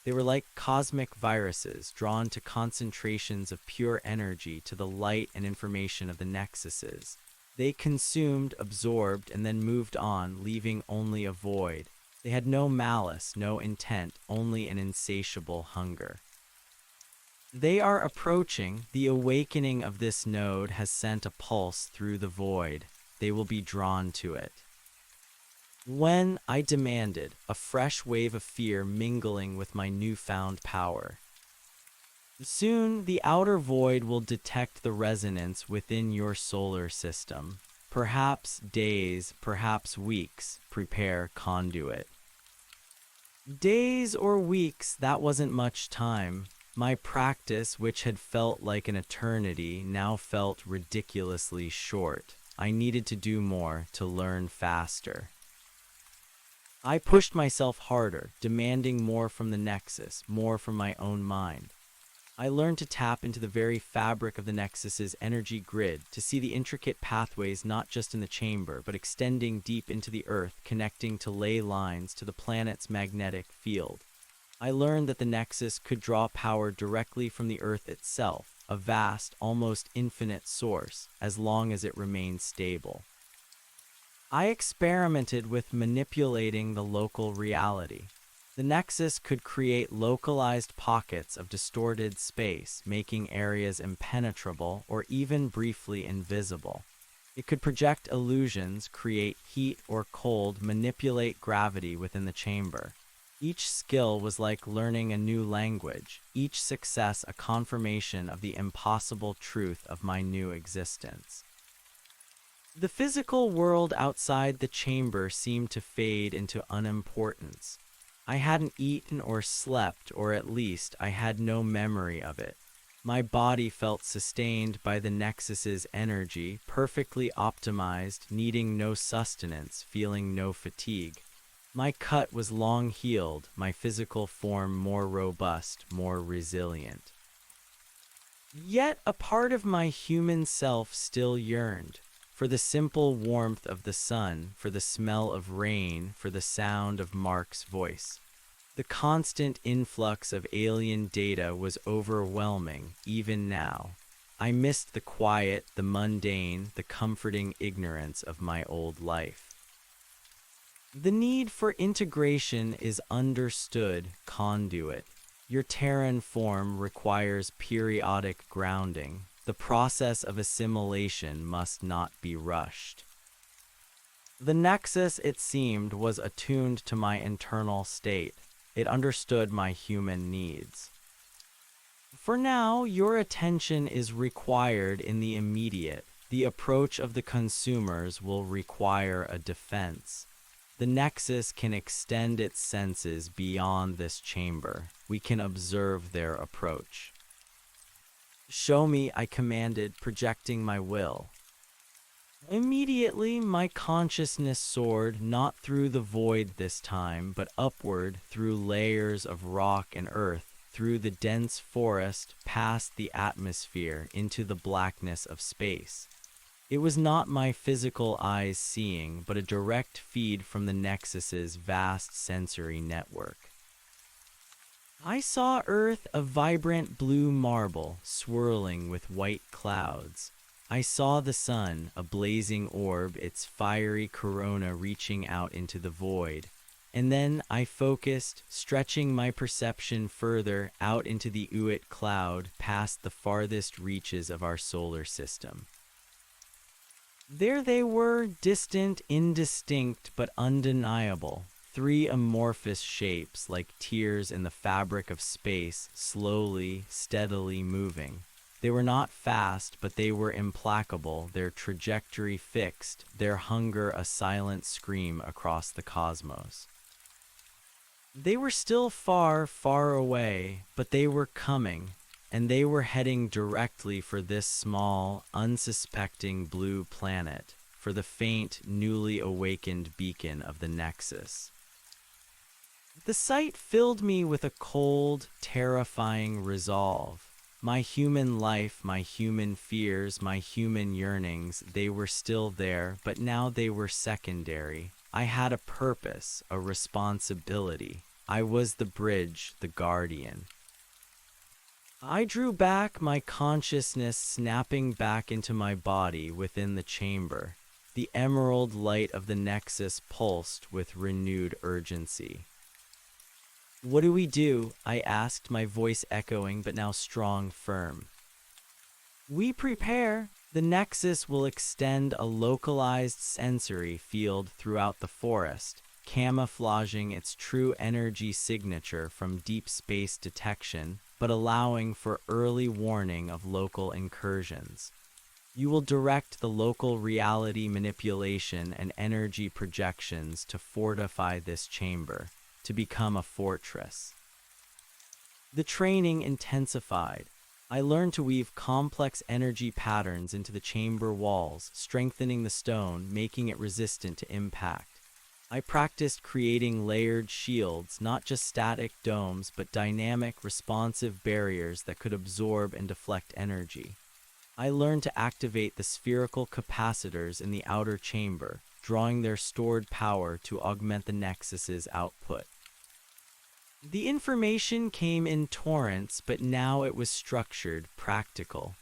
They were like cosmic viruses, drawn to concentrations of pure energy, to the light and information of the nexuses. They consumed, absorbed, and then moved on, leaving only a void. They had no malice, no intent, only an insatiable hunger. They are approaching. The awakening of this node has sent a pulse through the void. They will be drawn to it. When I demanded, a fresh wave of fear mingling with my newfound power. Soon, the outer void will detect the resonance within your solar system. Perhaps days, perhaps weeks. Prepare, conduit. Days or weeks, that wasn't much time. My practice, which had felt like an eternity, now felt ridiculously short. I needed to do more, to learn faster. I pushed myself harder, demanding more from the Nexus, more from my own mind. I learned to tap into the very fabric of the Nexus's energy grid, to see the intricate pathways not just in the chamber, but extending deep into the Earth, connecting to ley lines to the planet's magnetic field. I learned that the Nexus could draw power directly from the Earth itself, a vast, almost infinite source, as long as it remained stable. I experimented with manipulating the local reality. The Nexus could create localized pockets of distorted space, making areas impenetrable or even briefly invisible. It could project illusions, create heat or cold, manipulate gravity within the chamber. Each skill was like learning a new language, each success a confirmation of the impossible truth of my new existence. The physical world outside the chamber seemed to fade into unimportance. I hadn't eaten or slept, or at least I had no memory of it. My body felt sustained by the Nexus's energy, perfectly optimized, needing no sustenance, feeling no fatigue. My cut was long healed, my physical form more robust, more resilient. Yet a part of my human self still yearned. For the simple warmth of the sun, for the smell of rain, for the sound of Mark's voice. The constant influx of alien data was overwhelming, even now. I missed the quiet, the mundane, the comforting ignorance of my old life. The need for integration is understood, conduit. Your Terran form requires periodic grounding. The process of assimilation must not be rushed. The nexus, it seemed, was attuned to my internal state. It understood my human needs. For now, your attention is required in the immediate. The approach of the consumers will require a defense. The nexus can extend its senses beyond this chamber. We can observe their approach. Show me, I commanded, projecting my will. Immediately, my consciousness soared, not through the void this time, but upward through layers of rock and earth, through the dense forest, past the atmosphere, into the blackness of space. It was not my physical eyes seeing, but a direct feed from the Nexus's vast sensory network. I saw Earth a vibrant blue marble, swirling with white clouds. I saw the sun, a blazing orb, its fiery corona reaching out into the void. And then I focused, stretching my perception further out into the Uit cloud, past the farthest reaches of our solar system. There they were, distant, indistinct, but undeniable. Three amorphous shapes, like tears in the fabric of space, slowly, steadily moving. They were not fast, but they were implacable, their trajectory fixed, their hunger a silent scream across the cosmos. They were still far, far away, but they were coming, and they were heading directly for this small, unsuspecting blue planet, for the faint, newly awakened beacon of the Nexus. The sight filled me with a cold, terrifying resolve. My human life, my human fears, my human yearnings, they were still there, but now they were secondary. I had a purpose, a responsibility. I was the bridge, the guardian. I drew back, my consciousness snapping back into my body within the chamber. The emerald light of the Nexus pulsed with renewed urgency. "What do we do?" I asked, my voice echoing, but now strong, firm. "We prepare. The Nexus will extend a localized sensory field throughout the forest, camouflaging its true energy signature from deep space detection, but allowing for early warning of local incursions. You will direct the local reality manipulation and energy projections to fortify this chamber, to become a fortress." The training intensified. I learned to weave complex energy patterns into the chamber walls, strengthening the stone, making it resistant to impact. I practiced creating layered shields, not just static domes, but dynamic, responsive barriers that could absorb and deflect energy. I learned to activate the spherical capacitors in the outer chamber, drawing their stored power to augment the Nexus's output. The information came in torrents, but now it was structured, practical.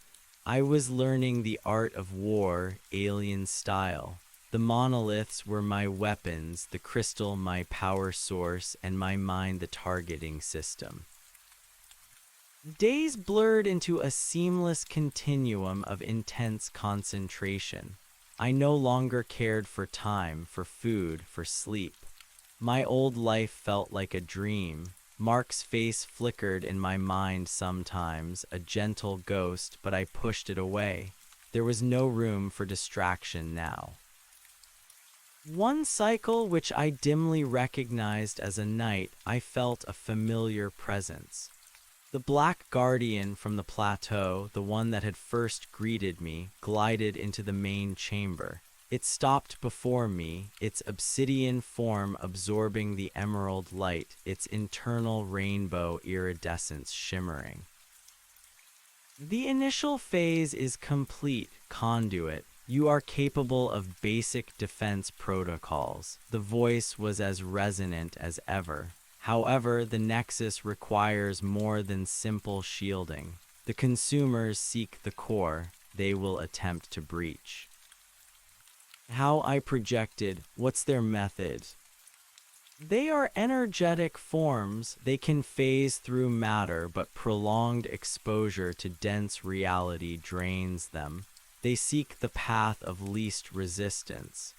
I was learning the art of war, alien style. The monoliths were my weapons, the crystal my power source, and my mind the targeting system. Days blurred into a seamless continuum of intense concentration. I no longer cared for time, for food, for sleep. My old life felt like a dream. Mark's face flickered in my mind sometimes, a gentle ghost, but I pushed it away. There was no room for distraction now. One cycle, which I dimly recognized as a night, I felt a familiar presence. The black guardian from the plateau, the one that had first greeted me, glided into the main chamber. It stopped before me, its obsidian form absorbing the emerald light, its internal rainbow iridescence shimmering. "The initial phase is complete, conduit. You are capable of basic defense protocols." The voice was as resonant as ever. "However, the Nexus requires more than simple shielding. The consumers seek the core. They will attempt to breach." How I projected, what's their method? "They are energetic forms. They can phase through matter, but prolonged exposure to dense reality drains them. They seek the path of least resistance.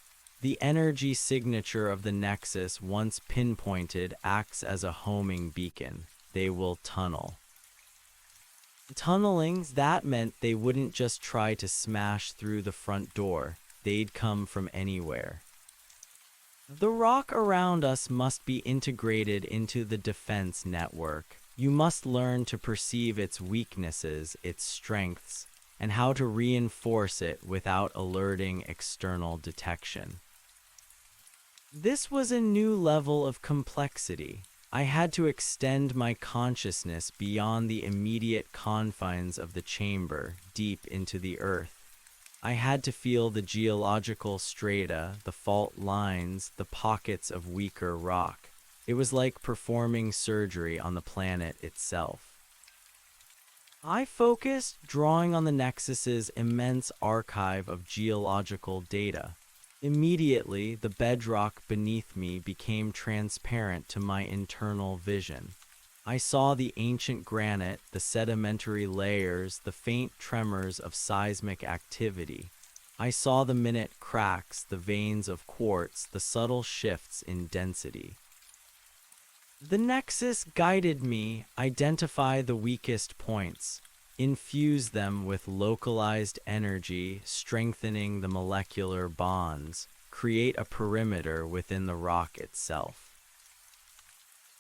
The energy signature of the nexus, once pinpointed, acts as a homing beacon. They will tunnel. Tunneling, that meant they wouldn't just try to smash through the front door. They'd come from anywhere. The rock around us must be integrated into the defense network. You must learn to perceive its weaknesses, its strengths, and how to reinforce it without alerting external detection. This was a new level of complexity. I had to extend my consciousness beyond the immediate confines of the chamber, deep into the earth. I had to feel the geological strata, the fault lines, the pockets of weaker rock. It was like performing surgery on the planet itself. I focused, drawing on the Nexus's immense archive of geological data. Immediately, the bedrock beneath me became transparent to my internal vision. I saw the ancient granite, the sedimentary layers, the faint tremors of seismic activity. I saw the minute cracks, the veins of quartz, the subtle shifts in density. The Nexus guided me, identify the weakest points, infuse them with localized energy, strengthening the molecular bonds, create a perimeter within the rock itself.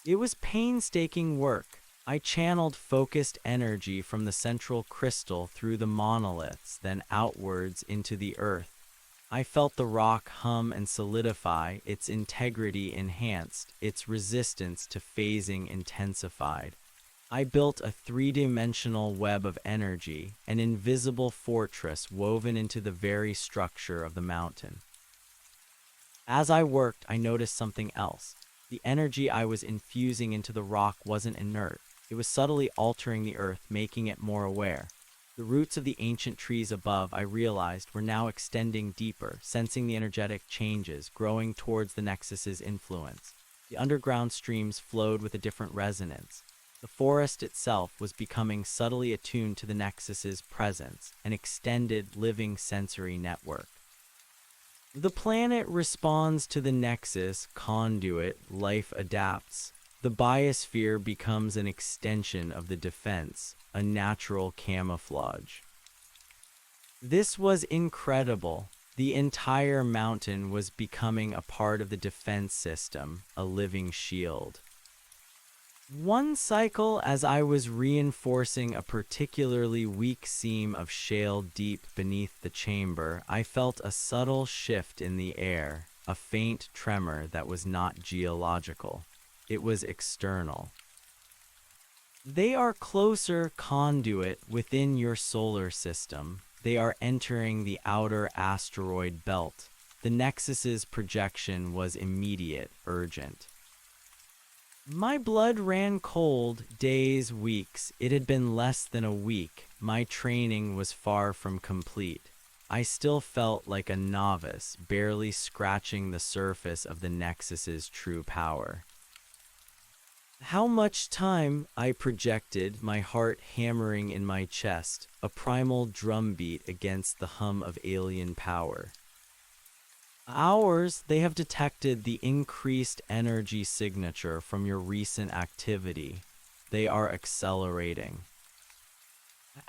It was painstaking work. I channeled focused energy from the central crystal through the monoliths, then outwards into the earth. I felt the rock hum and solidify, its integrity enhanced, its resistance to phasing intensified. I built a three-dimensional web of energy, an invisible fortress woven into the very structure of the mountain. As I worked, I noticed something else. The energy I was infusing into the rock wasn't inert. It was subtly altering the earth, making it more aware. The roots of the ancient trees above, I realized, were now extending deeper, sensing the energetic changes, growing towards the Nexus's influence. The underground streams flowed with a different resonance. The forest itself was becoming subtly attuned to the Nexus's presence, an extended, living sensory network. The planet responds to the Nexus, conduit, life adapts. The biosphere becomes an extension of the defense, a natural camouflage. This was incredible. The entire mountain was becoming a part of the defense system, a living shield. One cycle, as I was reinforcing a particularly weak seam of shale deep beneath the chamber, I felt a subtle shift in the air, a faint tremor that was not geological. It was external. They are closer, conduit, within your solar system. They are entering the outer asteroid belt. The Nexus's projection was immediate, urgent. My blood ran cold, days, weeks. It had been less than a week. My training was far from complete. I still felt like a novice, barely scratching the surface of the Nexus's true power. How much time, I projected, my heart hammering in my chest, a primal drumbeat against the hum of alien power. Hours, they have detected the increased energy signature from your recent activity. They are accelerating.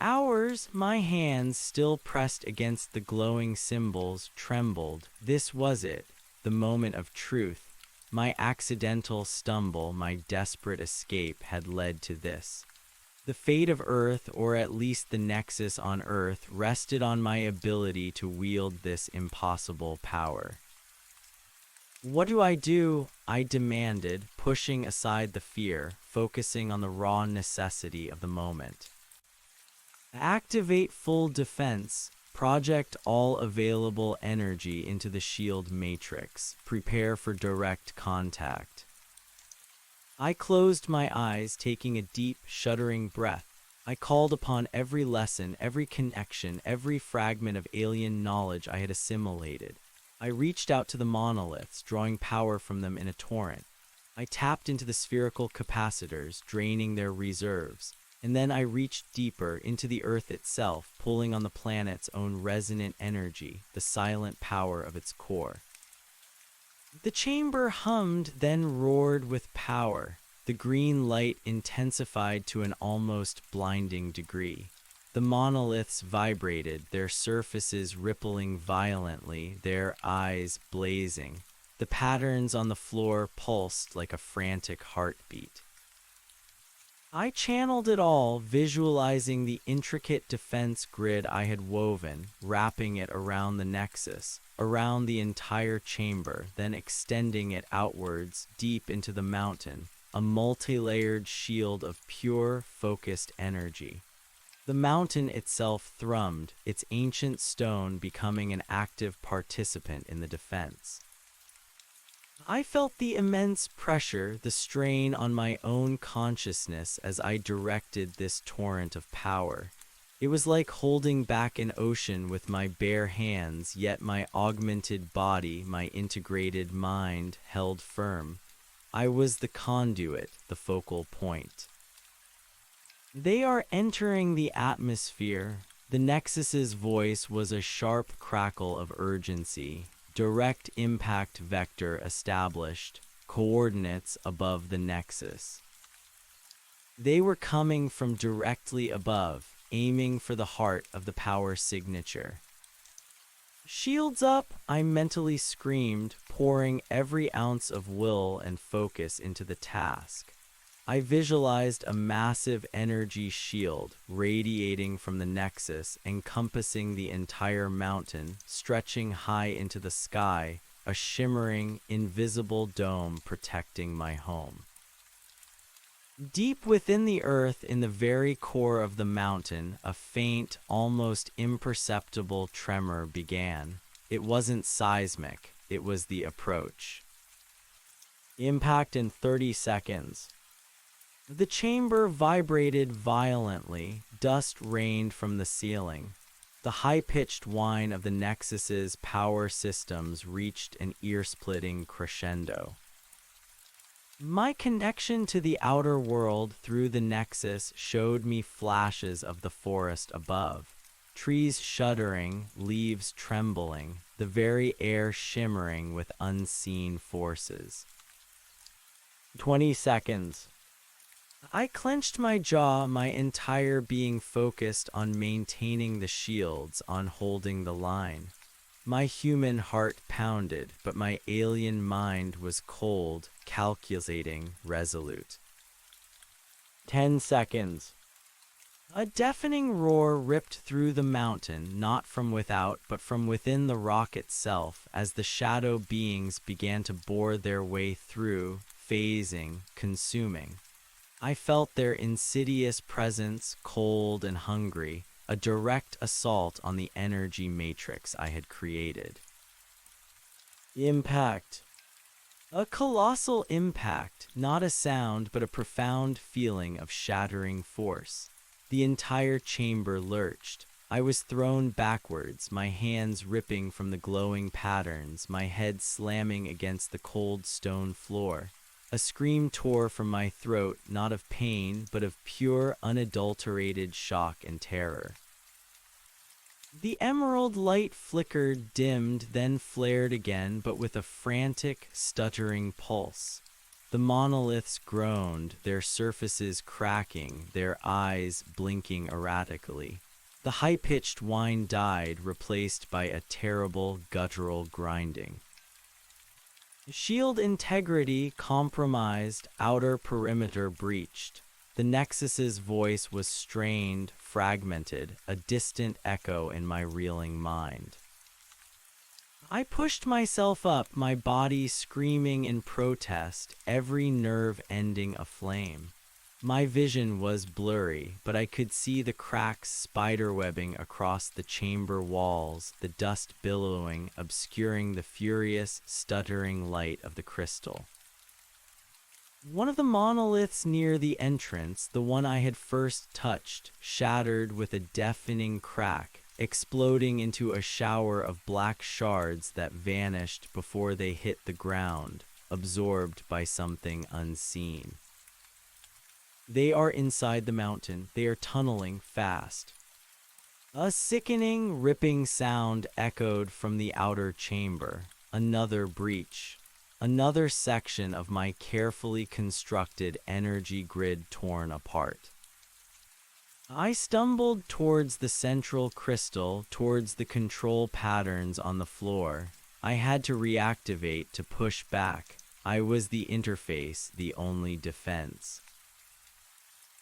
Hours, my hands, still pressed against the glowing symbols, trembled. This was it, the moment of truth. My accidental stumble, my desperate escape had led to this. The fate of Earth, or at least the Nexus on Earth, rested on my ability to wield this impossible power. What do? I demanded, pushing aside the fear, focusing on the raw necessity of the moment. Activate full defense. Project all available energy into the shield matrix. Prepare for direct contact. I closed my eyes, taking a deep, shuddering breath. I called upon every lesson, every connection, every fragment of alien knowledge I had assimilated. I reached out to the monoliths, drawing power from them in a torrent. I tapped into the spherical capacitors, draining their reserves. And then I reached deeper into the Earth itself, pulling on the planet's own resonant energy, the silent power of its core. The chamber hummed, then roared with power. The green light intensified to an almost blinding degree. The monoliths vibrated, their surfaces rippling violently, their eyes blazing. The patterns on the floor pulsed like a frantic heartbeat. I channeled it all, visualizing the intricate defense grid I had woven, wrapping it around the nexus, around the entire chamber, then extending it outwards, deep into the mountain, a multi-layered shield of pure, focused energy. The mountain itself thrummed, its ancient stone becoming an active participant in the defense. I felt the immense pressure, the strain on my own consciousness as I directed this torrent of power. It was like holding back an ocean with my bare hands, yet my augmented body, my integrated mind, held firm. I was the conduit, the focal point. They are entering the atmosphere. The Nexus's voice was a sharp crackle of urgency. Direct impact vector established, coordinates above the Nexus. They were coming from directly above, aiming for the heart of the power signature. "Shields up!" I mentally screamed, pouring every ounce of will and focus into the task. I visualized a massive energy shield radiating from the Nexus, encompassing the entire mountain, stretching high into the sky, a shimmering, invisible dome protecting my home. Deep within the earth, in the very core of the mountain, a faint, almost imperceptible tremor began. It wasn't seismic, it was the approach. Impact in 30 seconds. The chamber vibrated violently, dust rained from the ceiling. The high-pitched whine of the Nexus's power systems reached an ear-splitting crescendo. My connection to the outer world through the Nexus showed me flashes of the forest above. Trees shuddering, leaves trembling, the very air shimmering with unseen forces. 20 seconds. I clenched my jaw, my entire being focused on maintaining the shields, on holding the line. My human heart pounded, but my alien mind was cold, calculating, resolute. 10 seconds. A deafening roar ripped through the mountain, not from without, but from within the rock itself, as the shadow beings began to bore their way through, phasing, consuming. I felt their insidious presence, cold and hungry, a direct assault on the energy matrix I had created. Impact. A colossal impact, not a sound, but a profound feeling of shattering force. The entire chamber lurched. I was thrown backwards, my hands ripping from the glowing patterns, my head slamming against the cold stone floor. A scream tore from my throat, not of pain, but of pure, unadulterated shock and terror. The emerald light flickered, dimmed, then flared again, but with a frantic, stuttering pulse. The monoliths groaned, their surfaces cracking, their eyes blinking erratically. The high-pitched whine died, replaced by a terrible, guttural grinding. Shield integrity compromised, outer perimeter breached. The Nexus's voice was strained, fragmented, a distant echo in my reeling mind. I pushed myself up, my body screaming in protest, every nerve ending aflame. My vision was blurry, but I could see the cracks spiderwebbing across the chamber walls, the dust billowing, obscuring the furious, stuttering light of the crystal. One of the monoliths near the entrance, the one I had first touched, shattered with a deafening crack, exploding into a shower of black shards that vanished before they hit the ground, absorbed by something unseen. They are inside the mountain. They are tunneling fast. A sickening, ripping sound echoed from the outer chamber. Another breach. another section of my carefully constructed energy grid torn apart. I stumbled towards the central crystal, towards the control patterns on the floor. I had to reactivate, to push back. I was the interface, the only defense.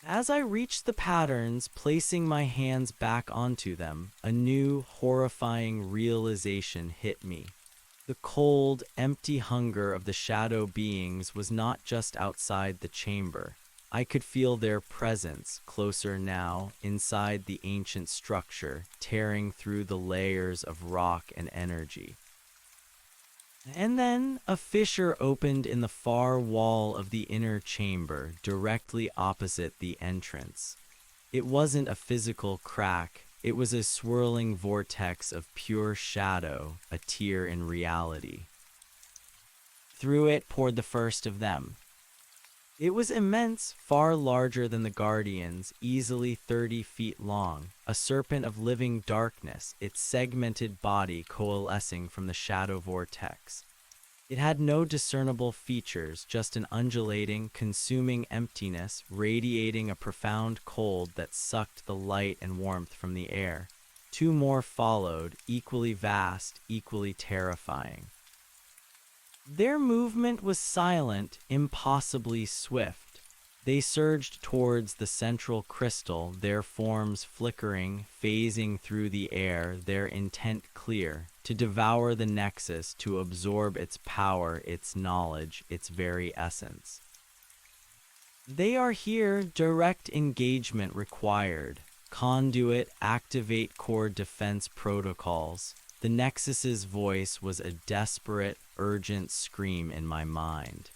As I reached the patterns, placing my hands back onto them, a new, horrifying realization hit me. The cold, empty hunger of the shadow beings was not just outside the chamber. I could feel their presence, closer now, inside the ancient structure, tearing through the layers of rock and energy. And then a fissure opened in the far wall of the inner chamber, directly opposite the entrance. It wasn't a physical crack, it was a swirling vortex of pure shadow, a tear in reality. Through it poured the first of them. It was immense, far larger than the Guardians, easily 30 feet long, a serpent of living darkness, its segmented body coalescing from the shadow vortex. It had no discernible features, just an undulating, consuming emptiness, radiating a profound cold that sucked the light and warmth from the air. Two more followed, equally vast, equally terrifying. Their movement was silent, impossibly swift. They surged towards the central crystal, their forms flickering, phasing through the air, their intent clear, to devour the nexus, to absorb its power, its knowledge, its very essence. They are here, direct engagement required. Conduit, activate core defense protocols. The Nexus's voice was a desperate, urgent scream in my mind.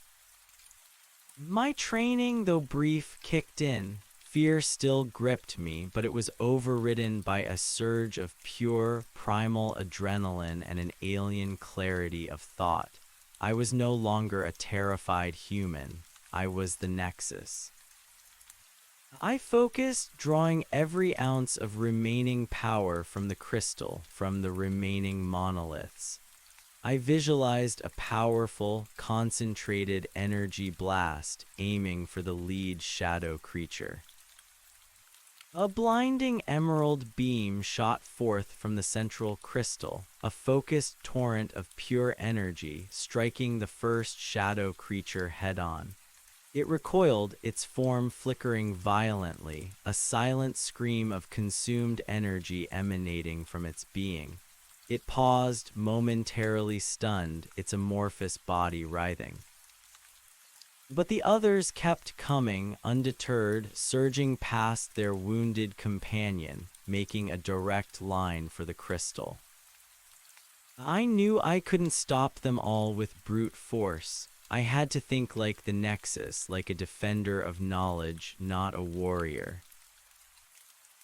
My training, though brief, kicked in. Fear still gripped me, but it was overridden by a surge of pure, primal adrenaline and an alien clarity of thought. I was no longer a terrified human. I was the Nexus. I focused, drawing every ounce of remaining power from the crystal, from the remaining monoliths. I visualized a powerful, concentrated energy blast aiming for the lead shadow creature. A blinding emerald beam shot forth from the central crystal, a focused torrent of pure energy, striking the first shadow creature head-on. It recoiled, its form flickering violently, a silent scream of consumed energy emanating from its being. It paused, momentarily stunned, its amorphous body writhing. But the others kept coming, undeterred, surging past their wounded companion, making a direct line for the crystal. I knew I couldn't stop them all with brute force. I had to think like the Nexus, like a defender of knowledge, not a warrior.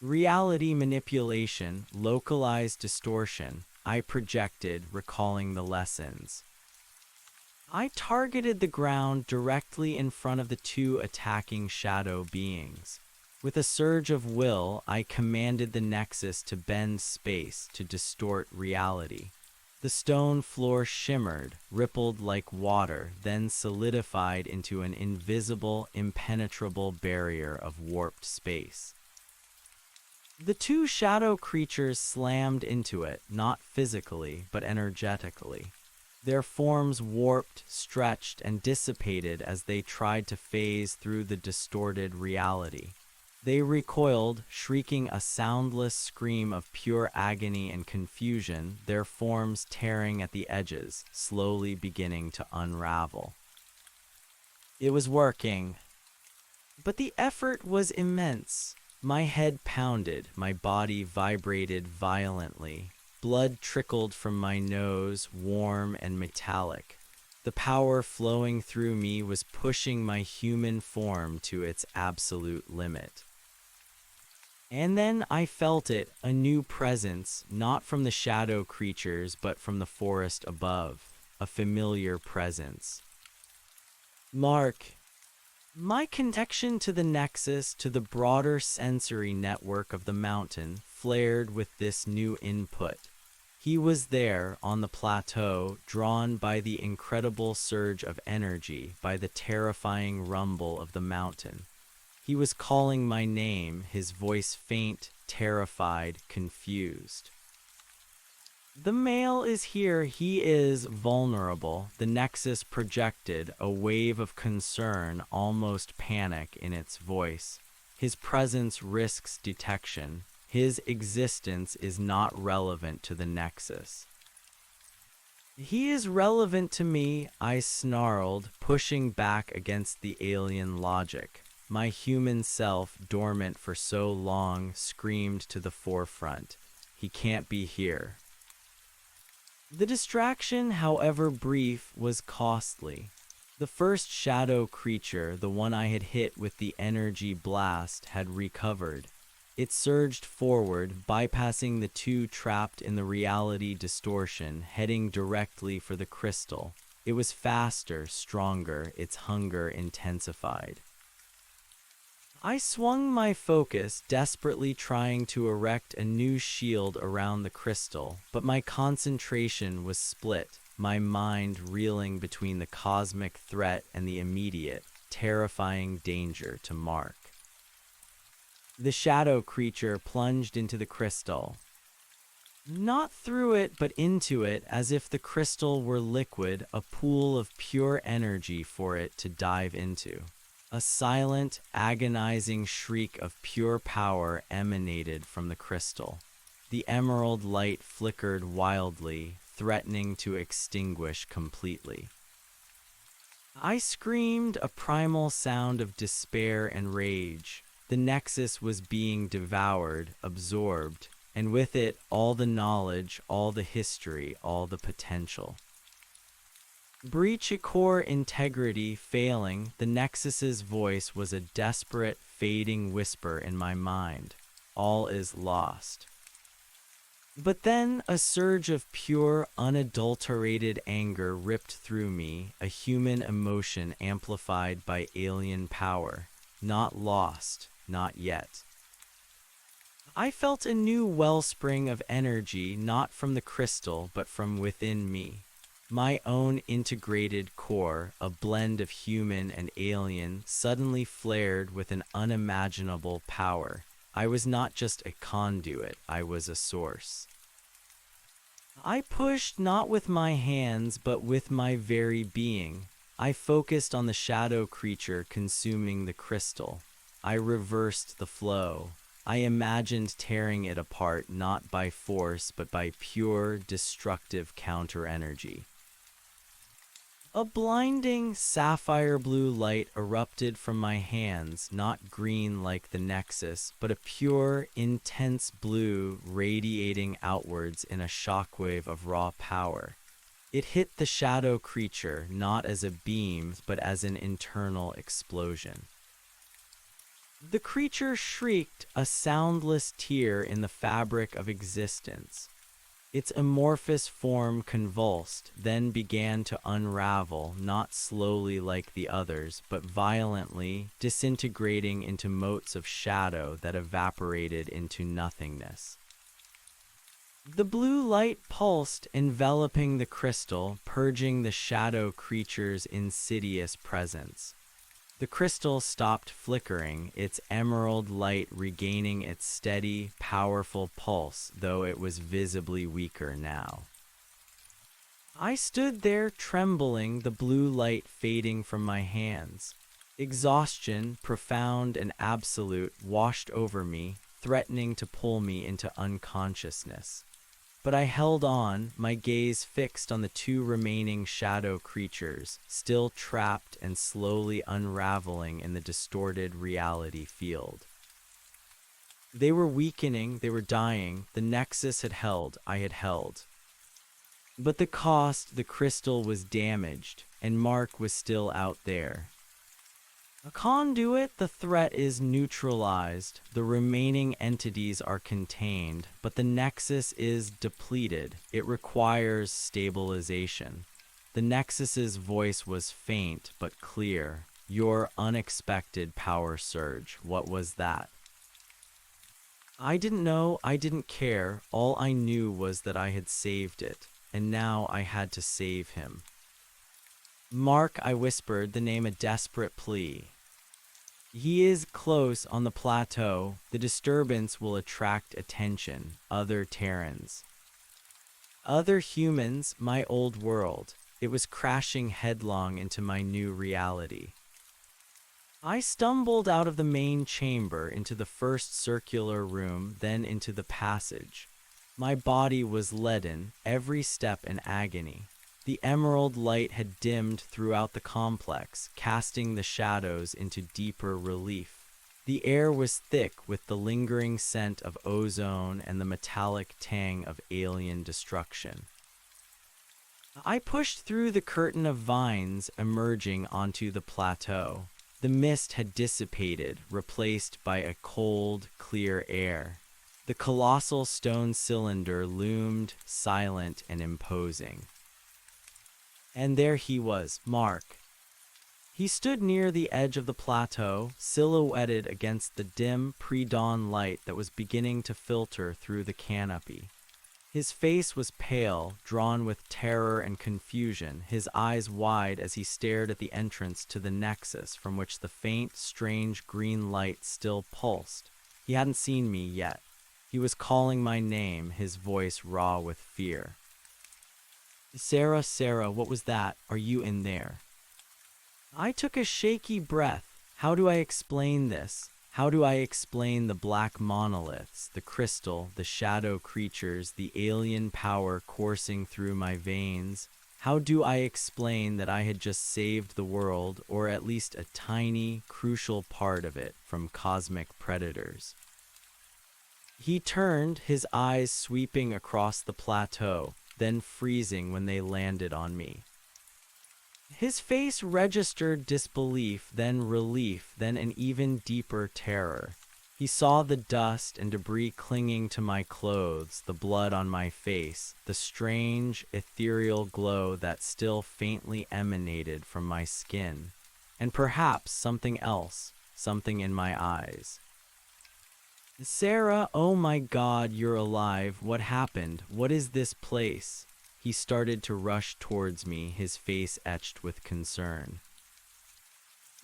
Reality manipulation, localized distortion, I projected, recalling the lessons. I targeted the ground directly in front of the two attacking shadow beings. With a surge of will, I commanded the Nexus to bend space, to distort reality. The stone floor shimmered, rippled like water, then solidified into an invisible, impenetrable barrier of warped space. The two shadow creatures slammed into it, not physically, but energetically. Their forms warped, stretched, and dissipated as they tried to phase through the distorted reality. They recoiled, shrieking a soundless scream of pure agony and confusion, their forms tearing at the edges, slowly beginning to unravel. It was working. But the effort was immense. My head pounded, my body vibrated violently. Blood trickled from my nose, warm and metallic. The power flowing through me was pushing my human form to its absolute limit. And then I felt it, a new presence, not from the shadow creatures, but from the forest above, a familiar presence. Mark. My connection to the Nexus, to the broader sensory network of the mountain, flared with this new input. He was there on the plateau, drawn by the incredible surge of energy, by the terrifying rumble of the mountain. He was calling my name, his voice faint, terrified, confused. The male is here. He is vulnerable. The nexus projected a wave of concern, almost panic in its voice. His presence risks detection. His existence is not relevant to the nexus. He is relevant to me, I snarled, pushing back against the alien logic. My human self, dormant for so long, screamed to the forefront. He can't be here. The distraction, however brief, was costly. The first shadow creature, the one I had hit with the energy blast, had recovered. It surged forward, bypassing the two trapped in the reality distortion, heading directly for the crystal. It was faster, stronger, its hunger intensified. I swung my focus, desperately trying to erect a new shield around the crystal, but my concentration was split, my mind reeling between the cosmic threat and the immediate, terrifying danger to Mark. The shadow creature plunged into the crystal. Not through it, but into it, as if the crystal were liquid, a pool of pure energy for it to dive into. A silent, agonizing shriek of pure power emanated from the crystal. The emerald light flickered wildly, threatening to extinguish completely. I screamed, a primal sound of despair and rage. The nexus was being devoured, absorbed, and with it all the knowledge, all the history, all the potential. Breach a core integrity failing, the Nexus's voice was a desperate, fading whisper in my mind. All is lost. But then a surge of pure, unadulterated anger ripped through me, a human emotion amplified by alien power. Not lost, not yet. I felt a new wellspring of energy, not from the crystal, but from within me. My own integrated core, a blend of human and alien, suddenly flared with an unimaginable power. I was not just a conduit, I was a source. I pushed not with my hands, but with my very being. I focused on the shadow creature consuming the crystal. I reversed the flow. I imagined tearing it apart not by force, but by pure, destructive counter-energy. A blinding, sapphire blue light erupted from my hands, not green like the Nexus, but a pure, intense blue radiating outwards in a shockwave of raw power. It hit the shadow creature not as a beam, but as an internal explosion. The creature shrieked, a soundless tear in the fabric of existence. Its amorphous form convulsed, then began to unravel, not slowly like the others, but violently, disintegrating into motes of shadow that evaporated into nothingness. The blue light pulsed, enveloping the crystal, purging the shadow creature's insidious presence. The crystal stopped flickering, its emerald light regaining its steady, powerful pulse, though it was visibly weaker now. I stood there trembling, the blue light fading from my hands. Exhaustion, profound and absolute, washed over me, threatening to pull me into unconsciousness. But I held on, my gaze fixed on the two remaining shadow creatures, still trapped and slowly unraveling in the distorted reality field. They were weakening, they were dying, the Nexus had held, I had held. But the cost, the crystal was damaged, and Mark was still out there. A conduit, the threat is neutralized, the remaining entities are contained, but the Nexus is depleted. It requires stabilization. The Nexus's voice was faint but clear. Your unexpected power surge, what was that? I didn't know, I didn't care. All I knew was that I had saved it, and now I had to save him. Mark, I whispered, the name a desperate plea. He is close on the plateau. The disturbance will attract attention. Other Terrans. Other humans, my old world. It was crashing headlong into my new reality. I stumbled out of the main chamber into the first circular room, then into the passage. My body was leaden, every step an agony. The emerald light had dimmed throughout the complex, casting the shadows into deeper relief. The air was thick with the lingering scent of ozone and the metallic tang of alien destruction. I pushed through the curtain of vines, emerging onto the plateau. The mist had dissipated, replaced by a cold, clear air. The colossal stone cylinder loomed, silent and imposing. And there he was, Mark. He stood near the edge of the plateau, silhouetted against the dim, pre-dawn light that was beginning to filter through the canopy. His face was pale, drawn with terror and confusion, his eyes wide as he stared at the entrance to the nexus from which the faint, strange green light still pulsed. He hadn't seen me yet. He was calling my name, his voice raw with fear. Sarah, Sarah, what was that? Are you in there? I took a shaky breath. How do I explain this? How do I explain the black monoliths, the crystal, the shadow creatures, the alien power coursing through my veins? How do I explain that I had just saved the world, or at least a tiny, crucial part of it, from cosmic predators? He turned, his eyes sweeping across the plateau, then freezing when they landed on me. His face registered disbelief, then relief, then an even deeper terror. He saw the dust and debris clinging to my clothes, the blood on my face, the strange, ethereal glow that still faintly emanated from my skin, and perhaps something else, something in my eyes. Sarah, oh my God, you're alive. What happened? What is this place? He started to rush towards me, his face etched with concern.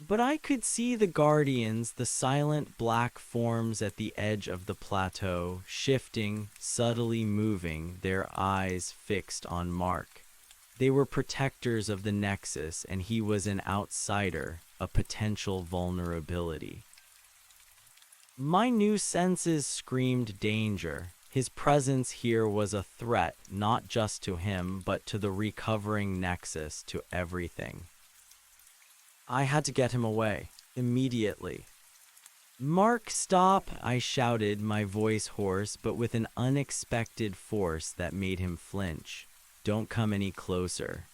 But I could see the guardians, the silent black forms at the edge of the plateau, shifting, subtly moving, their eyes fixed on Mark. They were protectors of the Nexus, and he was an outsider, a potential vulnerability. My new senses screamed danger. His presence here was a threat, not just to him, but to the recovering Nexus, to everything. I had to get him away, immediately. Mark, stop, I shouted, my voice hoarse, but with an unexpected force that made him flinch. Don't come any closer.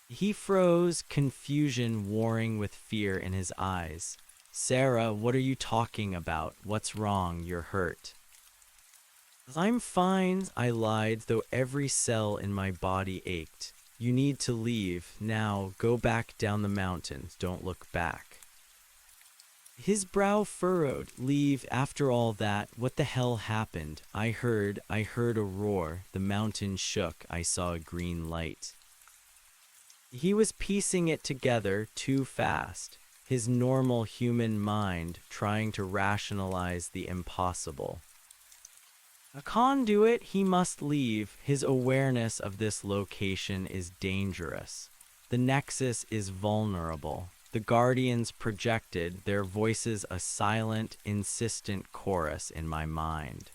He froze, confusion warring with fear in his eyes. Sarah, what are you talking about? What's wrong? You're hurt. I'm fine, I lied, though every cell in my body ached. You need to leave. Now, go back down the mountains. Don't look back. His brow furrowed. Leave, after all that. What the hell happened? I heard a roar. The mountain shook. I saw a green light. He was piecing it together too fast. His normal human mind trying to rationalize the impossible. A conduit, he must leave. His awareness of this location is dangerous. The Nexus is vulnerable. The Guardians projected, their voices a silent, insistent chorus in my mind.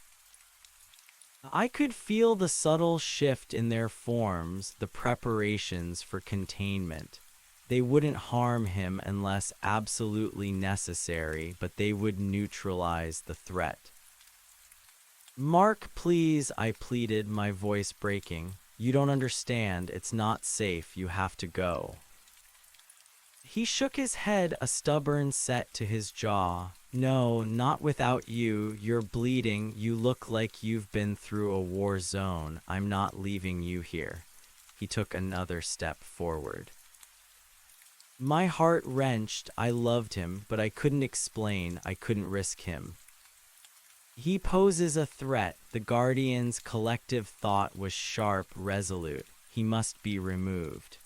I could feel the subtle shift in their forms, the preparations for containment. They wouldn't harm him unless absolutely necessary, but they would neutralize the threat. Mark, please, I pleaded, my voice breaking. You don't understand. It's not safe. You have to go. He shook his head, a stubborn set to his jaw. No, not without you. You're bleeding. You look like you've been through a war zone. I'm not leaving you here. He took another step forward. My heart wrenched. I loved him, but I couldn't explain. I couldn't risk him. He poses a threat. The Guardian's collective thought was sharp, resolute. He must be removed.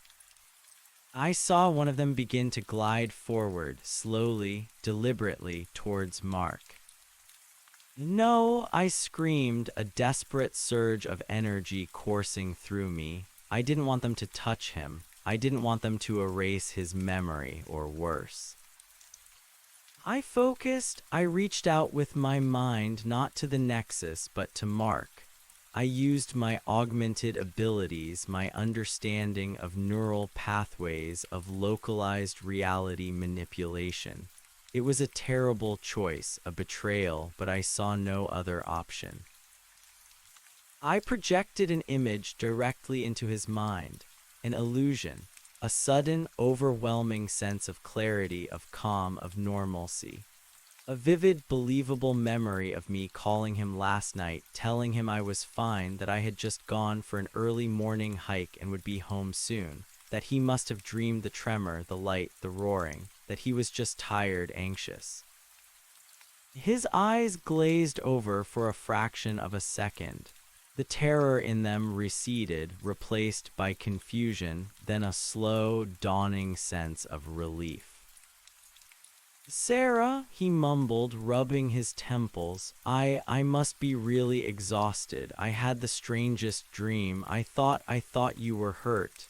I saw one of them begin to glide forward, slowly, deliberately, towards Mark. No, I screamed, a desperate surge of energy coursing through me. I didn't want them to touch him. I didn't want them to erase his memory, or worse. I focused. I reached out with my mind, not to the Nexus, but to Mark. I used my augmented abilities, my understanding of neural pathways, of localized reality manipulation. It was a terrible choice, a betrayal, but I saw no other option. I projected an image directly into his mind, an illusion, a sudden, overwhelming sense of clarity, of calm, of normalcy. A vivid, believable memory of me calling him last night, telling him I was fine, that I had just gone for an early morning hike and would be home soon, that he must have dreamed the tremor, the light, the roaring, that he was just tired, anxious. His eyes glazed over for a fraction of a second. The terror in them receded, replaced by confusion, then a slow, dawning sense of relief. "Sarah," he mumbled, rubbing his temples, I must be really exhausted. I had the strangest dream. I thought you were hurt."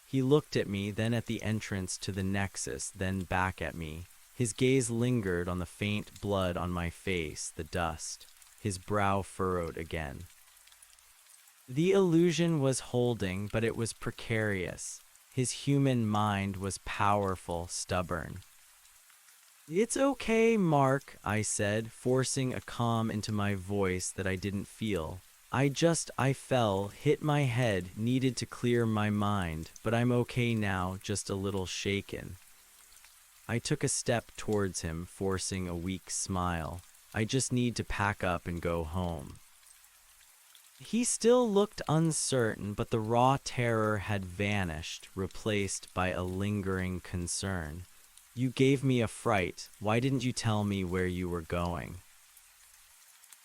He looked at me, then at the entrance to the Nexus, then back at me. His gaze lingered on the faint blood on my face, the dust. His brow furrowed again. The illusion was holding, but it was precarious. His human mind was powerful, stubborn. "It's okay, Mark," I said, forcing a calm into my voice that I didn't feel. I fell, hit my head, needed to clear my mind, but I'm okay now, just a little shaken. I took a step towards him, forcing a weak smile. "I just need to pack up and go home." He still looked uncertain, but the raw terror had vanished, replaced by a lingering concern. "You gave me a fright. Why didn't you tell me where you were going?"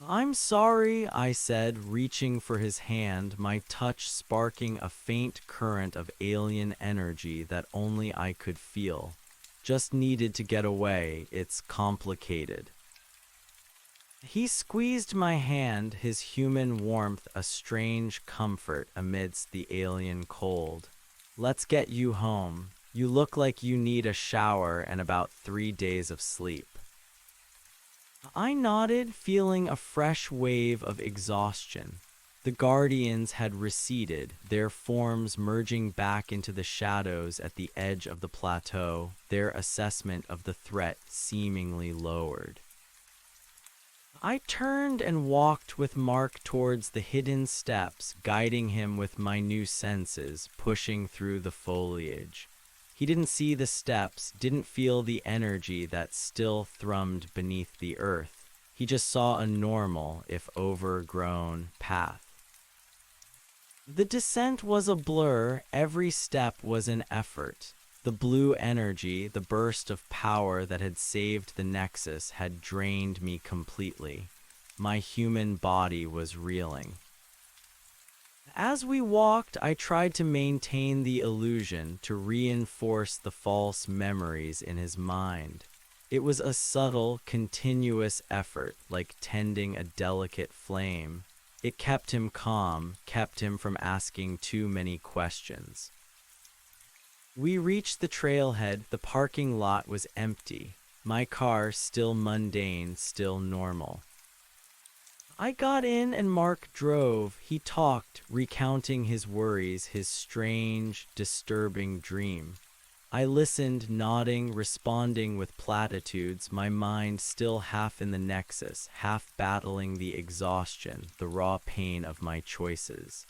"I'm sorry," I said, reaching for his hand, my touch sparking a faint current of alien energy that only I could feel. "Just needed to get away. It's complicated." He squeezed my hand, his human warmth a strange comfort amidst the alien cold. "Let's get you home. You look like you need a shower and about 3 days of sleep." I nodded, feeling a fresh wave of exhaustion. The Guardians had receded, their forms merging back into the shadows at the edge of the plateau, their assessment of the threat seemingly lowered. I turned and walked with Mark towards the hidden steps, guiding him with my new senses, pushing through the foliage. He didn't see the steps, didn't feel the energy that still thrummed beneath the earth. He just saw a normal, if overgrown, path. The descent was a blur, every step was an effort. The blue energy, the burst of power that had saved the Nexus, had drained me completely. My human body was reeling. As we walked, I tried to maintain the illusion, to reinforce the false memories in his mind. It was a subtle, continuous effort, like tending a delicate flame. It kept him calm, kept him from asking too many questions. We reached the trailhead. The parking lot was empty. My car still mundane, still normal. I got in and Mark drove. He talked, recounting his worries, his strange, disturbing dream. I listened, nodding, responding with platitudes, my mind still half in the Nexus, half battling the exhaustion, the raw pain of my choices.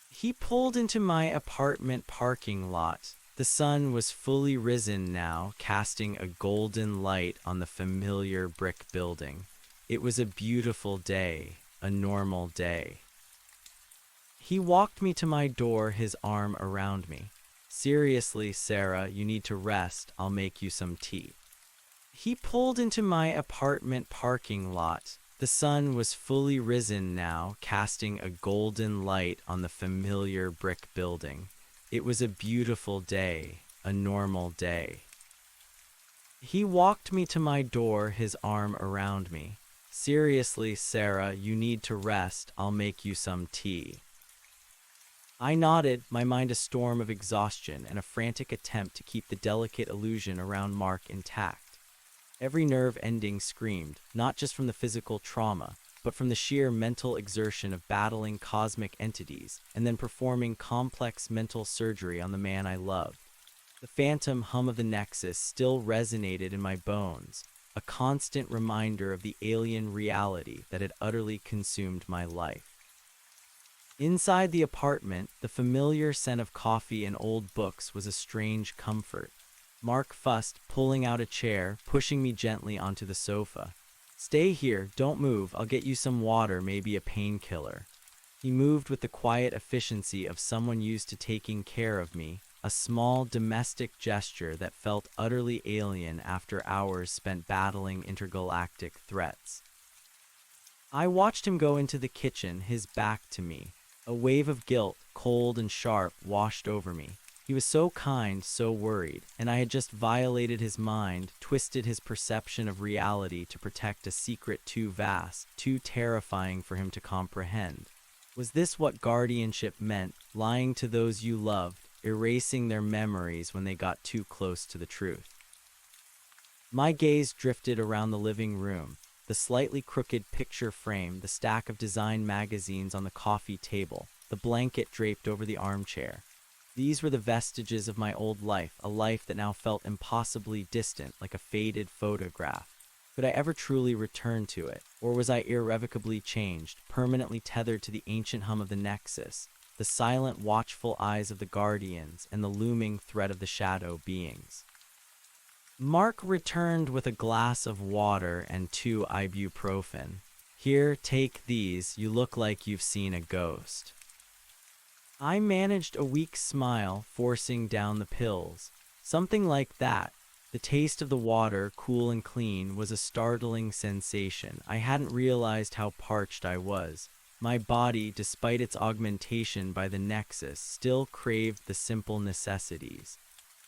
He pulled into my apartment parking lot. The sun was fully risen now, casting a golden light on the familiar brick building. It was a beautiful day, a normal day. He walked me to my door, his arm around me. "Seriously, Sarah, you need to rest. I'll make you some tea." He pulled into my apartment parking lot. The sun was fully risen now, casting a golden light on the familiar brick building. It was a beautiful day, a normal day. He walked me to my door, his arm around me. "Seriously, Sarah, you need to rest. I'll make you some tea." I nodded, my mind a storm of exhaustion and a frantic attempt to keep the delicate illusion around Mark intact. Every nerve ending screamed, not just from the physical trauma, but from the sheer mental exertion of battling cosmic entities and then performing complex mental surgery on the man I loved. The phantom hum of the Nexus still resonated in my bones, a constant reminder of the alien reality that had utterly consumed my life. Inside the apartment, the familiar scent of coffee and old books was a strange comfort. Mark fussed, pulling out a chair, pushing me gently onto the sofa. "Stay here, don't move, I'll get you some water, maybe a painkiller." He moved with the quiet efficiency of someone used to taking care of me, a small domestic gesture that felt utterly alien after hours spent battling intergalactic threats. I watched him go into the kitchen, his back to me. A wave of guilt, cold and sharp, washed over me. He was so kind, so worried, and I had just violated his mind, twisted his perception of reality to protect a secret too vast, too terrifying for him to comprehend. Was this what guardianship meant, lying to those you loved, erasing their memories when they got too close to the truth? My gaze drifted around the living room, the slightly crooked picture frame, the stack of design magazines on the coffee table, the blanket draped over the armchair. These were the vestiges of my old life, a life that now felt impossibly distant, like a faded photograph. Could I ever truly return to it? Or was I irrevocably changed, permanently tethered to the ancient hum of the Nexus, the silent, watchful eyes of the Guardians, and the looming threat of the shadow beings? Mark returned with a glass of water and 2 ibuprofen. "Here, take these. You look like you've seen a ghost." I managed a weak smile, forcing down the pills. Something like that. The taste of the water, cool and clean, was a startling sensation. I hadn't realized how parched I was. My body, despite its augmentation by the Nexus, still craved the simple necessities.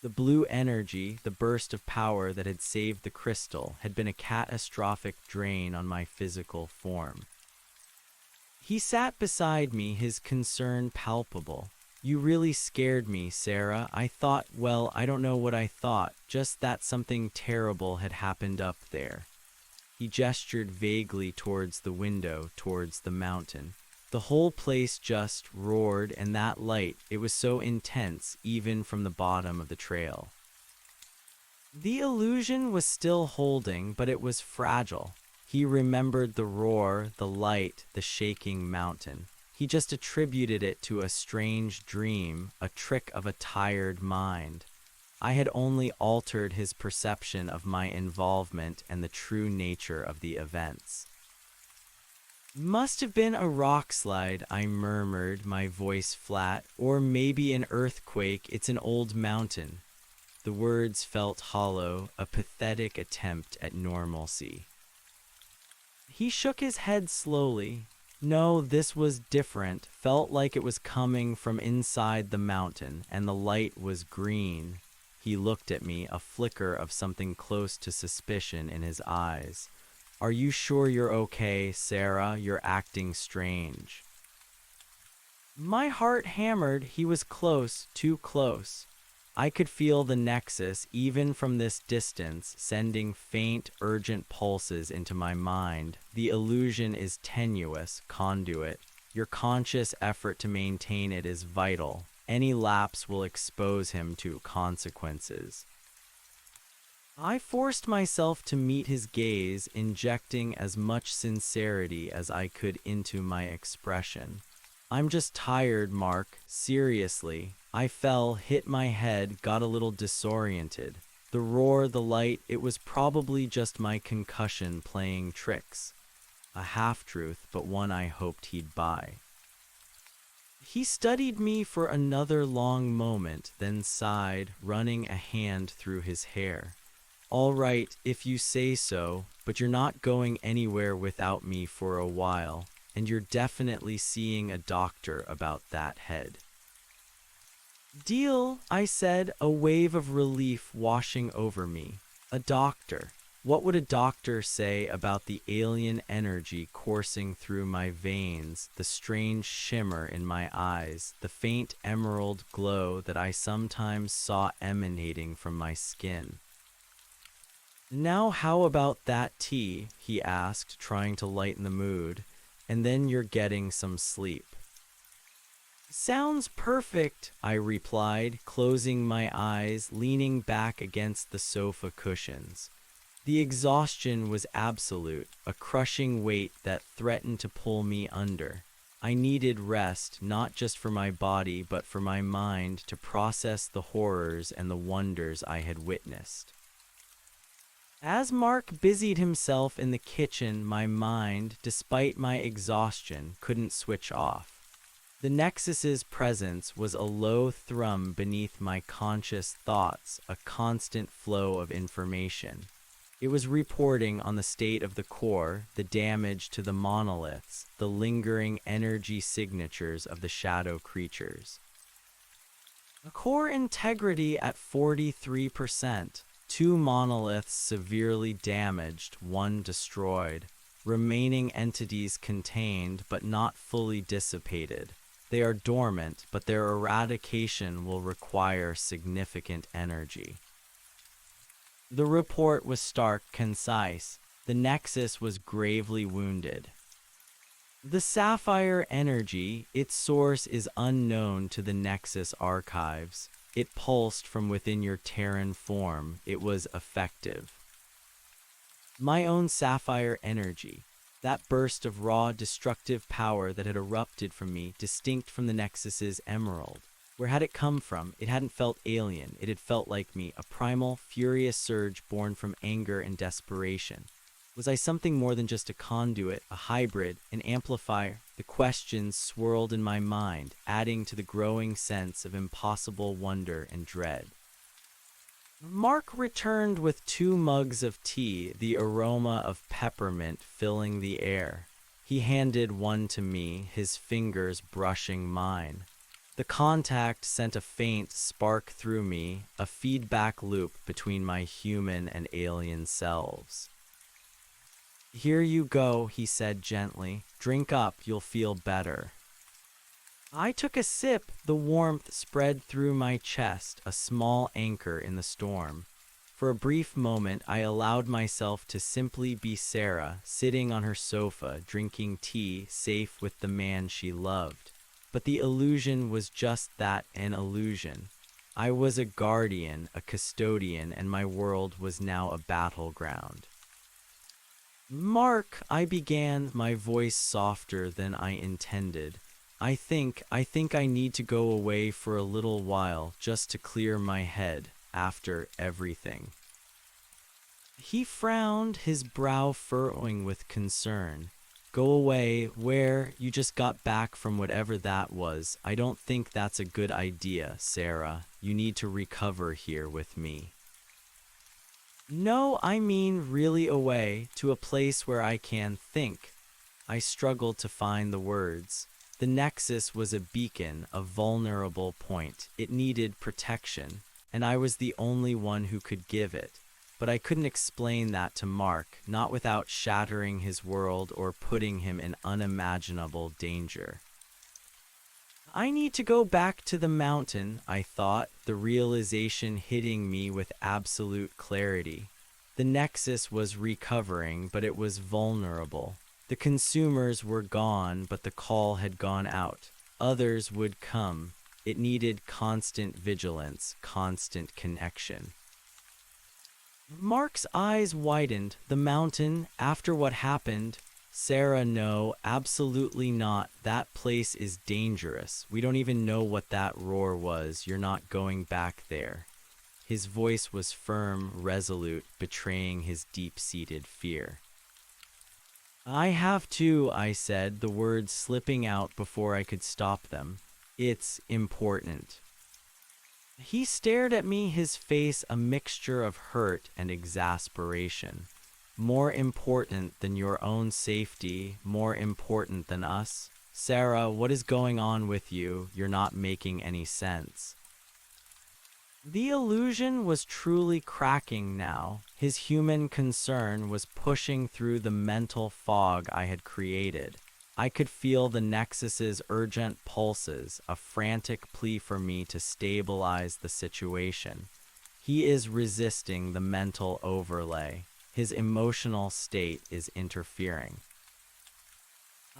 The blue energy, the burst of power that had saved the crystal, had been a catastrophic drain on my physical form. He sat beside me, his concern palpable. "You really scared me, Sarah. I thought, well, I don't know what I thought, just that something terrible had happened up there." He gestured vaguely towards the window, towards the mountain. The whole place just roared, and that light, it was so intense, even from the bottom of the trail. The illusion was still holding, but it was fragile. He remembered the roar, the light, the shaking mountain. He just attributed it to a strange dream, a trick of a tired mind. I had only altered his perception of my involvement and the true nature of the events. "Must have been a rock slide," I murmured, my voice flat. "Or maybe an earthquake. It's an old mountain." The words felt hollow, a pathetic attempt at normalcy. He shook his head slowly. "No, this was different. Felt like it was coming from inside the mountain, and the light was green." He looked at me, a flicker of something close to suspicion in his eyes. "Are you sure you're okay, Sarah? You're acting strange." My heart hammered. He was close, too close. I could feel the Nexus, even from this distance, sending faint, urgent pulses into my mind. The illusion is tenuous, conduit. Your conscious effort to maintain it is vital. Any lapse will expose him to consequences. I forced myself to meet his gaze, injecting as much sincerity as I could into my expression. "I'm just tired, Mark. Seriously." I fell, hit my head, got a little disoriented. The roar, the light, it was probably just my concussion playing tricks. A half-truth, but one I hoped he'd buy. He studied me for another long moment, then sighed, running a hand through his hair. All right, if you say so, but you're not going anywhere without me for a while, and you're definitely seeing a doctor about that head. Deal, I said, a wave of relief washing over me. A doctor. What would a doctor say about the alien energy coursing through my veins, the strange shimmer in my eyes, the faint emerald glow that I sometimes saw emanating from my skin? Now, how about that tea? He asked, trying to lighten the mood. And then you're getting some sleep. Sounds perfect, I replied, closing my eyes, leaning back against the sofa cushions. The exhaustion was absolute, a crushing weight that threatened to pull me under. I needed rest, not just for my body, but for my mind to process the horrors and the wonders I had witnessed. As Mark busied himself in the kitchen, my mind, despite my exhaustion, couldn't switch off. The Nexus's presence was a low thrum beneath my conscious thoughts, a constant flow of information. It was reporting on the state of the core, the damage to the monoliths, the lingering energy signatures of the shadow creatures. Core integrity at 43%. 2 monoliths severely damaged, 1 destroyed. Remaining entities contained but not fully dissipated. They are dormant, but their eradication will require significant energy. The report was stark, concise. The Nexus was gravely wounded. The sapphire energy, its source is unknown to the Nexus archives. It pulsed from within your Terran form. It was effective. My own sapphire energy, that burst of raw, destructive power that had erupted from me, distinct from the Nexus's emerald. Where had it come from? It hadn't felt alien. It had felt like me, a primal, furious surge born from anger and desperation. Was I something more than just a conduit, a hybrid, an amplifier? The questions swirled in my mind, adding to the growing sense of impossible wonder and dread. Mark returned with 2 mugs of tea, the aroma of peppermint filling the air. He handed one to me, his fingers brushing mine. The contact sent a faint spark through me, a feedback loop between my human and alien selves. Here you go, he said gently. Drink up, you'll feel better. I took a sip, the warmth spread through my chest, a small anchor in the storm. For a brief moment, I allowed myself to simply be Sarah, sitting on her sofa, drinking tea, safe with the man she loved. But the illusion was just that, an illusion. I was a guardian, a custodian, and my world was now a battleground. Mark, I began, my voice softer than I intended. I think I need to go away for a little while just to clear my head after everything. He frowned, his brow furrowing with concern. Go away, where? You just got back from whatever that was. I don't think that's a good idea, Sarah. You need to recover here with me. No, I mean really away, to a place where I can think. I struggled to find the words. The Nexus was a beacon, a vulnerable point. It needed protection, and I was the only one who could give it. But I couldn't explain that to Mark, not without shattering his world or putting him in unimaginable danger. I need to go back to the mountain, I thought, the realization hitting me with absolute clarity. The Nexus was recovering, but it was vulnerable. The consumers were gone, but the call had gone out. Others would come. It needed constant vigilance, constant connection. Mark's eyes widened. The mountain, after what happened? Sarah, no, absolutely not. That place is dangerous. We don't even know what that roar was. You're not going back there. His voice was firm, resolute, betraying his deep-seated fear. I have to, I said, the words slipping out before I could stop them. It's important. He stared at me, his face a mixture of hurt and exasperation. More important than your own safety, more important than us? Sarah, what is going on with you? You're not making any sense. The illusion was truly cracking now. His human concern was pushing through the mental fog I had created. I could feel the Nexus's urgent pulses, a frantic plea for me to stabilize the situation. He is resisting the mental overlay. His emotional state is interfering.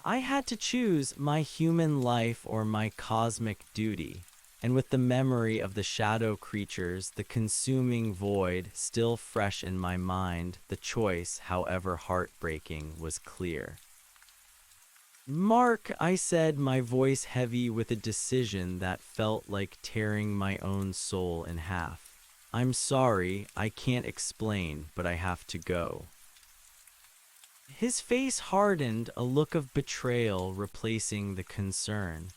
I had to choose my human life or my cosmic duty. And with the memory of the shadow creatures, the consuming void, still fresh in my mind, the choice, however heartbreaking, was clear. Mark, I said, my voice heavy with a decision that felt like tearing my own soul in half. I'm sorry, I can't explain, but I have to go. His face hardened, a look of betrayal replacing the concern.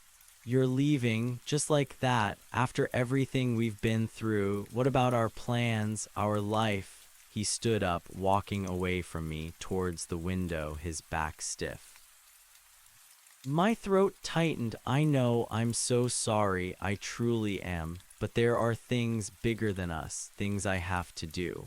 You're leaving, just like that, after everything we've been through. What about our plans, our life? He stood up, walking away from me towards the window, his back stiff. My throat tightened. I know, I'm so sorry, I truly am, but there are things bigger than us, things I have to do.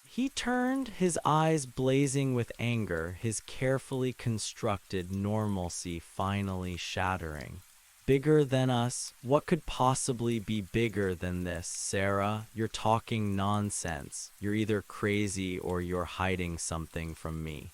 He turned, his eyes blazing with anger, his carefully constructed normalcy finally shattering. Bigger than us? What could possibly be bigger than this, Sarah? You're talking nonsense. You're either crazy or you're hiding something from me.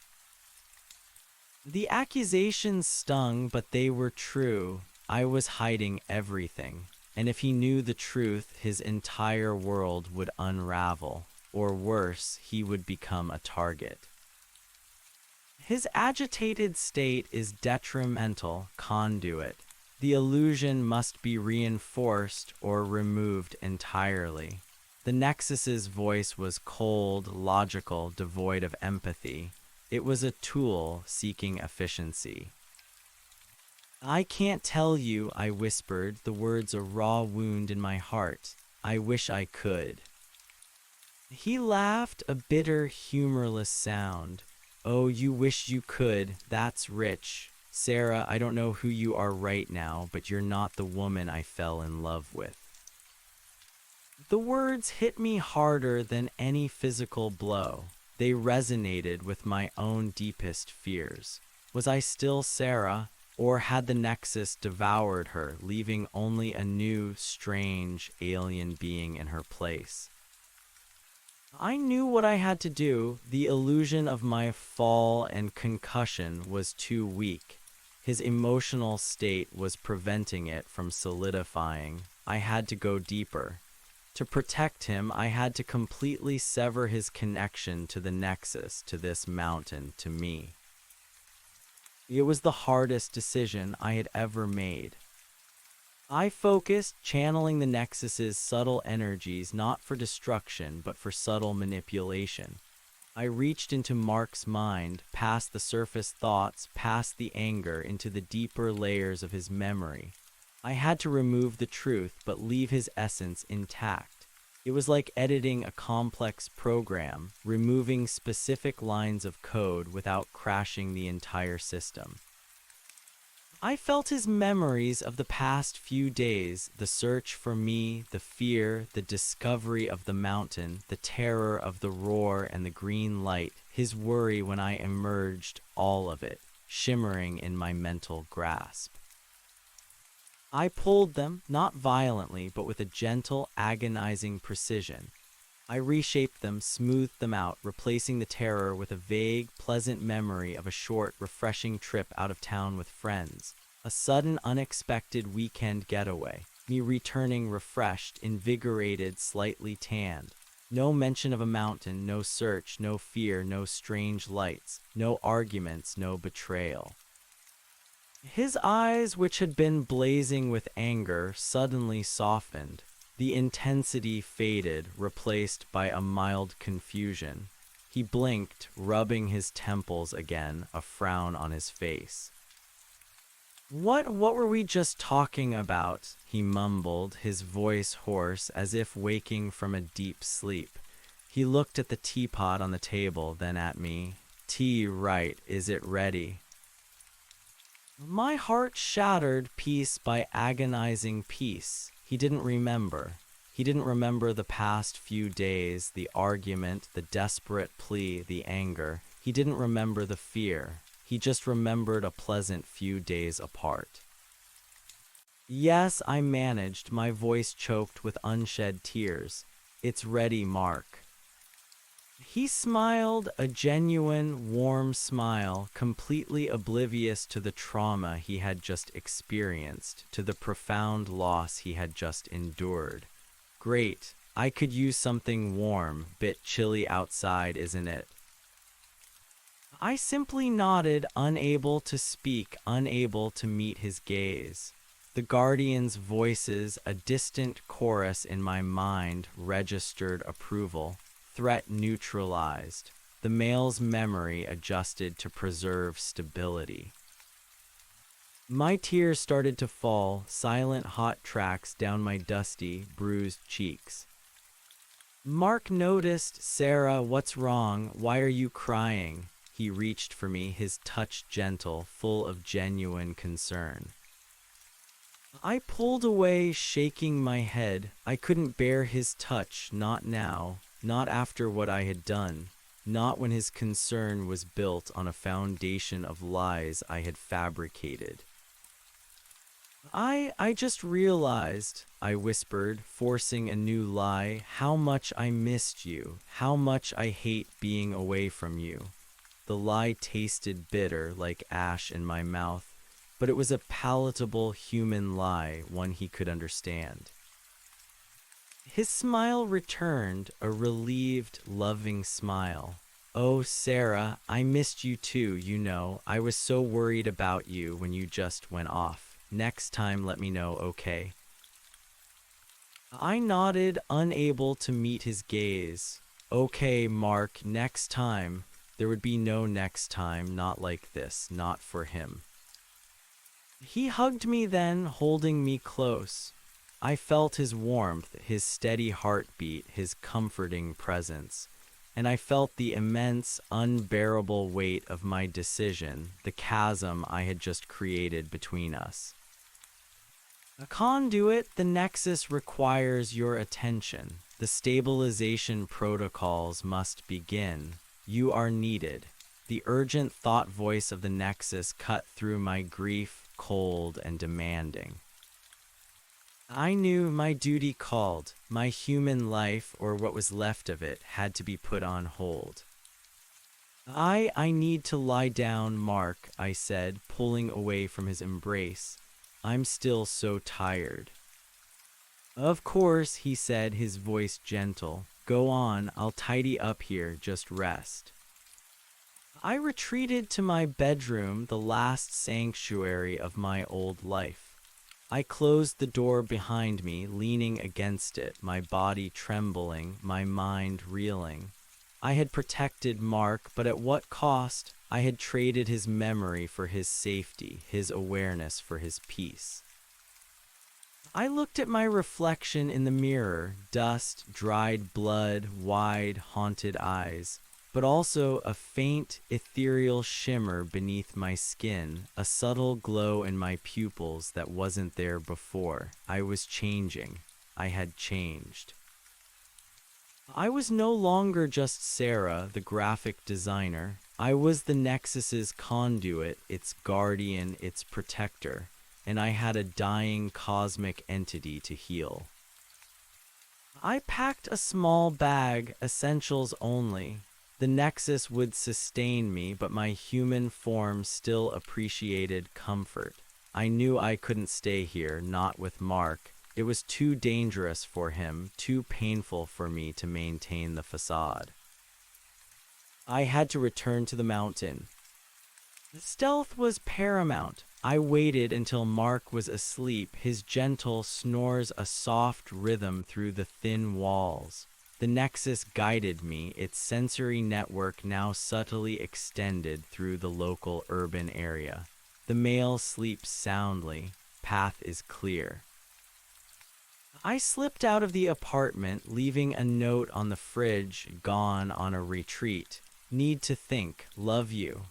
The accusations stung, but they were true. I was hiding everything. And if he knew the truth, his entire world would unravel. Or worse, he would become a target. His agitated state is detrimental conduit. The illusion must be reinforced or removed entirely. The Nexus's voice was cold, logical, devoid of empathy. It was a tool seeking efficiency. I can't tell you, I whispered, the words a raw wound in my heart. I wish I could. He laughed, a bitter, humorless sound. Oh, you wish you could. That's rich. Sarah, I don't know who you are right now, but you're not the woman I fell in love with. The words hit me harder than any physical blow. They resonated with my own deepest fears. Was I still Sarah, or had the Nexus devoured her, leaving only a new, strange, alien being in her place? I knew what I had to do. The illusion of my fall and concussion was too weak. His emotional state was preventing it from solidifying. I had to go deeper. To protect him, I had to completely sever his connection to the Nexus, to this mountain, to me. It was the hardest decision I had ever made. I focused, channeling the Nexus's subtle energies not for destruction, but for subtle manipulation. I reached into Mark's mind, past the surface thoughts, past the anger, into the deeper layers of his memory. I had to remove the truth, but leave his essence intact. It was like editing a complex program, removing specific lines of code without crashing the entire system. I felt his memories of the past few days, the search for me, the fear, the discovery of the mountain, the terror of the roar and the green light, his worry when I emerged, all of it, shimmering in my mental grasp. I pulled them, not violently, but with a gentle, agonizing precision. I reshaped them, smoothed them out, replacing the terror with a vague, pleasant memory of a short, refreshing trip out of town with friends. A sudden, unexpected weekend getaway. Me returning refreshed, invigorated, slightly tanned. No mention of a mountain, no search, no fear, no strange lights, no arguments, no betrayal. His eyes, which had been blazing with anger, suddenly softened. The intensity faded, replaced by a mild confusion. He blinked, rubbing his temples again, a frown on his face. What were we just talking about? He mumbled, his voice hoarse, as if waking from a deep sleep. He looked at the teapot on the table, then at me. Tea, right, is it ready? My heart shattered piece by agonizing piece. He didn't remember. He didn't remember the past few days, the argument, the desperate plea, the anger. He didn't remember the fear. He just remembered a pleasant few days apart. Yes, I managed, my voice choked with unshed tears. It's ready, Mark. He smiled, a genuine, warm smile, completely oblivious to the trauma he had just experienced, to the profound loss he had just endured. Great, I could use something warm, bit chilly outside, isn't it? I simply nodded, unable to speak, unable to meet his gaze. The guardians' voices, a distant chorus in my mind, registered approval. Threat neutralized. The male's memory adjusted to preserve stability. My tears started to fall, silent hot tracks down my dusty, bruised cheeks. Mark noticed. Sarah, what's wrong? Why are you crying? He reached for me, his touch gentle, full of genuine concern. I pulled away, shaking my head. I couldn't bear his touch, not now, not after what I had done, not when his concern was built on a foundation of lies I had fabricated. I just realized, I whispered, forcing a new lie, how much I missed you, how much I hate being away from you. The lie tasted bitter, like ash in my mouth, but it was a palatable human lie, one he could understand. His smile returned, a relieved, loving smile. Oh, Sarah, I missed you too, you know. I was so worried about you when you just went off. Next time, let me know, okay? I nodded, unable to meet his gaze. Okay, Mark, next time. There would be no next time, not like this, not for him. He hugged me then, holding me close. I felt his warmth, his steady heartbeat, his comforting presence. And I felt the immense, unbearable weight of my decision, the chasm I had just created between us. A conduit, the nexus requires your attention. The stabilization protocols must begin. You are needed. The urgent thought voice of the nexus cut through my grief, cold and demanding. I knew my duty called. My human life, or what was left of it, had to be put on hold. I need to lie down, Mark, I said, pulling away from his embrace. I'm still so tired. Of course, he said, his voice gentle. Go on, I'll tidy up here, just rest. I retreated to my bedroom, the last sanctuary of my old life. I closed the door behind me, leaning against it, my body trembling, my mind reeling. I had protected Mark, but at what cost? I had traded his memory for his safety, his awareness for his peace. I looked at my reflection in the mirror, dust, dried blood, wide, haunted eyes, but also a faint, ethereal shimmer beneath my skin, a subtle glow in my pupils that wasn't there before. I was changing. I had changed. I was no longer just Sarah, the graphic designer. I was the Nexus's conduit, its guardian, its protector, and I had a dying cosmic entity to heal. I packed a small bag, essentials only. The Nexus would sustain me, but my human form still appreciated comfort. I knew I couldn't stay here, not with Mark. It was too dangerous for him, too painful for me to maintain the facade. I had to return to the mountain. Stealth was paramount. I waited until Mark was asleep, his gentle snores a soft rhythm through the thin walls. The Nexus guided me, its sensory network now subtly extended through the local urban area. The male sleeps soundly. Path is clear. I slipped out of the apartment, leaving a note on the fridge, gone on a retreat. Need to think, love you.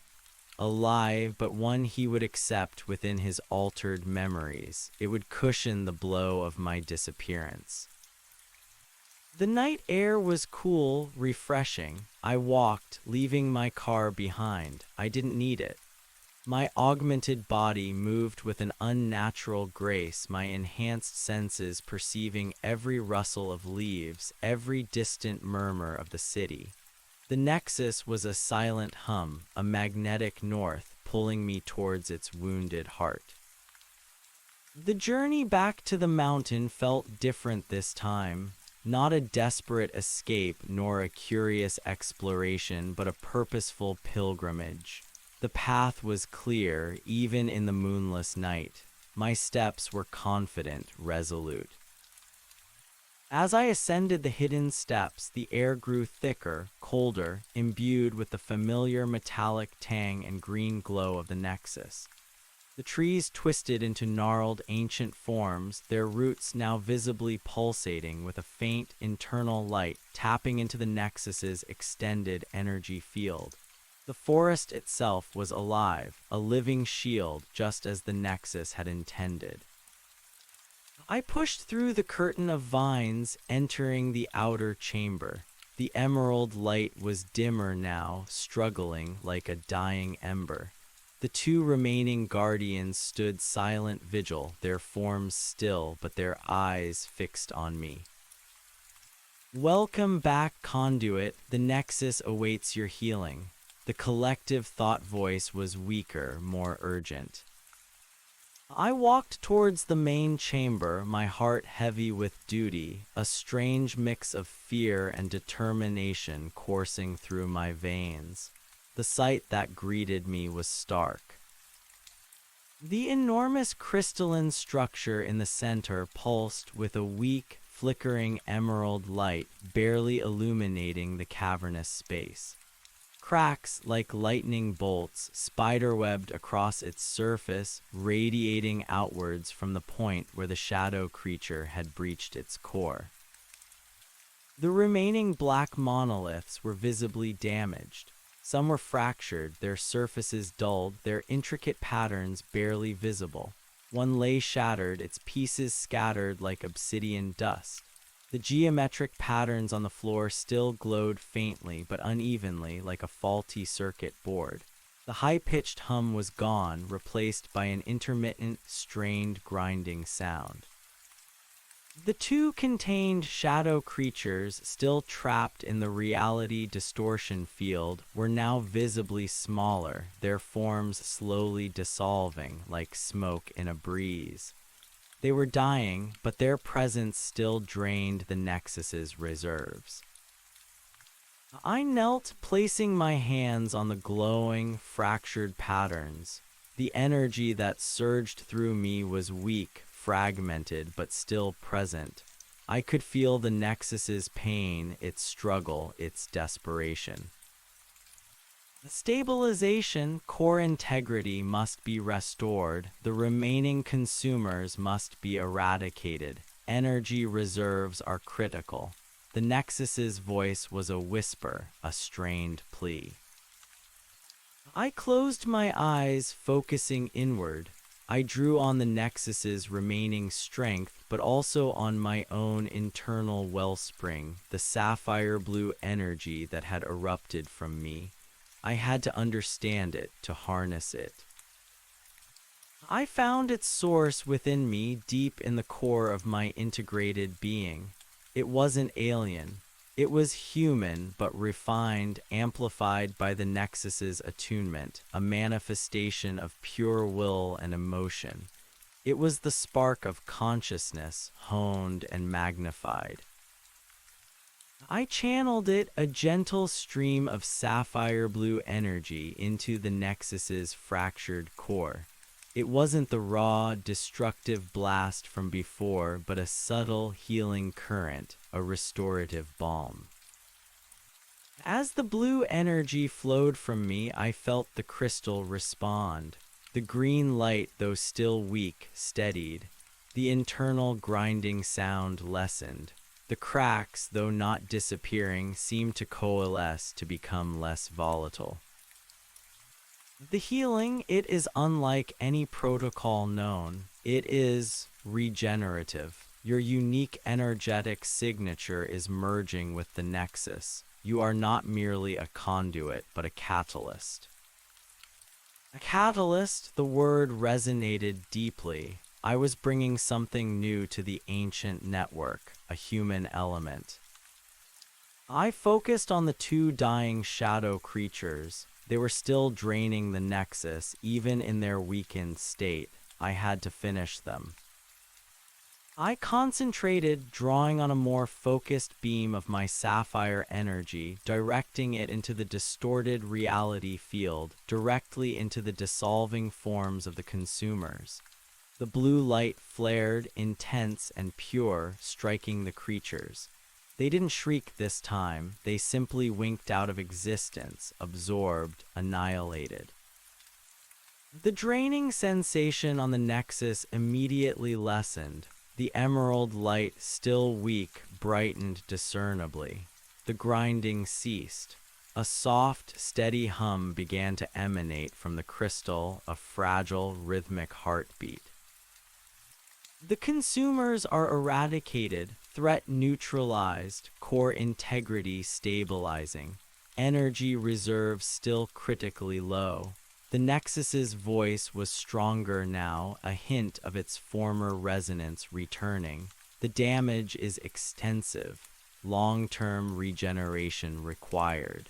A lie, but one he would accept within his altered memories. It would cushion the blow of my disappearance. The night air was cool, refreshing. I walked, leaving my car behind. I didn't need it. My augmented body moved with an unnatural grace, my enhanced senses perceiving every rustle of leaves, every distant murmur of the city. The nexus was a silent hum, a magnetic north pulling me towards its wounded heart. The journey back to the mountain felt different this time. Not a desperate escape nor a curious exploration, but a purposeful pilgrimage. The path was clear, even in the moonless night. My steps were confident, resolute. As I ascended the hidden steps, the air grew thicker, colder, imbued with the familiar metallic tang and green glow of the nexus. The trees twisted into gnarled ancient forms, their roots now visibly pulsating with a faint internal light tapping into the nexus's extended energy field. The forest itself was alive, a living shield just as the nexus had intended. I pushed through the curtain of vines, entering the outer chamber. The emerald light was dimmer now, struggling like a dying ember. The two remaining guardians stood silent vigil, their forms still, but their eyes fixed on me. Welcome back, Conduit. The Nexus awaits your healing. The collective thought voice was weaker, more urgent. I walked towards the main chamber, my heart heavy with duty, a strange mix of fear and determination coursing through my veins. The sight that greeted me was stark. The enormous crystalline structure in the center pulsed with a weak, flickering emerald light barely illuminating the cavernous space. Cracks like lightning bolts spiderwebbed across its surface, radiating outwards from the point where the shadow creature had breached its core. The remaining black monoliths were visibly damaged. Some were fractured, their surfaces dulled, their intricate patterns barely visible. One lay shattered, its pieces scattered like obsidian dust. The geometric patterns on the floor still glowed faintly but unevenly like a faulty circuit board. The high-pitched hum was gone, replaced by an intermittent, strained, grinding sound. The two contained shadow creatures, still trapped in the reality distortion field, were now visibly smaller, their forms slowly dissolving like smoke in a breeze. They were dying, but their presence still drained the Nexus's reserves. I knelt, placing my hands on the glowing, fractured patterns. The energy that surged through me was weak, fragmented, but still present. I could feel the Nexus's pain, its struggle, its desperation. Stabilization, core integrity must be restored. The remaining consumers must be eradicated. Energy reserves are critical. The Nexus's voice was a whisper, a strained plea. I closed my eyes, focusing inward. I drew on the Nexus's remaining strength, but also on my own internal wellspring, the sapphire blue energy that had erupted from me. I had to understand it, to harness it. I found its source within me, deep in the core of my integrated being. It wasn't alien. It was human, but refined, amplified by the Nexus's attunement, a manifestation of pure will and emotion. It was the spark of consciousness, honed and magnified. I channeled it, a gentle stream of sapphire blue energy, into the Nexus's fractured core. It wasn't the raw, destructive blast from before, but a subtle, healing current, a restorative balm. As the blue energy flowed from me, I felt the crystal respond. The green light, though still weak, steadied. The internal grinding sound lessened. The cracks, though not disappearing, seemed to coalesce to become less volatile. The healing, it is unlike any protocol known. It is regenerative. Your unique energetic signature is merging with the nexus. You are not merely a conduit, but a catalyst. A catalyst, the word resonated deeply. I was bringing something new to the ancient network, a human element. I focused on the two dying shadow creatures. They were still draining the nexus, even in their weakened state. I had to finish them. I concentrated, drawing on a more focused beam of my sapphire energy, directing it into the distorted reality field, directly into the dissolving forms of the consumers. The blue light flared, intense and pure, striking the creatures. They didn't shriek this time, they simply winked out of existence, absorbed, annihilated. The draining sensation on the nexus immediately lessened. The emerald light, still weak, brightened discernibly. The grinding ceased. A soft, steady hum began to emanate from the crystal, a fragile, rhythmic heartbeat. The consumers are eradicated, threat neutralized, core integrity stabilizing, energy reserve still critically low. The Nexus's voice was stronger now, a hint of its former resonance returning. The damage is extensive, long-term regeneration required.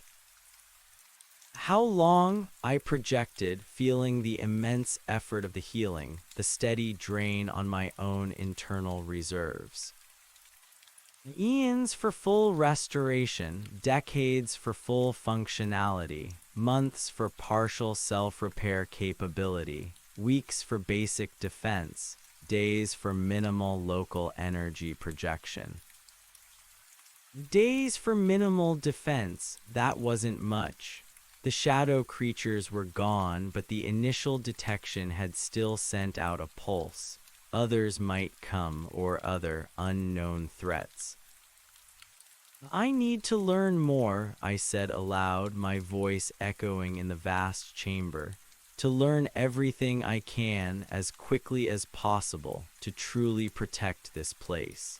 How long? I projected, feeling the immense effort of the healing, the steady drain on my own internal reserves. Eons for full restoration, decades for full functionality, months for partial self-repair capability, weeks for basic defense, days for minimal local energy projection. Days for minimal defense, that wasn't much. The shadow creatures were gone, but the initial detection had still sent out a pulse. Others might come, or other unknown threats. I need to learn more, I said aloud, my voice echoing in the vast chamber. To learn everything I can as quickly as possible to truly protect this place.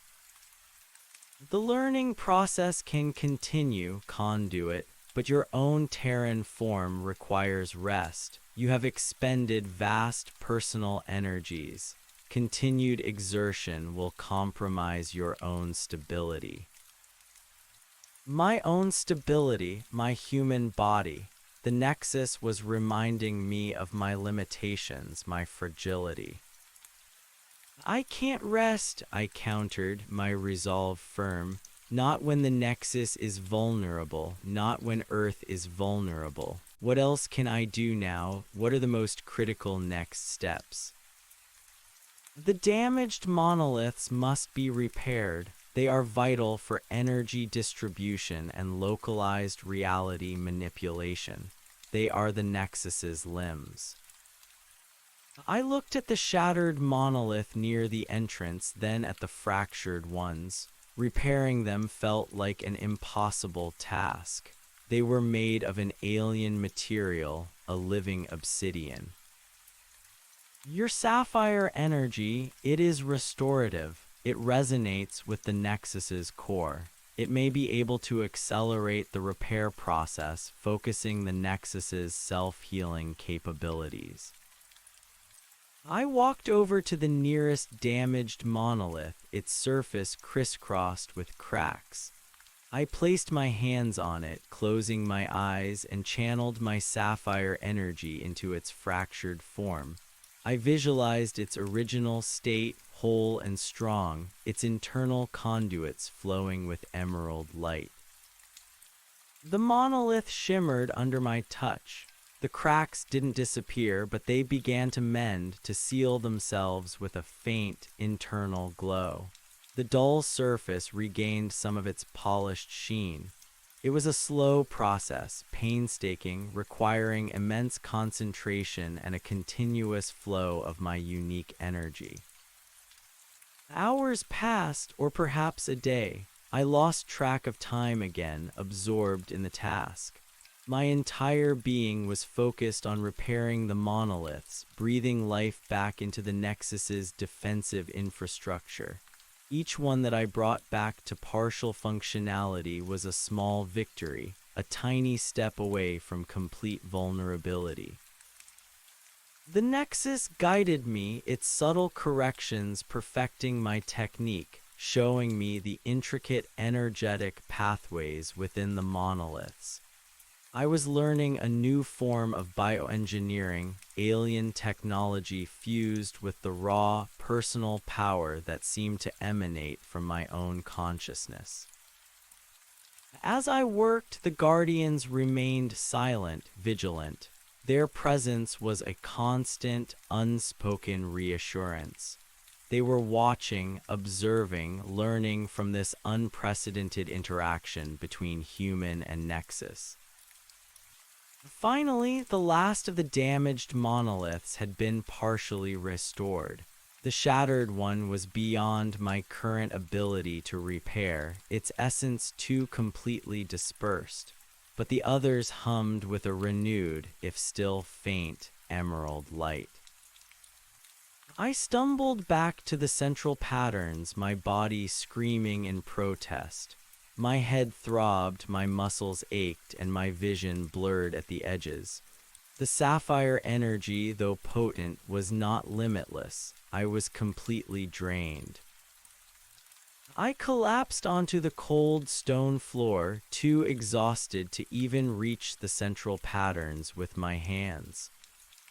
The learning process can continue, conduit, but your own Terran form requires rest. You have expended vast personal energies. Continued exertion will compromise your own stability. My own stability, my human body. The Nexus was reminding me of my limitations, my fragility. I can't rest, I countered, my resolve firm. Not when the Nexus is vulnerable, not when Earth is vulnerable. What else can I do now? What are the most critical next steps? The damaged monoliths must be repaired. They are vital for energy distribution and localized reality manipulation. They are the Nexus's limbs. I looked at the shattered monolith near the entrance, then at the fractured ones. Repairing them felt like an impossible task. They were made of an alien material, a living obsidian. Your sapphire energy, it is restorative. It resonates with the Nexus's core. It may be able to accelerate the repair process, focusing the Nexus's self-healing capabilities. I walked over to the nearest damaged monolith, its surface crisscrossed with cracks. I placed my hands on it, closing my eyes, and channeled my sapphire energy into its fractured form. I visualized its original state, whole and strong, its internal conduits flowing with emerald light. The monolith shimmered under my touch. The cracks didn't disappear, but they began to mend, to seal themselves with a faint internal glow. The dull surface regained some of its polished sheen. It was a slow process, painstaking, requiring immense concentration and a continuous flow of my unique energy. Hours passed, or perhaps a day. I lost track of time again, absorbed in the task. My entire being was focused on repairing the monoliths, breathing life back into the Nexus's defensive infrastructure. Each one that I brought back to partial functionality was a small victory, a tiny step away from complete vulnerability. The Nexus guided me, its subtle corrections perfecting my technique, showing me the intricate energetic pathways within the monoliths. I was learning a new form of bioengineering, alien technology fused with the raw, personal power that seemed to emanate from my own consciousness. As I worked, the Guardians remained silent, vigilant. Their presence was a constant, unspoken reassurance. They were watching, observing, learning from this unprecedented interaction between human and Nexus. Finally, the last of the damaged monoliths had been partially restored. The shattered one was beyond my current ability to repair, its essence too completely dispersed. But the others hummed with a renewed, if still faint, emerald light. I stumbled back to the central patterns, my body screaming in protest. My head throbbed, my muscles ached, and my vision blurred at the edges. The sapphire energy, though potent, was not limitless. I was completely drained. I collapsed onto the cold stone floor, too exhausted to even reach the central patterns with my hands.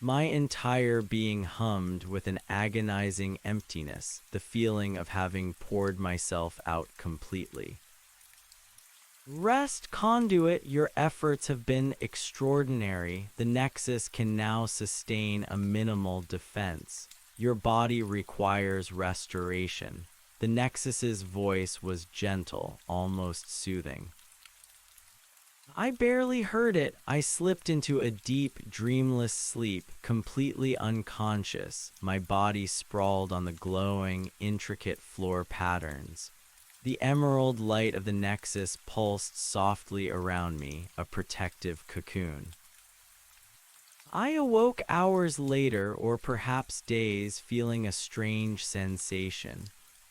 My entire being hummed with an agonizing emptiness, the feeling of having poured myself out completely. Rest, conduit, your efforts have been extraordinary. The Nexus can now sustain a minimal defense. Your body requires restoration. The Nexus's voice was gentle, almost soothing. I barely heard it. I slipped into a deep, dreamless sleep, completely unconscious. My body sprawled on the glowing, intricate floor patterns. The emerald light of the Nexus pulsed softly around me, a protective cocoon. I awoke hours later, or perhaps days, feeling a strange sensation.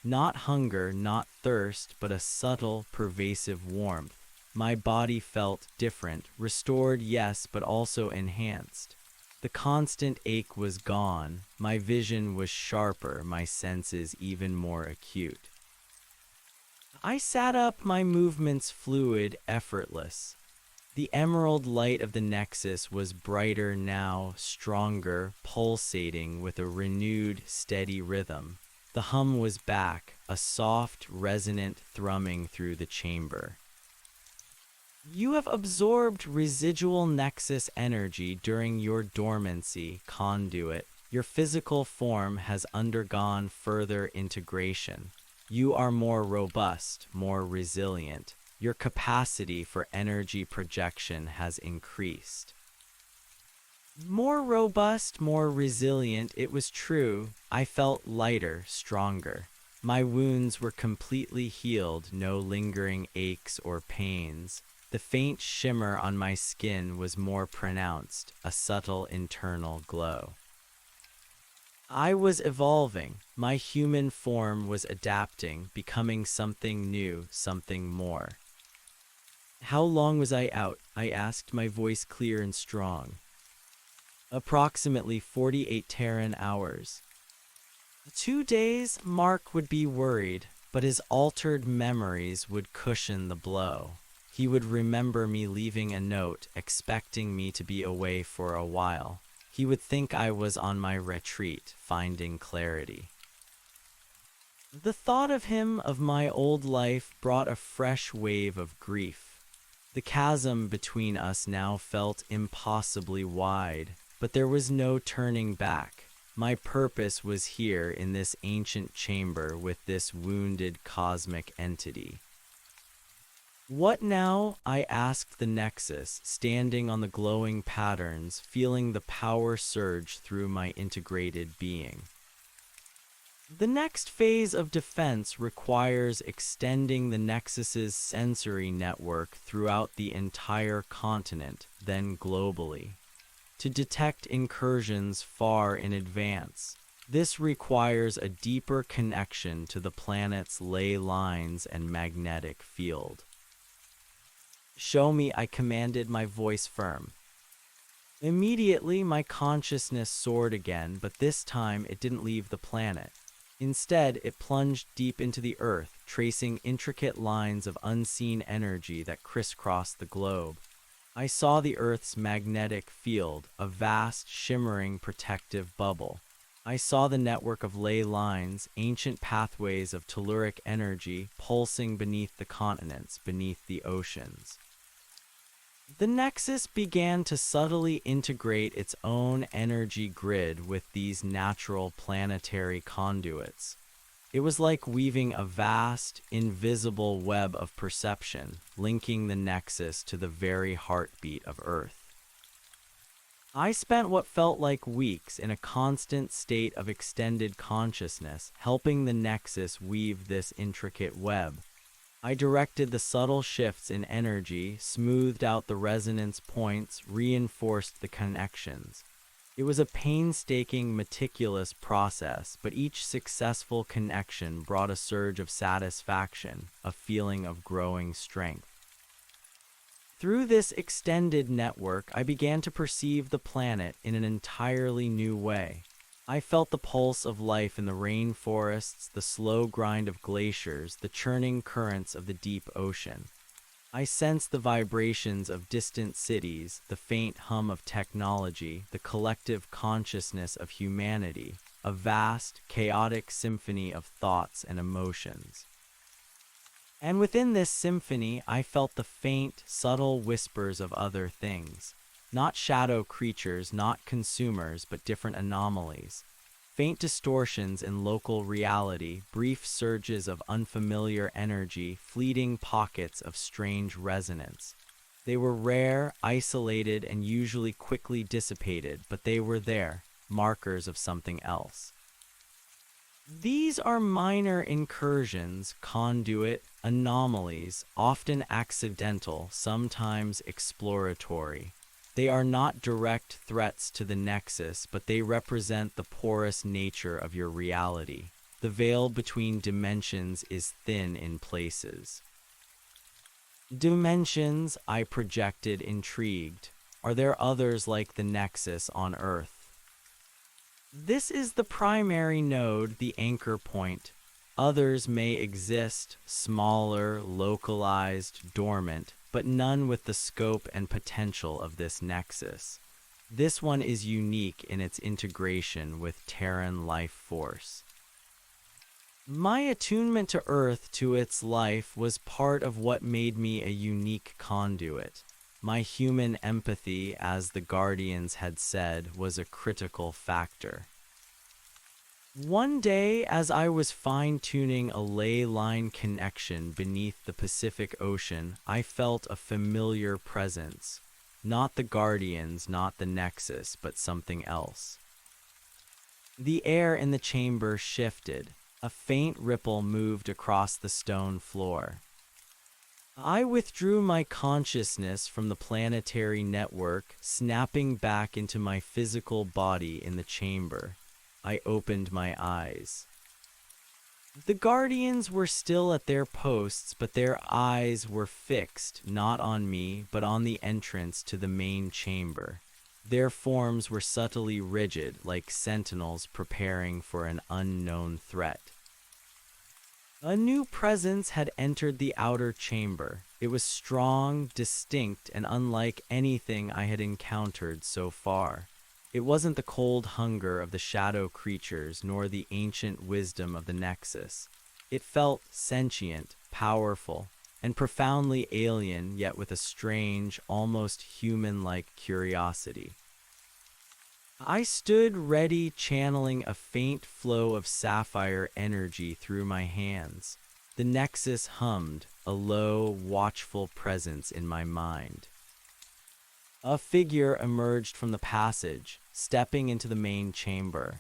Not hunger, not thirst, but a subtle, pervasive warmth. My body felt different, restored, yes, but also enhanced. The constant ache was gone. My vision was sharper, my senses even more acute. I sat up, my movements fluid, effortless. The emerald light of the Nexus was brighter now, stronger, pulsating with a renewed, steady rhythm. The hum was back, a soft, resonant thrumming through the chamber. You have absorbed residual Nexus energy during your dormancy, conduit. Your physical form has undergone further integration. You are more robust, more resilient. Your capacity for energy projection has increased. More robust, more resilient, it was true. I felt lighter, stronger. My wounds were completely healed, no lingering aches or pains. The faint shimmer on my skin was more pronounced, a subtle internal glow. I was evolving. My human form was adapting, becoming something new, something more. How long was I out? I asked, my voice clear and strong. Approximately 48 Terran hours. 2 days, Mark would be worried, but his altered memories would cushion the blow. He would remember me leaving a note, expecting me to be away for a while. He would think I was on my retreat, finding clarity. The thought of him, of my old life, brought a fresh wave of grief. The chasm between us now felt impossibly wide, but there was no turning back. My purpose was here in this ancient chamber with this wounded cosmic entity. What now? I asked the Nexus, standing on the glowing patterns, feeling the power surge through my integrated being. The next phase of defense requires extending the Nexus's sensory network throughout the entire continent, then globally, to detect incursions far in advance. This requires a deeper connection to the planet's ley lines and magnetic field. "Show me," I commanded, my voice firm. Immediately, my consciousness soared again, but this time it didn't leave the planet. Instead, it plunged deep into the Earth, tracing intricate lines of unseen energy that crisscrossed the globe. I saw the Earth's magnetic field, a vast, shimmering protective bubble. I saw the network of ley lines, ancient pathways of telluric energy pulsing beneath the continents, beneath the oceans. The Nexus began to subtly integrate its own energy grid with these natural planetary conduits. It was like weaving a vast, invisible web of perception, linking the Nexus to the very heartbeat of Earth. I spent what felt like weeks in a constant state of extended consciousness, helping the Nexus weave this intricate web. I directed the subtle shifts in energy, smoothed out the resonance points, reinforced the connections. It was a painstaking, meticulous process, but each successful connection brought a surge of satisfaction, a feeling of growing strength. Through this extended network, I began to perceive the planet in an entirely new way. I felt the pulse of life in the rainforests, the slow grind of glaciers, the churning currents of the deep ocean. I sensed the vibrations of distant cities, the faint hum of technology, the collective consciousness of humanity, a vast, chaotic symphony of thoughts and emotions. And within this symphony, I felt the faint, subtle whispers of other things. Not shadow creatures, not consumers, but different anomalies. Faint distortions in local reality, brief surges of unfamiliar energy, fleeting pockets of strange resonance. They were rare, isolated, and usually quickly dissipated, but they were there, markers of something else. These are minor incursions, conduit, anomalies, often accidental, sometimes exploratory. They are not direct threats to the Nexus, but they represent the porous nature of your reality. The veil between dimensions is thin in places. Dimensions, I projected, intrigued. Are there others like the Nexus on Earth? This is the primary node, the anchor point. Others may exist, smaller, localized, dormant, but none with the scope and potential of this Nexus. This one is unique in its integration with Terran life force. My attunement to Earth, to its life, was part of what made me a unique conduit. My human empathy, as the Guardians had said, was a critical factor. One day, as I was fine-tuning a ley line connection beneath the Pacific Ocean, I felt a familiar presence. Not the Guardians, not the Nexus, but something else. The air in the chamber shifted. A faint ripple moved across the stone floor. I withdrew my consciousness from the planetary network, snapping back into my physical body in the chamber. I opened my eyes. The Guardians were still at their posts, but their eyes were fixed, not on me, but on the entrance to the main chamber. Their forms were subtly rigid, like sentinels preparing for an unknown threat. A new presence had entered the outer chamber. It was strong, distinct, and unlike anything I had encountered so far. It wasn't the cold hunger of the shadow creatures, nor the ancient wisdom of the Nexus. It felt sentient, powerful, and profoundly alien, yet with a strange, almost human-like curiosity. I stood ready, channeling a faint flow of sapphire energy through my hands. The nexus hummed, a low, watchful presence in my mind. A figure emerged from the passage, stepping into the main chamber.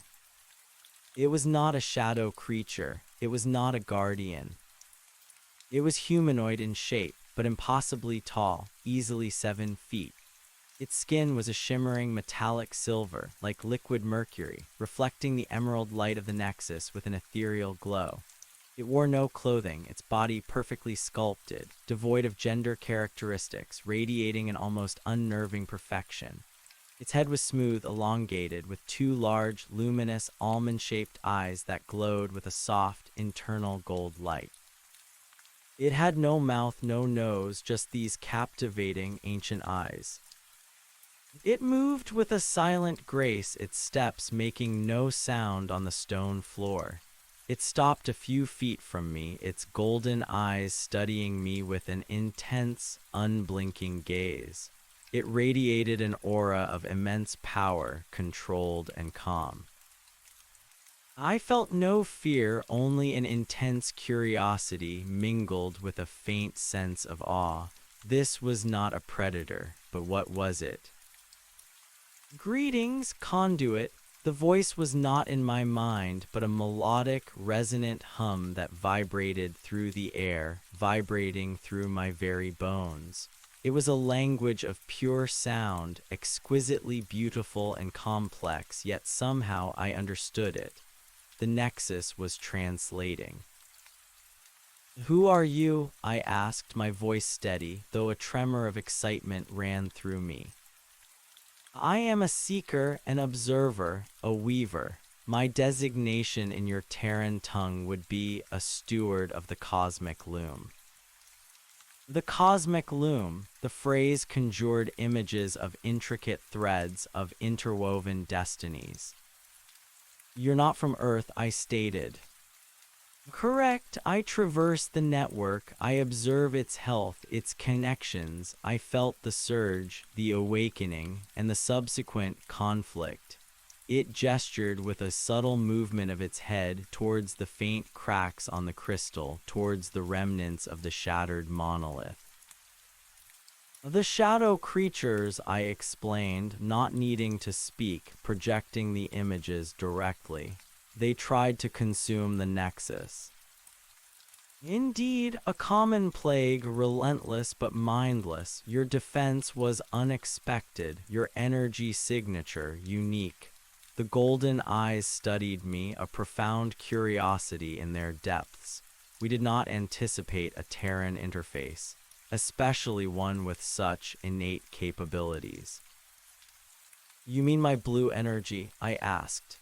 It was not a shadow creature. It was not a guardian. It was humanoid in shape, but impossibly tall, easily 7 feet. Its skin was a shimmering metallic silver, like liquid mercury, reflecting the emerald light of the nexus with an ethereal glow. It wore no clothing, its body perfectly sculpted, devoid of gender characteristics, radiating an almost unnerving perfection. Its head was smooth, elongated, with 2 large, luminous, almond-shaped eyes that glowed with a soft, internal gold light. It had no mouth, no nose, just these captivating, ancient eyes. It moved with a silent grace, its steps making no sound on the stone floor. It stopped a few feet from me, its golden eyes studying me with an intense, unblinking gaze. It radiated an aura of immense power, controlled and calm. I felt no fear, only an intense curiosity mingled with a faint sense of awe. This was not a predator, but what was it? "Greetings, conduit." The voice was not in my mind, but a melodic, resonant hum that vibrated through the air, vibrating through my very bones. It was a language of pure sound, exquisitely beautiful and complex, yet somehow I understood it. The nexus was translating. "Who are you?" I asked, my voice steady, though a tremor of excitement ran through me. "I am a seeker, an observer, a weaver. My designation in your Terran tongue would be a steward of the cosmic loom." The cosmic loom, the phrase conjured images of intricate threads of interwoven destinies. "You're not from Earth," I stated. "Correct. I traverse the network. I observe its health, its connections. I felt the surge, the awakening, and the subsequent conflict." It gestured with a subtle movement of its head towards the faint cracks on the crystal, towards the remnants of the shattered monolith. "The shadow creatures," I explained, not needing to speak, projecting the images directly. "They tried to consume the nexus." "Indeed, a common plague, relentless but mindless. Your defense was unexpected, your energy signature, unique." The golden eyes studied me, a profound curiosity in their depths. We did not anticipate a Terran interface, especially one with such innate capabilities. "You mean my blue energy?" I asked.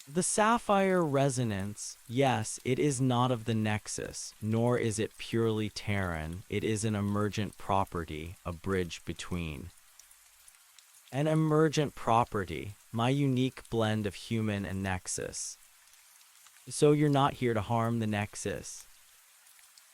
"The sapphire resonance, yes, it is not of the nexus, nor is it purely Terran. It is an emergent property, a bridge between." An emergent property, my unique blend of human and nexus. "So you're not here to harm the nexus?"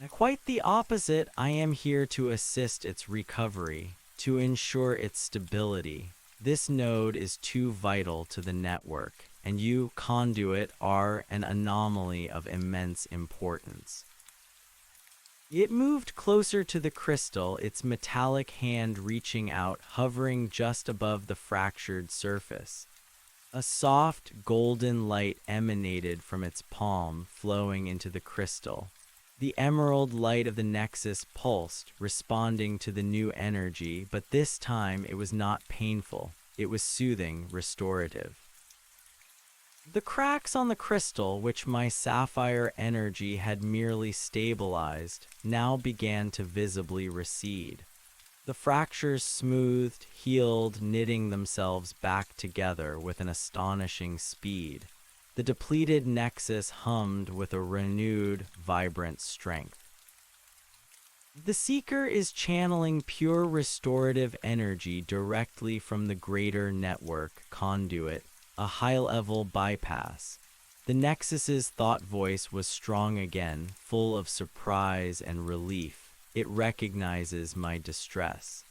"Quite the opposite. I am here to assist its recovery, to ensure its stability. This node is too vital to the network, and you, conduit, are an anomaly of immense importance." It moved closer to the crystal, its metallic hand reaching out, hovering just above the fractured surface. A soft, golden light emanated from its palm, flowing into the crystal. The emerald light of the nexus pulsed, responding to the new energy, but this time it was not painful. It was soothing, restorative. The cracks on the crystal, which my sapphire energy had merely stabilized, now began to visibly recede. The fractures smoothed, healed, knitting themselves back together with an astonishing speed. The depleted nexus hummed with a renewed, vibrant strength. "The Seeker is channeling pure restorative energy directly from the greater network conduit, a high-level bypass." The Nexus's thought voice was strong again, full of surprise and relief. It recognizes my distress.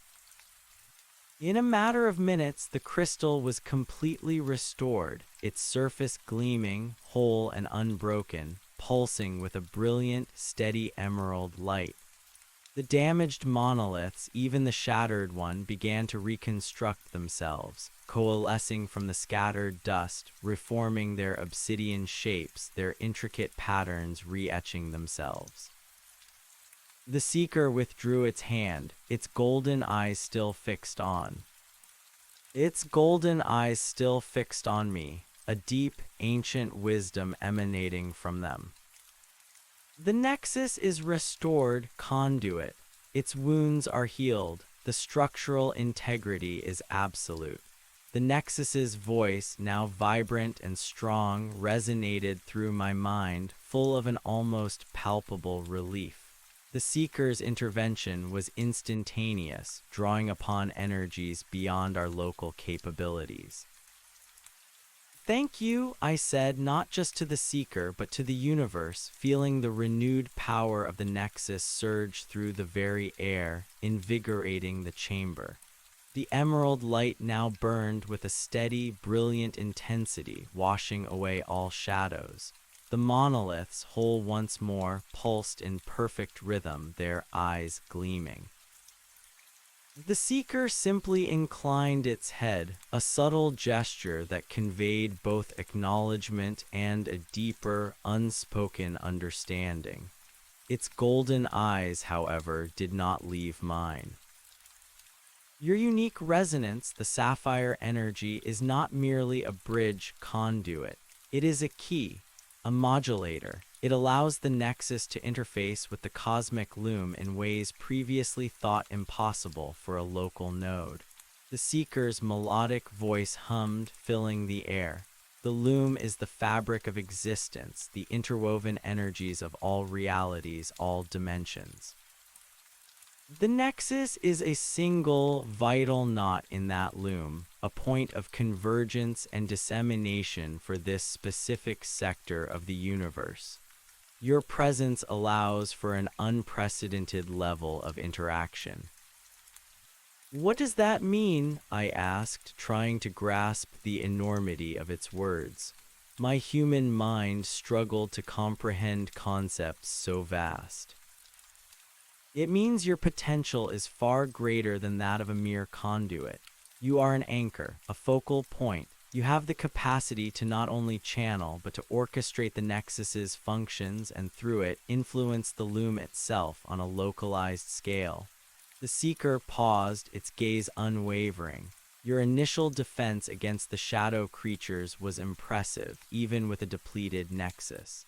In a matter of minutes, the crystal was completely restored, its surface gleaming, whole and unbroken, pulsing with a brilliant, steady emerald light. The damaged monoliths, even the shattered one, began to reconstruct themselves, coalescing from the scattered dust, reforming their obsidian shapes, their intricate patterns re-etching themselves. The seeker withdrew its hand, its golden eyes still fixed on. Its golden eyes still fixed on me, a deep, ancient wisdom emanating from them. The nexus is restored conduit. Its wounds are healed. The structural integrity is absolute. The nexus's voice, now vibrant and strong, resonated through my mind, full of an almost palpable relief. The seeker's intervention was instantaneous, drawing upon energies beyond our local capabilities. "Thank you," I said, not just to the seeker, but to the universe, feeling the renewed power of the nexus surge through the very air, invigorating the chamber. The emerald light now burned with a steady, brilliant intensity, washing away all shadows. The monoliths, whole once more, pulsed in perfect rhythm, their eyes gleaming. The seeker simply inclined its head, a subtle gesture that conveyed both acknowledgement and a deeper, unspoken understanding. Its golden eyes, however, did not leave mine. "Your unique resonance, the sapphire energy, is not merely a bridge conduit. It is a key, a modulator. It allows the nexus to interface with the cosmic loom in ways previously thought impossible for a local node." The seeker's melodic voice hummed, filling the air. "The loom is the fabric of existence, the interwoven energies of all realities, all dimensions. The nexus is a single, vital knot in that loom, a point of convergence and dissemination for this specific sector of the universe. Your presence allows for an unprecedented level of interaction." "What does that mean?" I asked, trying to grasp the enormity of its words. My human mind struggled to comprehend concepts so vast. "It means your potential is far greater than that of a mere conduit. You are an anchor, a focal point. You have the capacity to not only channel, but to orchestrate the nexus's functions and through it, influence the loom itself on a localized scale." The seeker paused, its gaze unwavering. "Your initial defense against the shadow creatures was impressive, even with a depleted nexus.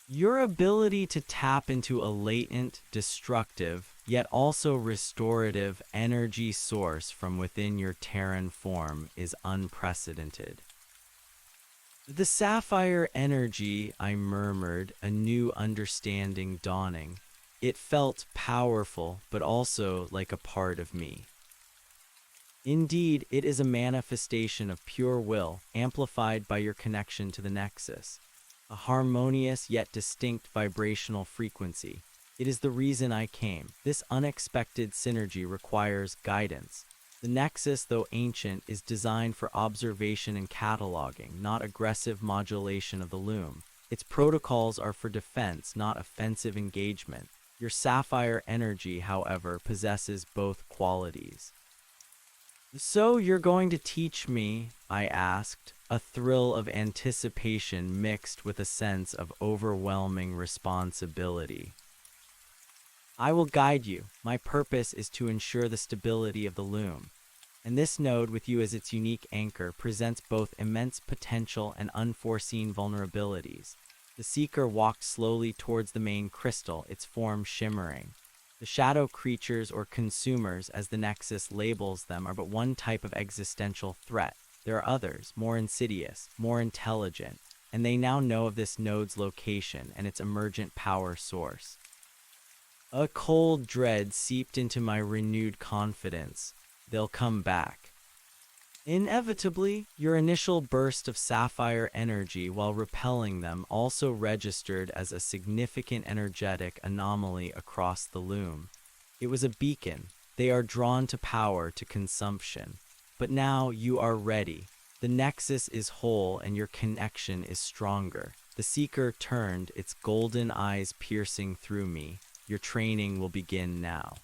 Your ability to tap into a latent, destructive, yet also restorative energy source from within your Terran form is unprecedented." "The sapphire energy," I murmured, a new understanding dawning. It felt powerful, but also like a part of me. "Indeed, it is a manifestation of pure will, amplified by your connection to the nexus. A harmonious yet distinct vibrational frequency. It is the reason I came. This unexpected synergy requires guidance. The nexus, though ancient, is designed for observation and cataloging, not aggressive modulation of the loom. Its protocols are for defense, not offensive engagement. Your sapphire energy, however, possesses both qualities." "So you're going to teach me?" I asked, a thrill of anticipation mixed with a sense of overwhelming responsibility. "I will guide you. My purpose is to ensure the stability of the loom. And this node, with you as its unique anchor, presents both immense potential and unforeseen vulnerabilities." The seeker walked slowly towards the main crystal, its form shimmering. "The shadow creatures, or consumers, as the Nexus labels them, are but one type of existential threat. There are others, more insidious, more intelligent, and they now know of this node's location and its emergent power source." A cold dread seeped into my renewed confidence. "They'll come back." "Inevitably." Your initial burst of sapphire energy while repelling them also registered as a significant energetic anomaly across the loom. It was a beacon. They are drawn to power, to consumption. But now you are ready. The nexus is whole and your connection is stronger. The seeker turned, its golden eyes piercing through me. Your training will begin now.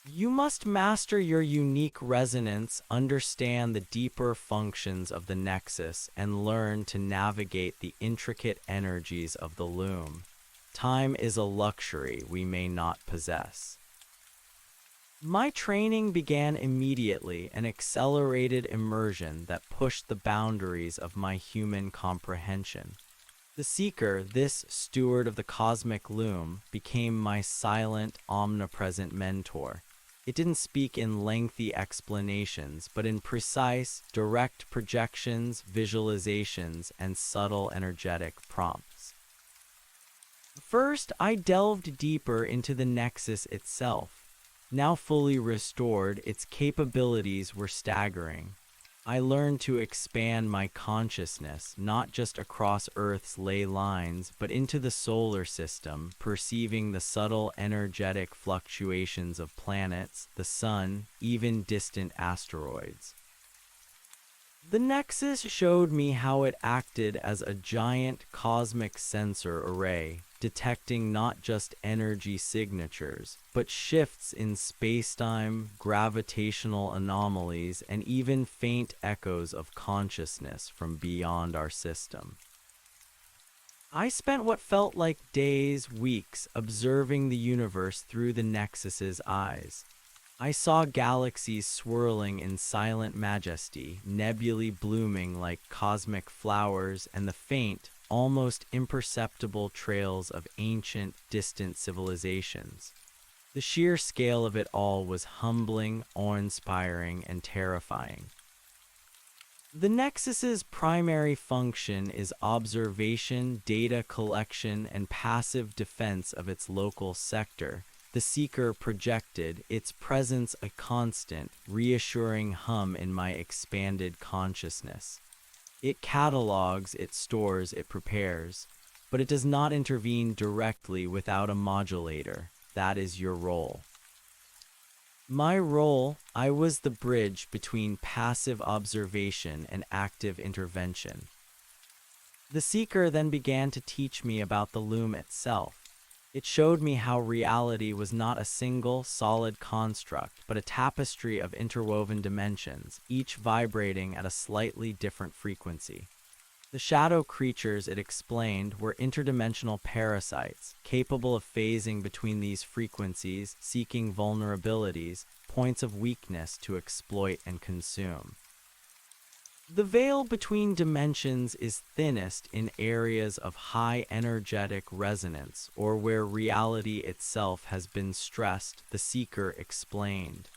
You must master your unique resonance, understand the deeper functions of the nexus, and learn to navigate the intricate energies of the loom. Time is a luxury we may not possess. My training began immediately, an accelerated immersion that pushed the boundaries of my human comprehension. The seeker, this steward of the cosmic loom, became my silent, omnipresent mentor. It didn't speak in lengthy explanations, but in precise, direct projections, visualizations, and subtle energetic prompts. First, I delved deeper into the nexus itself. Now fully restored, its capabilities were staggering. I learned to expand my consciousness, not just across Earth's ley lines, but into the solar system, perceiving the subtle energetic fluctuations of planets, the sun, even distant asteroids. The Nexus showed me how it acted as a giant cosmic sensor array, detecting not just energy signatures, but shifts in spacetime, gravitational anomalies, and even faint echoes of consciousness from beyond our system. I spent what felt like days, weeks, observing the universe through the Nexus's eyes. I saw galaxies swirling in silent majesty, nebulae blooming like cosmic flowers, and the faint, almost imperceptible trails of ancient, distant civilizations. The sheer scale of it all was humbling, awe-inspiring, and terrifying. The Nexus's primary function is observation, data collection, and passive defense of its local sector. The seeker projected, its presence a constant, reassuring hum in my expanded consciousness. It catalogs, it stores, it prepares, but it does not intervene directly without a modulator. That is your role. My role, I was the bridge between passive observation and active intervention. The seeker then began to teach me about the loom itself. It showed me how reality was not a single, solid construct, but a tapestry of interwoven dimensions, each vibrating at a slightly different frequency. The shadow creatures, it explained, were interdimensional parasites, capable of phasing between these frequencies, seeking vulnerabilities, points of weakness to exploit and consume. The veil between dimensions is thinnest in areas of high energetic resonance or where reality itself has been stressed, the seeker explained.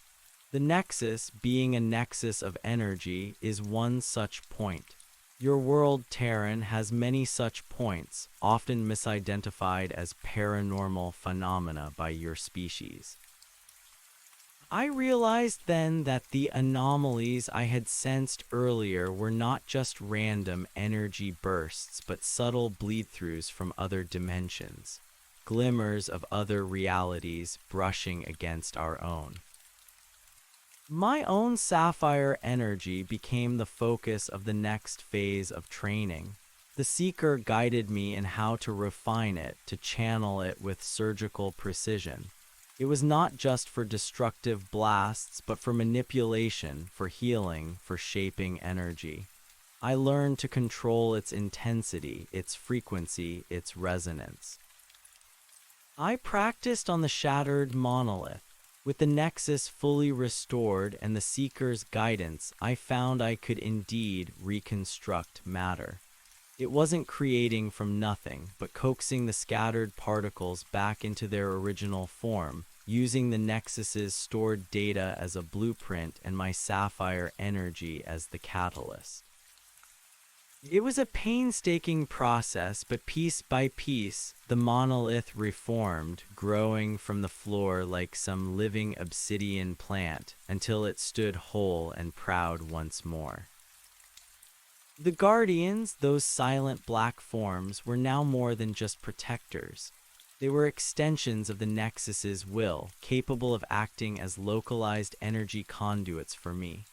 The nexus, being a nexus of energy, is one such point. Your world, Terran, has many such points, often misidentified as paranormal phenomena by your species. I realized then that the anomalies I had sensed earlier were not just random energy bursts, but subtle bleed-throughs from other dimensions, glimmers of other realities brushing against our own. My own sapphire energy became the focus of the next phase of training. The seeker guided me in how to refine it, to channel it with surgical precision. It was not just for destructive blasts, but for manipulation, for healing, for shaping energy. I learned to control its intensity, its frequency, its resonance. I practiced on the shattered monolith. With the nexus fully restored and the seeker's guidance, I found I could indeed reconstruct matter. It wasn't creating from nothing, but coaxing the scattered particles back into their original form, using the Nexus's stored data as a blueprint and my sapphire energy as the catalyst. It was a painstaking process, but piece by piece, the monolith reformed, growing from the floor like some living obsidian plant, until it stood whole and proud once more. The Guardians, those silent black forms, were now more than just protectors. They were extensions of the Nexus's will, capable of acting as localized energy conduits for me.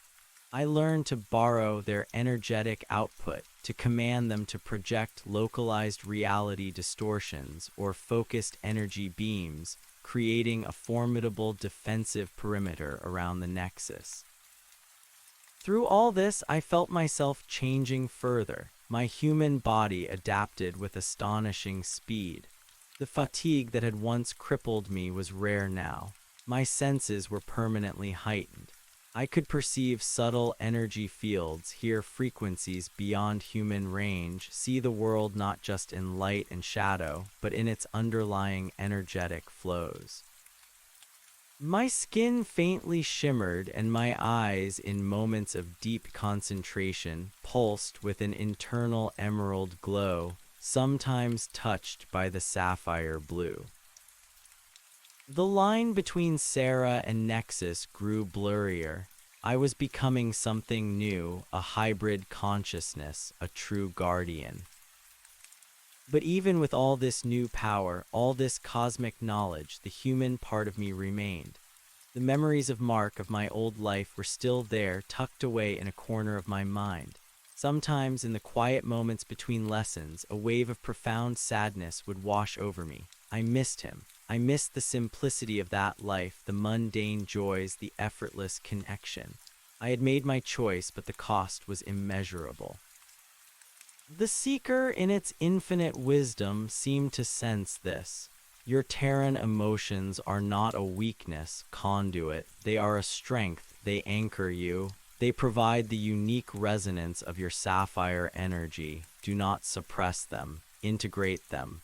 I learned to borrow their energetic output, to command them to project localized reality distortions or focused energy beams, creating a formidable defensive perimeter around the nexus. Through all this, I felt myself changing further. My human body adapted with astonishing speed. The fatigue that had once crippled me was rare now. My senses were permanently heightened. I could perceive subtle energy fields, hear frequencies beyond human range, see the world not just in light and shadow, but in its underlying energetic flows. My skin faintly shimmered, and my eyes, in moments of deep concentration, pulsed with an internal emerald glow, sometimes touched by the sapphire blue. The line between Sarah and Nexus grew blurrier. I was becoming something new, a hybrid consciousness, a true guardian. But even with all this new power, all this cosmic knowledge, the human part of me remained. The memories of Mark of my old life were still there, tucked away in a corner of my mind. Sometimes, in the quiet moments between lessons, a wave of profound sadness would wash over me. I missed him. I missed the simplicity of that life, the mundane joys, the effortless connection. I had made my choice, but the cost was immeasurable. The Seeker, in its infinite wisdom, seemed to sense this. Your Terran emotions are not a weakness, conduit. They are a strength. They anchor you. They provide the unique resonance of your sapphire energy. Do not suppress them. Integrate them.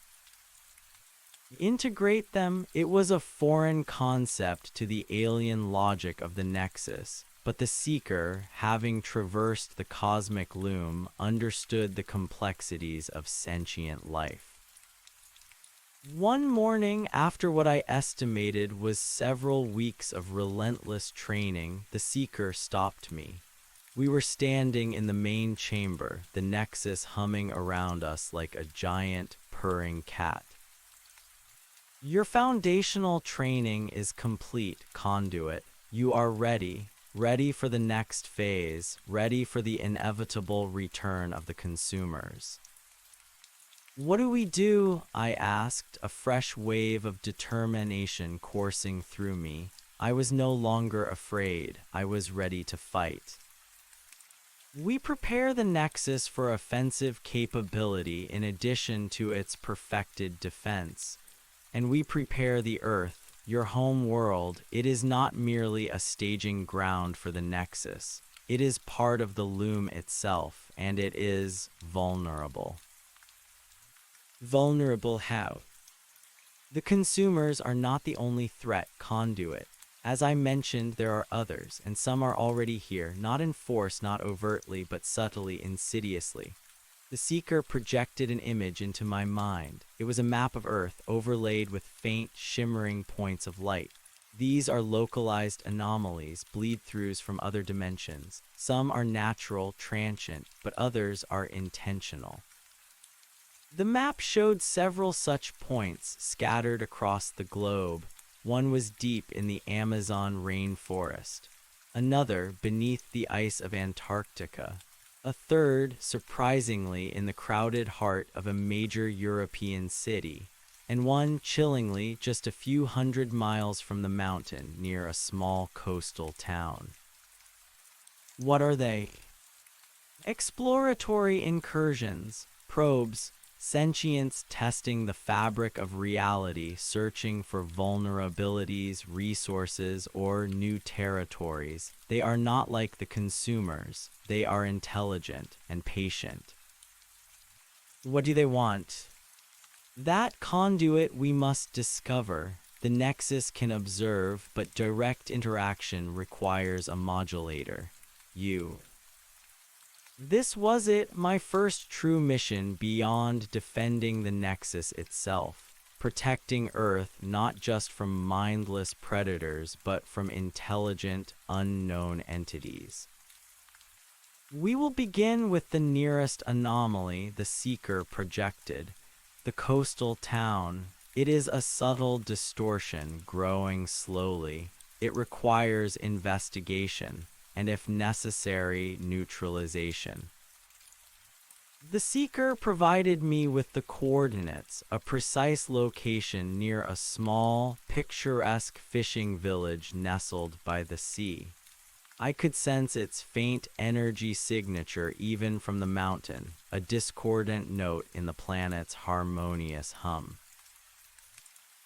Integrate them? It was a foreign concept to the alien logic of the Nexus. But the Seeker, having traversed the cosmic loom, understood the complexities of sentient life. One morning, after what I estimated was several weeks of relentless training, the Seeker stopped me. We were standing in the main chamber, the Nexus humming around us like a giant, purring cat. Your foundational training is complete, conduit. You are ready. Ready for the next phase, ready for the inevitable return of the consumers. What do we do? I asked, a fresh wave of determination coursing through me. I was no longer afraid. I was ready to fight. We prepare the Nexus for offensive capability in addition to its perfected defense. And we prepare the Earth, your home world. It is not merely a staging ground for the Nexus. It is part of the loom itself, and it is vulnerable. Vulnerable how? The consumers are not the only threat, conduit. As I mentioned, there are others, and some are already here, not in force, not overtly, but subtly, insidiously. The Seeker projected an image into my mind. It was a map of Earth overlaid with faint, shimmering points of light. These are localized anomalies, bleed-throughs from other dimensions. Some are natural, transient, but others are intentional. The map showed several such points scattered across the globe. One was deep in the Amazon rainforest, another beneath the ice of Antarctica, a third, surprisingly, in the crowded heart of a major European city, and one, chillingly, just a few hundred miles from the mountain near a small coastal town. What are they? Exploratory incursions, probes, sentience testing the fabric of reality, searching for vulnerabilities, resources, or new territories. They are not like the consumers. They are intelligent and patient. What do they want? That conduit we must discover. The Nexus can observe, but direct interaction requires a modulator. You. This was it, my first true mission beyond defending the Nexus itself, protecting Earth not just from mindless predators, but from intelligent, unknown entities. We will begin with the nearest anomaly the Seeker projected, the coastal town. It is a subtle distortion growing slowly. It requires investigation. and if necessary, neutralization. The seeker provided me with the coordinates, a precise location near a small, picturesque fishing village nestled by the sea. I could sense its faint energy signature even from the mountain, a discordant note in the planet's harmonious hum.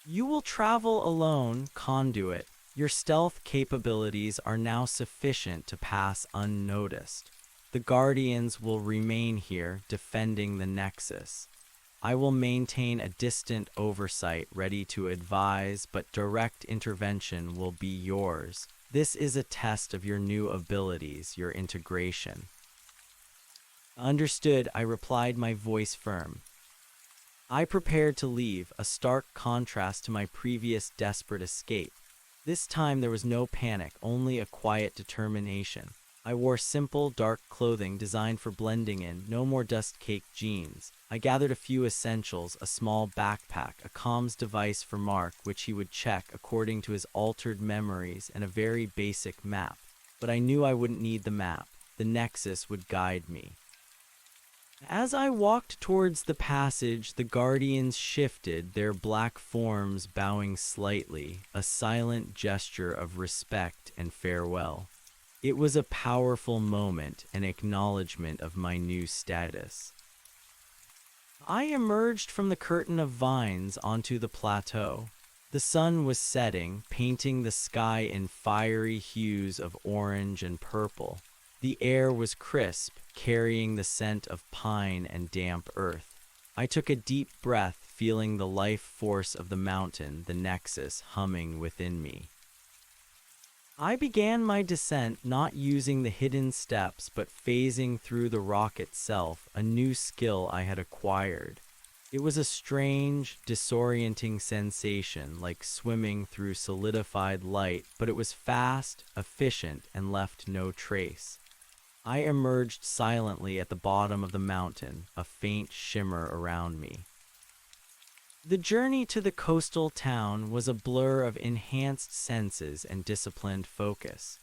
You will travel alone, conduit. Your stealth capabilities are now sufficient to pass unnoticed. The Guardians will remain here, defending the Nexus. I will maintain a distant oversight, ready to advise, but direct intervention will be yours. This is a test of your new abilities, your integration. Understood, I replied, my voice firm. I prepared to leave, a stark contrast to my previous desperate escape. This time there was no panic, only a quiet determination. I wore simple, dark clothing designed for blending in, no more dust-caked jeans. I gathered a few essentials, a small backpack, a comms device for Mark, which he would check according to his altered memories, and a very basic map. But I knew I wouldn't need the map. The Nexus would guide me. As I walked towards the passage, the Guardians shifted, their black forms bowing slightly, a silent gesture of respect and farewell. It was a powerful moment, an acknowledgement of my new status. I emerged from the curtain of vines onto the plateau. The sun was setting, painting the sky in fiery hues of orange and purple. The air was crisp, carrying the scent of pine and damp earth. I took a deep breath, feeling the life force of the mountain, the Nexus, humming within me. I began my descent, not using the hidden steps, but phasing through the rock itself, a new skill I had acquired. It was a strange, disorienting sensation, like swimming through solidified light, but it was fast, efficient, and left no trace. I emerged silently at the bottom of the mountain, a faint shimmer around me. The journey to the coastal town was a blur of enhanced senses and disciplined focus.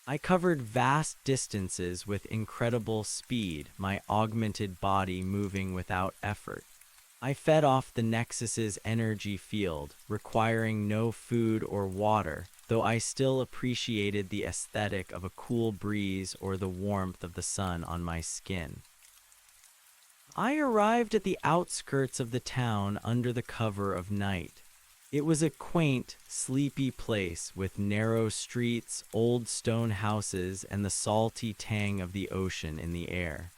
I covered vast distances with incredible speed, my augmented body moving without effort. I fed off the Nexus's energy field, requiring no food or water, though I still appreciated the aesthetic of a cool breeze or the warmth of the sun on my skin. I arrived at the outskirts of the town under the cover of night. It was a quaint, sleepy place with narrow streets, old stone houses, and the salty tang of the ocean in the air.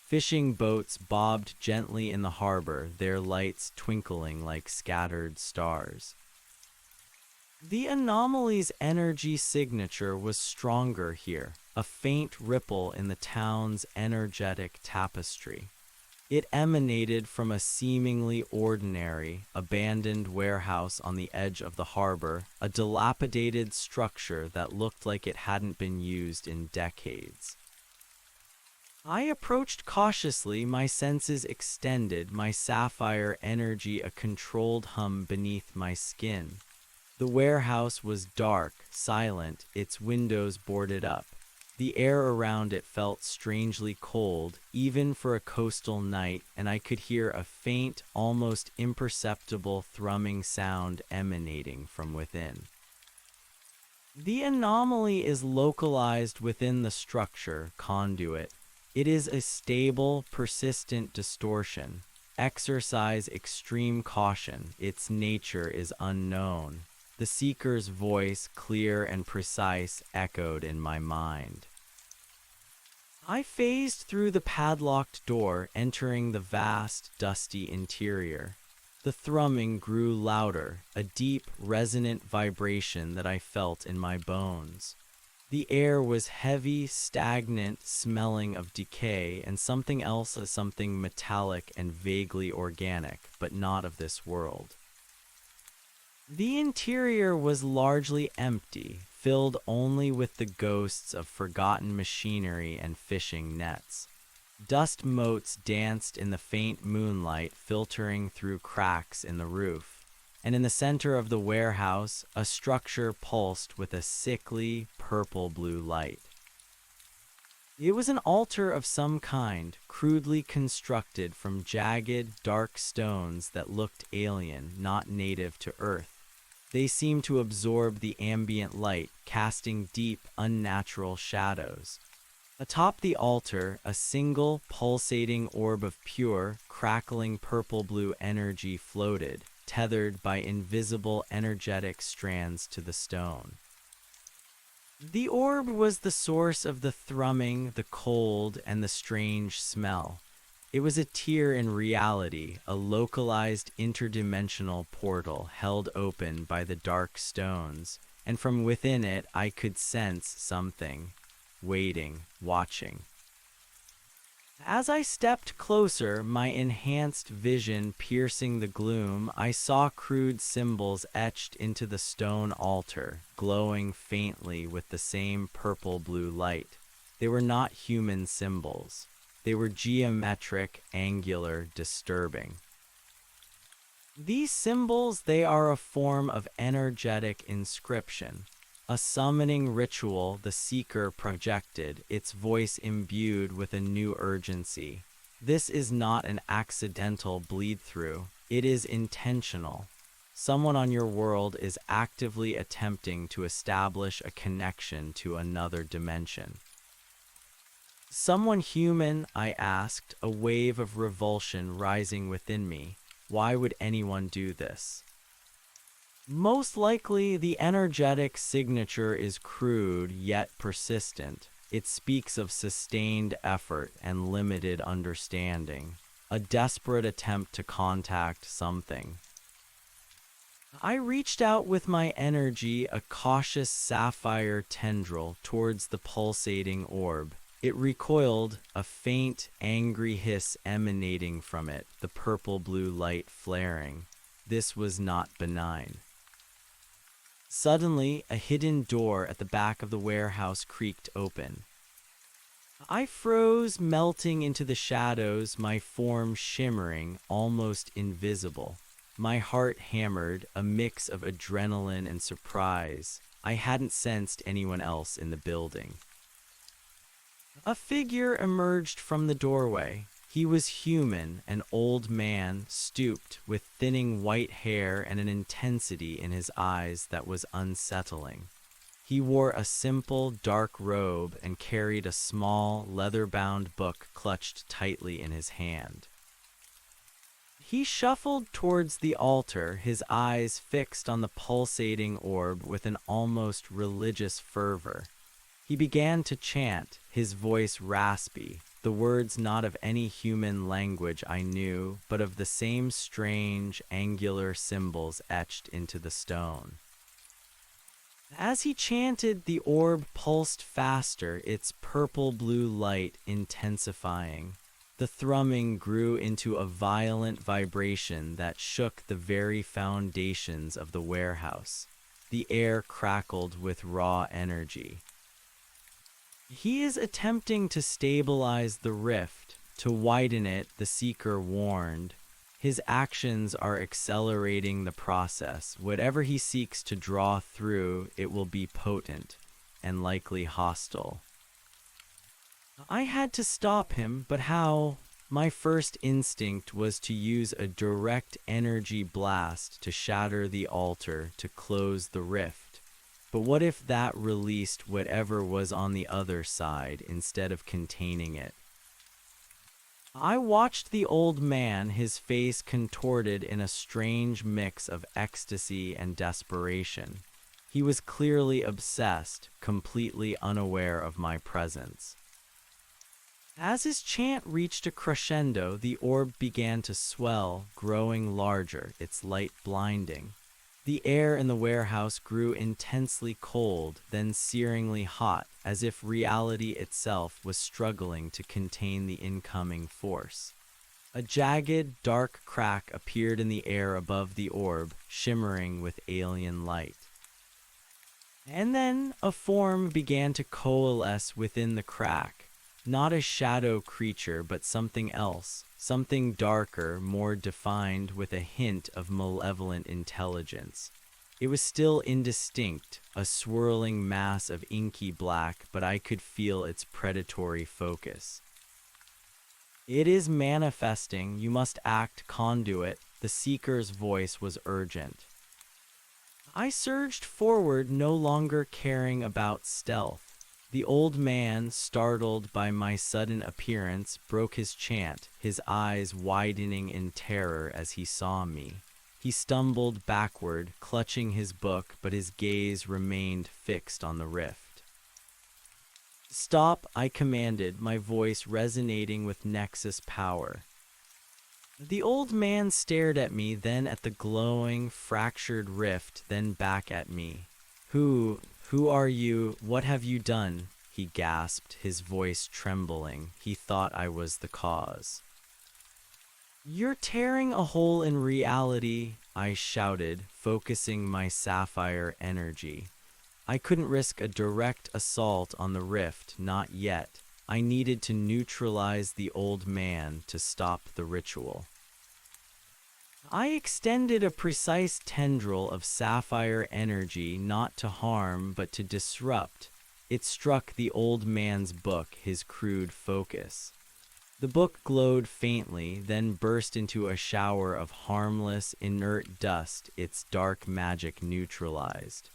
Fishing boats bobbed gently in the harbor, their lights twinkling like scattered stars. The anomaly's energy signature was stronger here, a faint ripple in the town's energetic tapestry. It emanated from a seemingly ordinary, abandoned warehouse on the edge of the harbor, a dilapidated structure that looked like it hadn't been used in decades. I approached cautiously, my senses extended, my sapphire energy a controlled hum beneath my skin. The warehouse was dark, silent, its windows boarded up. The air around it felt strangely cold, even for a coastal night, and I could hear a faint, almost imperceptible thrumming sound emanating from within. The anomaly is localized within the structure, conduit. It is a stable, persistent distortion. Exercise extreme caution. Its nature is unknown. The seeker's voice, clear and precise, echoed in my mind. I phased through the padlocked door, entering the vast, dusty interior. The thrumming grew louder, a deep, resonant vibration that I felt in my bones. The air was heavy, stagnant, smelling of decay and something else, something metallic and vaguely organic, but not of this world. The interior was largely empty, filled only with the ghosts of forgotten machinery and fishing nets. Dust motes danced in the faint moonlight, filtering through cracks in the roof. And in the center of the warehouse, a structure pulsed with a sickly, purple-blue light. It was an altar of some kind, crudely constructed from jagged, dark stones that looked alien, not native to Earth. They seemed to absorb the ambient light, casting deep, unnatural shadows. Atop the altar, a single, pulsating orb of pure, crackling purple-blue energy floated, tethered by invisible energetic strands to the stone. The orb was the source of the thrumming, the cold, and the strange smell. It was a tear in reality, a localized interdimensional portal held open by the dark stones, and from within it I could sense something, waiting, watching. As I stepped closer, my enhanced vision piercing the gloom, I saw crude symbols etched into the stone altar, glowing faintly with the same purple-blue light. They were not human symbols. They were geometric, angular, disturbing. These symbols, they are a form of energetic inscription. A summoning ritual the seeker projected, its voice imbued with a new urgency. This is not an accidental bleed-through. It is intentional. Someone on your world is actively attempting to establish a connection to another dimension. Someone human, I asked, a wave of revulsion rising within me. Why would anyone do this? Most likely, the energetic signature is crude yet persistent. It speaks of sustained effort and limited understanding, a desperate attempt to contact something. I reached out with my energy, a cautious sapphire tendril, towards the pulsating orb. It recoiled, a faint, angry hiss emanating from it, the purple-blue light flaring. This was not benign. Suddenly, a hidden door at the back of the warehouse creaked open. I froze, melting into the shadows, my form shimmering, almost invisible. My heart hammered, a mix of adrenaline and surprise. I hadn't sensed anyone else in the building. A figure emerged from the doorway. He was human, an old man, stooped, with thinning white hair and an intensity in his eyes that was unsettling. He wore a simple, dark robe and carried a small, leather-bound book clutched tightly in his hand. He shuffled towards the altar, his eyes fixed on the pulsating orb with an almost religious fervor. He began to chant, his voice raspy, the words not of any human language I knew, but of the same strange, angular symbols etched into the stone. As he chanted, the orb pulsed faster, its purple-blue light intensifying. The thrumming grew into a violent vibration that shook the very foundations of the warehouse. The air crackled with raw energy. He is attempting to stabilize the rift, to widen it, the seeker warned. His actions are accelerating the process. Whatever he seeks to draw through, it will be potent and likely hostile. I had to stop him, but how? My first instinct was to use a direct energy blast to shatter the altar, to close the rift. But what if that released whatever was on the other side instead of containing it? I watched the old man, his face contorted in a strange mix of ecstasy and desperation. He was clearly obsessed, completely unaware of my presence. As his chant reached a crescendo, the orb began to swell, growing larger, its light blinding. The air in the warehouse grew intensely cold, then searingly hot, as if reality itself was struggling to contain the incoming force. A jagged, dark crack appeared in the air above the orb, shimmering with alien light. And then a form began to coalesce within the crack. Not a shadow creature, but something else, something darker, more defined, with a hint of malevolent intelligence. It was still indistinct, a swirling mass of inky black, but I could feel its predatory focus. "It is manifesting. You must act, conduit." The seeker's voice was urgent. I surged forward, no longer caring about stealth. The old man, startled by my sudden appearance, broke his chant, his eyes widening in terror as he saw me. He stumbled backward, clutching his book, but his gaze remained fixed on the rift. "Stop," I commanded, my voice resonating with Nexus power. The old man stared at me, then at the glowing, fractured rift, then back at me. Who are you? What have you done?" he gasped, his voice trembling. He thought I was the cause. "You're tearing a hole in reality," I shouted, focusing my sapphire energy. I couldn't risk a direct assault on the rift, not yet. I needed to neutralize the old man to stop the ritual. I extended a precise tendril of sapphire energy, not to harm but to disrupt. It struck the old man's book, his crude focus. The book glowed faintly, then burst into a shower of harmless, inert dust, its dark magic neutralized.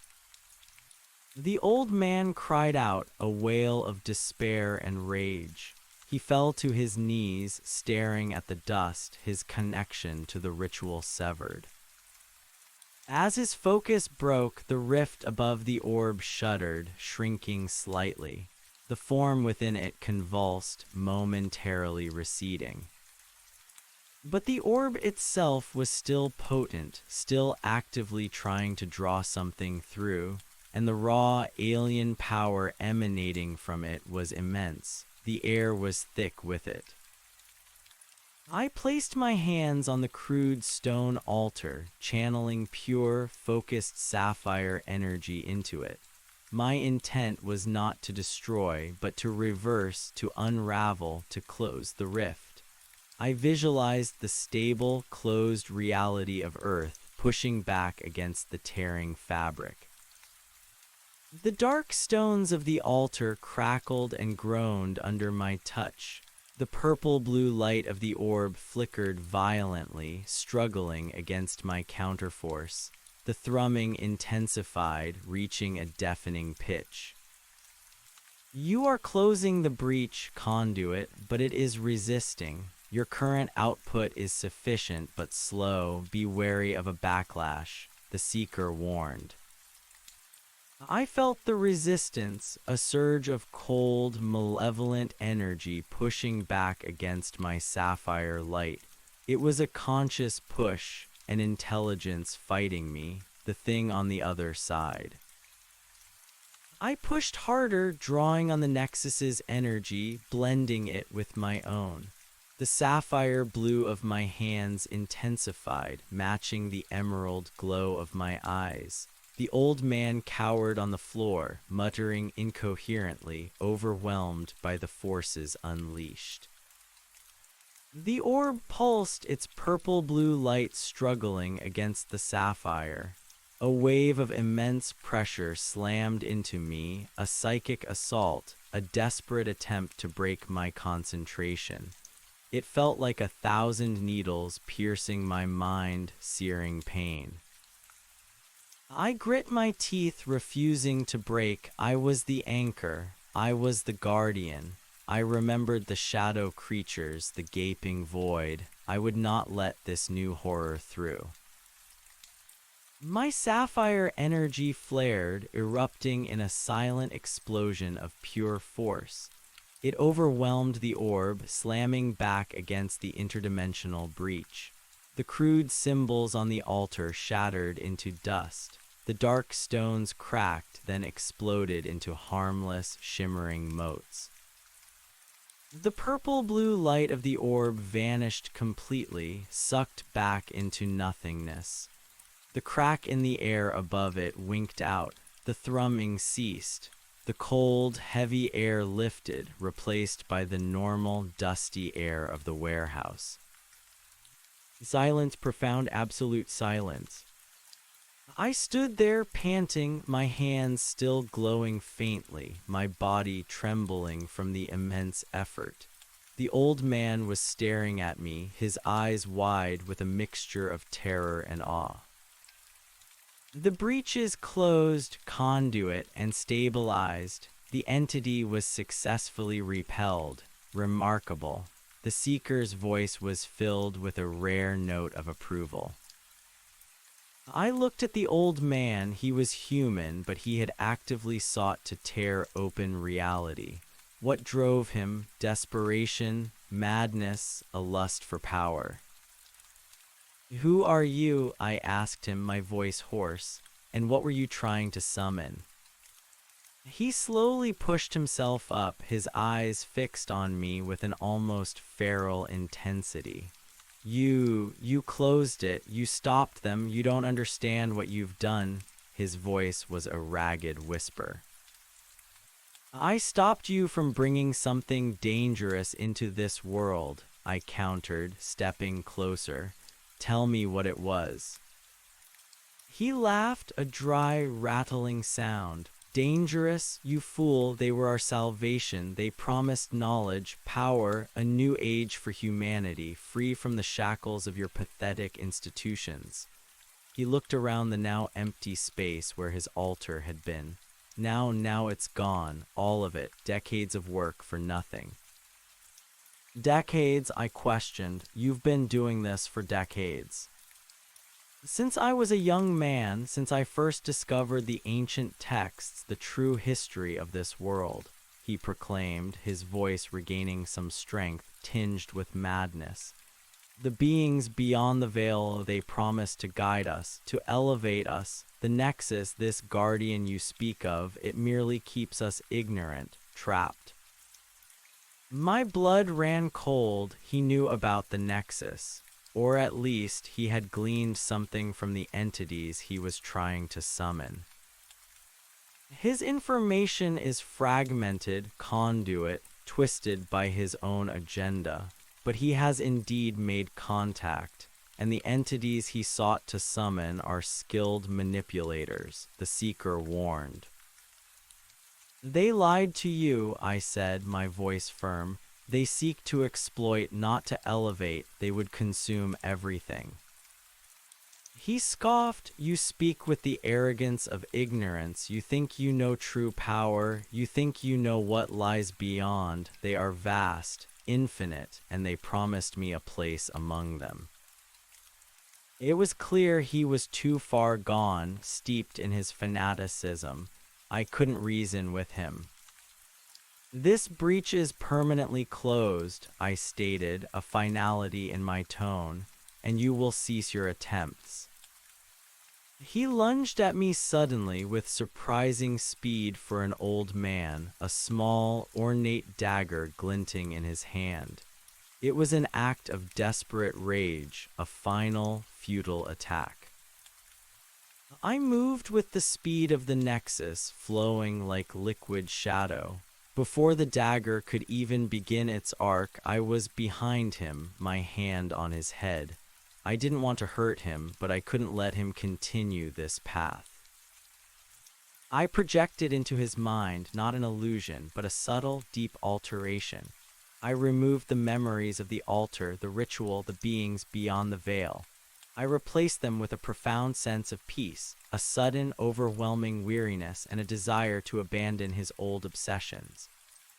The old man cried out, a wail of despair and rage. He fell to his knees, staring at the dust, his connection to the ritual severed. As his focus broke, the rift above the orb shuddered, shrinking slightly. The form within it convulsed, momentarily receding. But the orb itself was still potent, still actively trying to draw something through, and the raw, alien power emanating from it was immense. The air was thick with it. I placed my hands on the crude stone altar, channeling pure, focused sapphire energy into it. My intent was not to destroy, but to reverse, to unravel, to close the rift. I visualized the stable, closed reality of Earth, pushing back against the tearing fabric. The dark stones of the altar crackled and groaned under my touch. The purple-blue light of the orb flickered violently, struggling against my counterforce. The thrumming intensified, reaching a deafening pitch. "You are closing the breach, conduit, but it is resisting. Your current output is sufficient but slow. Be wary of a backlash," the seeker warned. I felt the resistance, a surge of cold, malevolent energy pushing back against my sapphire light. It was a conscious push, an intelligence fighting me, the thing on the other side. I pushed harder, drawing on the Nexus's energy, blending it with my own. The sapphire blue of my hands intensified, matching the emerald glow of my eyes. The old man cowered on the floor, muttering incoherently, overwhelmed by the forces unleashed. The orb pulsed, its purple-blue light struggling against the sapphire. A wave of immense pressure slammed into me, a psychic assault, a desperate attempt to break my concentration. It felt like 1,000 needles piercing my mind, searing pain. I grit my teeth, refusing to break. I was the anchor. I was the guardian. I remembered the shadow creatures, the gaping void. I would not let this new horror through. My sapphire energy flared, erupting in a silent explosion of pure force. It overwhelmed the orb, slamming back against the interdimensional breach. The crude symbols on the altar shattered into dust. The dark stones cracked, then exploded into harmless, shimmering motes. The purple-blue light of the orb vanished completely, sucked back into nothingness. The crack in the air above it winked out. The thrumming ceased. The cold, heavy air lifted, replaced by the normal, dusty air of the warehouse. Silence, profound, absolute silence. I stood there panting, my hands still glowing faintly, my body trembling from the immense effort. The old man was staring at me, his eyes wide with a mixture of terror and awe. The breaches closed, conduit, and stabilized. The entity was successfully repelled. Remarkable. The seeker's voice was filled with a rare note of approval. I looked at the old man. He was human, but he had actively sought to tear open reality. What drove him? Desperation, madness, a lust for power. "Who are you?" I asked him, my voice hoarse. "And what were you trying to summon?" He slowly pushed himself up, his eyes fixed on me with an almost feral intensity. You closed it. You stopped them. You don't understand what you've done." His voice was a ragged whisper. "I stopped you from bringing something dangerous into this world," I countered, stepping closer. "Tell me what it was." He laughed, a dry, rattling sound. "Dangerous? You fool, they were our salvation. They promised knowledge, power, a new age for humanity, free from the shackles of your pathetic institutions." He looked around the now empty space where his altar had been. Now it's gone, all of it, decades of work for nothing." "Decades?" I questioned. "You've been doing this for decades." "Since I was a young man, since I first discovered the ancient texts, the true history of this world," he proclaimed, his voice regaining some strength, tinged with madness. "The beings beyond the veil, they promised to guide us, to elevate us. The Nexus, this guardian you speak of, it merely keeps us ignorant, trapped." My blood ran cold. He knew about the Nexus. Or at least he had gleaned something from the entities he was trying to summon. "His information is fragmented, conduit, twisted by his own agenda, but he has indeed made contact, and the entities he sought to summon are skilled manipulators," the seeker warned. "They lied to you," I said, my voice firm. "They seek to exploit, not to elevate. They would consume everything." He scoffed. "You speak with the arrogance of ignorance. You think you know true power. You think you know what lies beyond. They are vast, infinite, and they promised me a place among them." It was clear he was too far gone, steeped in his fanaticism. I couldn't reason with him. "This breach is permanently closed," I stated, a finality in my tone, "and you will cease your attempts." He lunged at me suddenly with surprising speed for an old man, a small, ornate dagger glinting in his hand. It was an act of desperate rage, a final, futile attack. I moved with the speed of the Nexus, flowing like liquid shadow. Before the dagger could even begin its arc, I was behind him, my hand on his head. I didn't want to hurt him, but I couldn't let him continue this path. I projected into his mind not an illusion, but a subtle, deep alteration. I removed the memories of the altar, the ritual, the beings beyond the veil. I replaced them with a profound sense of peace, a sudden, overwhelming weariness, and a desire to abandon his old obsessions.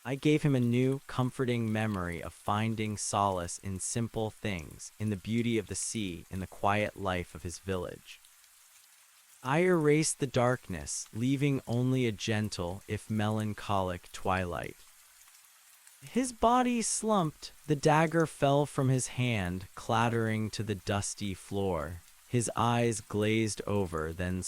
I gave him a new, comforting memory of finding solace in simple things, in the beauty of the sea, in the quiet life of his village. I erased the darkness, leaving only a gentle, if melancholic, twilight. His body slumped. The dagger fell from his hand, clattering to the dusty floor. His eyes glazed over, then